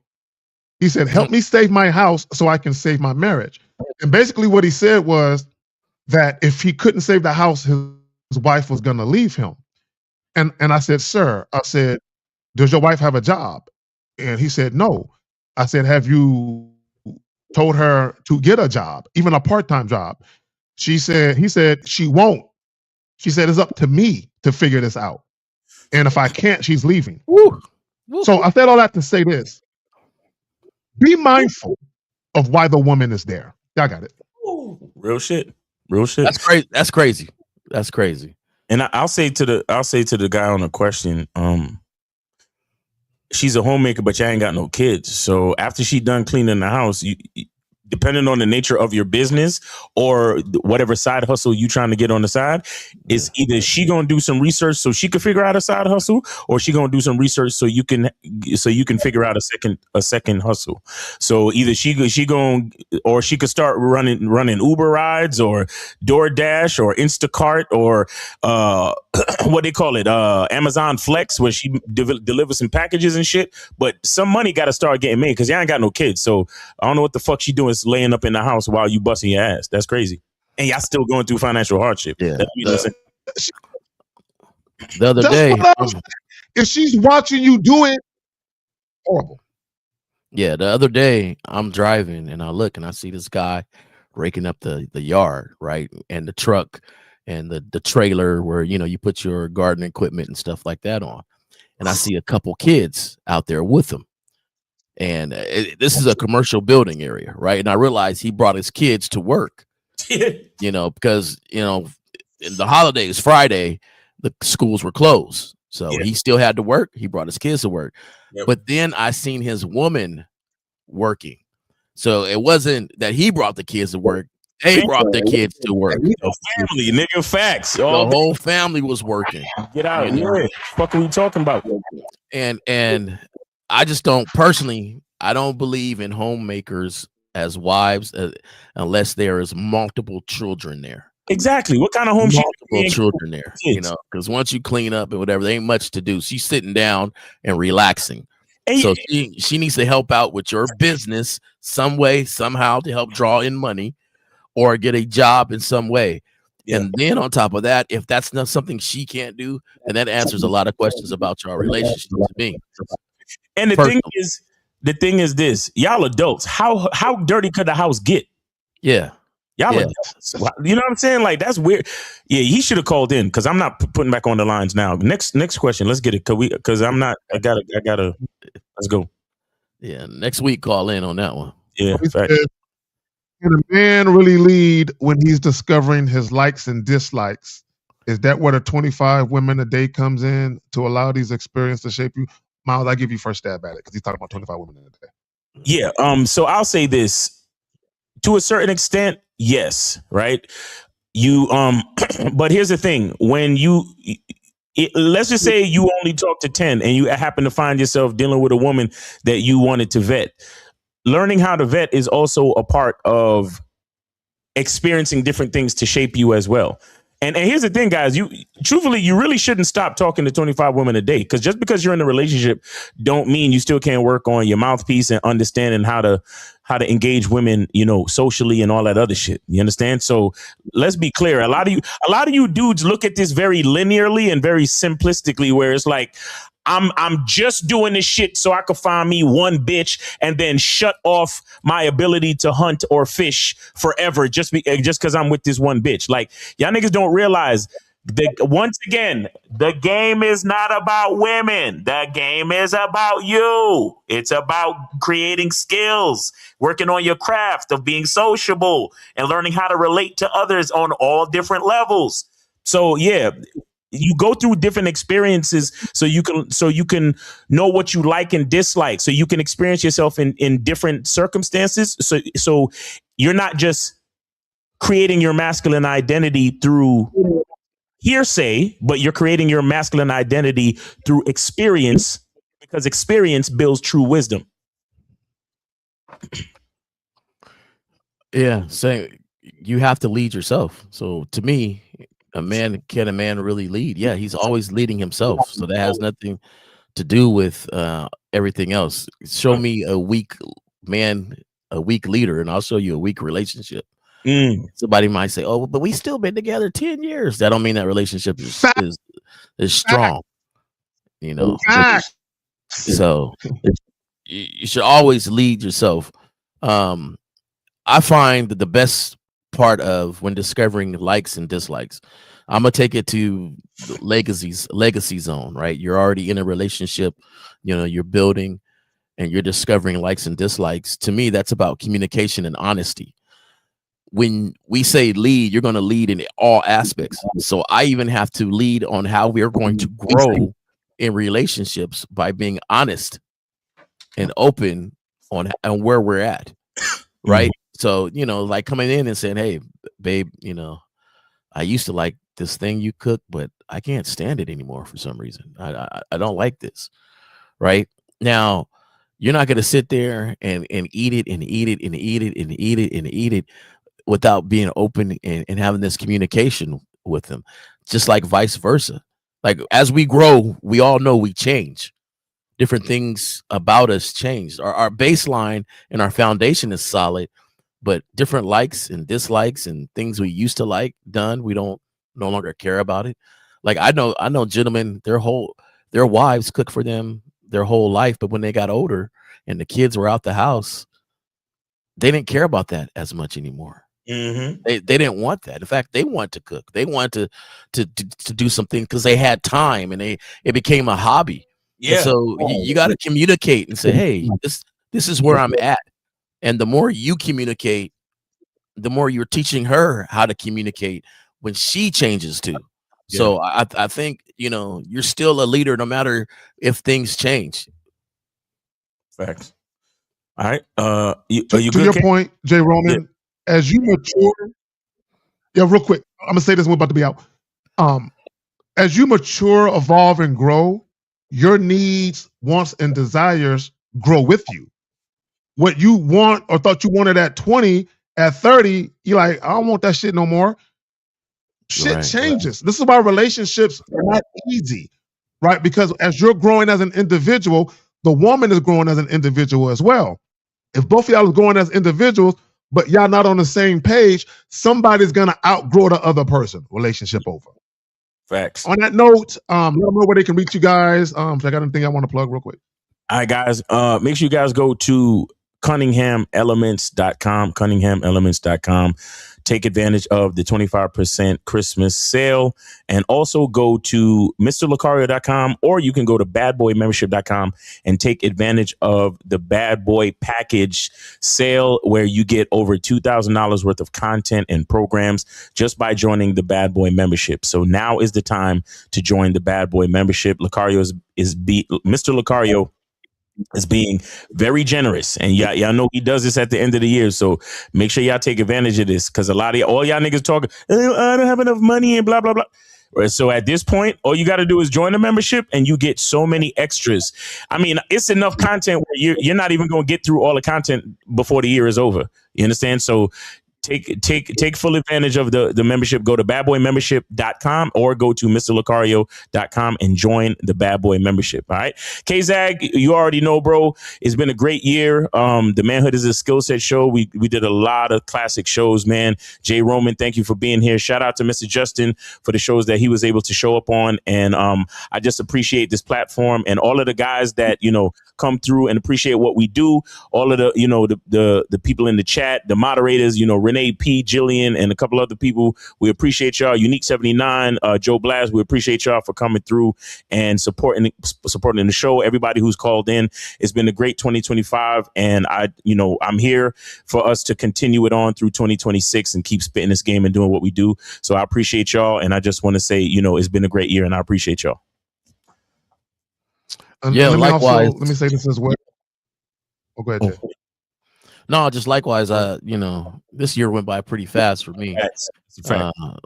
He said, help me save my house so I can save my marriage. And basically what he said was that if he couldn't save the house, his wife was going to leave him. And I said, sir, does your wife have a job? And he said, no. I said, have you told her to get a job, even a part-time job? He said, she won't. She said, it's up to me to figure this out. And if I can't, she's leaving. So I said all that to say this. Be mindful of why the woman is there. Y'all got it. Real shit. That's crazy. That's crazy. And I'll say to the guy on the question, she's a homemaker, but you ain't got no kids. So after she done cleaning the house, depending on the nature of your business or whatever side hustle you trying to get on the side, is either she gonna do some research so she can figure out a side hustle, or she gonna do some research so you can figure out a second hustle. So either she gonna, or she could start running Uber rides or DoorDash or Instacart or what they call it, Amazon Flex, where she delivers some packages and shit. But some money got to start getting made because y'all ain't got no kids. So I don't know what the fuck she doing laying up in the house while you busting your ass. That's crazy. And y'all still going through financial hardship. Yeah. The other day, if she's watching you do it, horrible. Yeah, the other day I'm driving and I look and I see this guy raking up the yard, right? And the truck and the trailer where, you know, you put your garden equipment and stuff like that on. And I see a couple kids out there with him. And this is a commercial building area, right? And I realized he brought his kids to work, you know, because, you know, in the holidays, Friday, the schools were closed. So he still had to work. He brought his kids to work. Yep. But then I seen his woman working. So it wasn't that he brought the kids to work. They brought their kids to work. Family, nigga, facts. The whole family was working. Get out. Yeah. What are we talking about? And I just don't personally, I don't believe in homemakers as wives unless there is multiple children there. Exactly. What kind of home? Multiple children there, you know, because once you clean up and whatever, there ain't much to do. She's sitting down and relaxing. And so she needs to help out with your business some way, somehow, to help draw in money or get a job in some way. Yeah. And then on top of that, if that's not something she can't do, then that answers a lot of questions about your relationship to me. And the thing is this, y'all adults, how dirty could the house get? Yeah. Y'all adults, you know what I'm saying? Like, that's weird. Yeah, he should have called in because I'm not putting back on the lines now. Next question. Let's get it. Because I'm not, I gotta, let's go. Yeah. Next week, call in on that one. Yeah. Can a man really lead when he's discovering his likes and dislikes? Is that where the 25 women a day comes in to allow these experiences to shape you? Miles, I give you first stab at it because he's talking about 25 women in a day. Yeah. So I'll say this. To a certain extent, yes, right? You but here's the thing. When let's just say you only talk to 10 and you happen to find yourself dealing with a woman that you wanted to vet. Learning how to vet is also a part of experiencing different things to shape you as well. And here's the thing, guys, you really shouldn't stop talking to 25 women a day, because just because you're in a relationship don't mean you still can't work on your mouthpiece and understanding how to engage women, you know, socially and all that other shit. You understand? So let's be clear. A lot of you dudes look at this very linearly and very simplistically, where it's like, I'm just doing this shit so I could find me one bitch and then shut off my ability to hunt or fish forever just because I'm with this one bitch. Like, y'all niggas don't realize once again, the game is not about women. The game is about you. It's about creating skills, working on your craft of being sociable and learning how to relate to others on all different levels. So yeah, you go through different experiences so you can know what you like and dislike, so you can experience yourself in different circumstances. So you're not just creating your masculine identity through hearsay, but you're creating your masculine identity through experience, because experience builds true wisdom. Yeah, saying you have to lead yourself. So to me, can a man really lead? Yeah, he's always leading himself. So that has nothing to do with everything else. Show me a weak man, a weak leader, and I'll show you a weak relationship. Somebody might say, "Oh, but we still been together 10 years." That don't mean that relationship is strong. You know. So you should always lead yourself. I find that the best part of when discovering likes and dislikes, I'm gonna take it to the legacy zone, right? You're already in a relationship, you know, you're building and you're discovering likes and dislikes. To me, that's about communication and honesty. When we say lead, you're going to lead in all aspects. So I even have to lead on how we're going to grow in relationships by being honest and open on where we're at, right? So, you know, like coming in and saying, hey, babe, you know, I used to like this thing you cook, but I can't stand it anymore for some reason. I don't like this. Right now, you're not going to sit there and eat it and eat it and eat it and eat it and eat it without being open and having this communication with them, just like vice versa. Like as we grow, we all know we change. Different things about us change. Our baseline and our foundation is solid, but different likes and dislikes and things we used to like done, we don't no longer care about it. Like I know gentlemen, their wives cook for them their whole life, but when they got older and the kids were out the house, they didn't care about that as much anymore. They didn't want that. In fact, they want to cook. They want to do something because they had time and it became a hobby. Yeah. And so you got to communicate and say, hey, this is where I'm at. And the more you communicate, the more you're teaching her how to communicate when she changes too. Yeah. So I think, you know, you're still a leader no matter if things change. Facts. All right. To your point, Jay Roman, as you mature, real quick, I'm gonna say this, we're about to be out. As you mature, evolve, and grow, your needs, wants, and desires grow with you. What you want or thought you wanted at 20, at 30, you're like, I don't want that shit no more. Shit changes. Right. This is why relationships are not easy, right? Because as you're growing as an individual, the woman is growing as an individual as well. If both of y'all are growing as individuals, but y'all not on the same page, somebody's gonna outgrow the other person. Relationship over. Facts. On that note, let them know where they can reach you guys. I got anything I want to plug real quick. All right, guys. Make sure you guys go to CunninghamElements.com. CunninghamElements.com. Take advantage of the 25% Christmas sale, and also go to MrLucario.com, or you can go to BadBoyMembership.com and take advantage of the Bad Boy package sale, where you get over $2,000 worth of content and programs just by joining the Bad Boy membership. So now is the time to join the Bad Boy membership. Mr. Lucario is being very generous, and y'all know he does this at the end of the year, so make sure y'all take advantage of this, because a lot of all y'all niggas talking, I don't have enough money and blah blah blah. Right, so at this point, all you got to do is join the membership, and you get so many extras. I mean, it's enough content where you're not even going to get through all the content before the year is over. You understand? So take full advantage of the membership. Go to badboymembership.com or go to MrLucario.com and join the Bad Boy membership. All right. K-Zag, you already know, bro. It's been a great year. The Manhood is a Skill Set show. We did a lot of classic shows, man. Jay Roman, thank you for being here. Shout out to Mr. Justin for the shows that he was able to show up on. And I just appreciate this platform and all of the guys that, you know, come through and appreciate what we do. All of the, you know, the people in the chat, the moderators, you know, Renee P, Jillian, and a couple other people. We appreciate y'all. Unique 79, Joe Blaz. We appreciate y'all for coming through and supporting the show. Everybody who's called in. It's been a great 2025, and I'm here for us to continue it on through 2026 and keep spitting this game and doing what we do. So I appreciate y'all, and I just want to say, you know, it's been a great year, and I appreciate y'all. Likewise. Let me say this as well. Oh, go ahead, Jay. No, just likewise. This year went by pretty fast for me.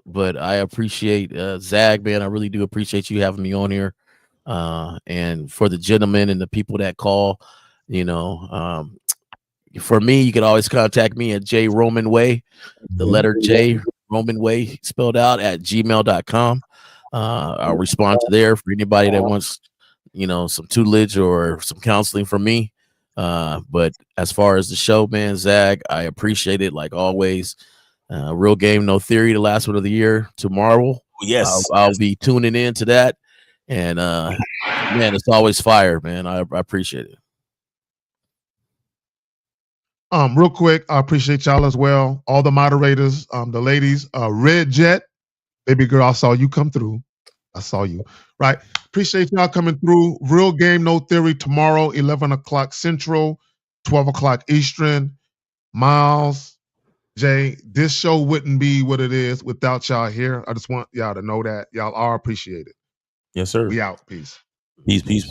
But I appreciate Zag, man. I really do appreciate you having me on here. And for the gentlemen and the people that call, you know, for me, you can always contact me at J Roman Way, the letter J Roman Way spelled out at gmail.com. I'll respond to there for anybody that wants, you know, some tutelage or some counseling from me. But as far as the show, man, Zag, I appreciate it like always. Real Game, No Theory, the last one of the year tomorrow. Yes, I'll be tuning in to that. And man, it's always fire, man. I appreciate it. Real quick, I appreciate y'all as well. All the moderators, the ladies, Red Jet, baby girl, I saw you come through. I saw you. Right. Appreciate y'all coming through. Real Game, No Theory tomorrow, 11 o'clock Central, 12 o'clock Eastern. Miles, Jay, this show wouldn't be what it is without y'all here. I just want y'all to know that. Y'all are appreciated. Yes, sir. We out. Peace. Peace.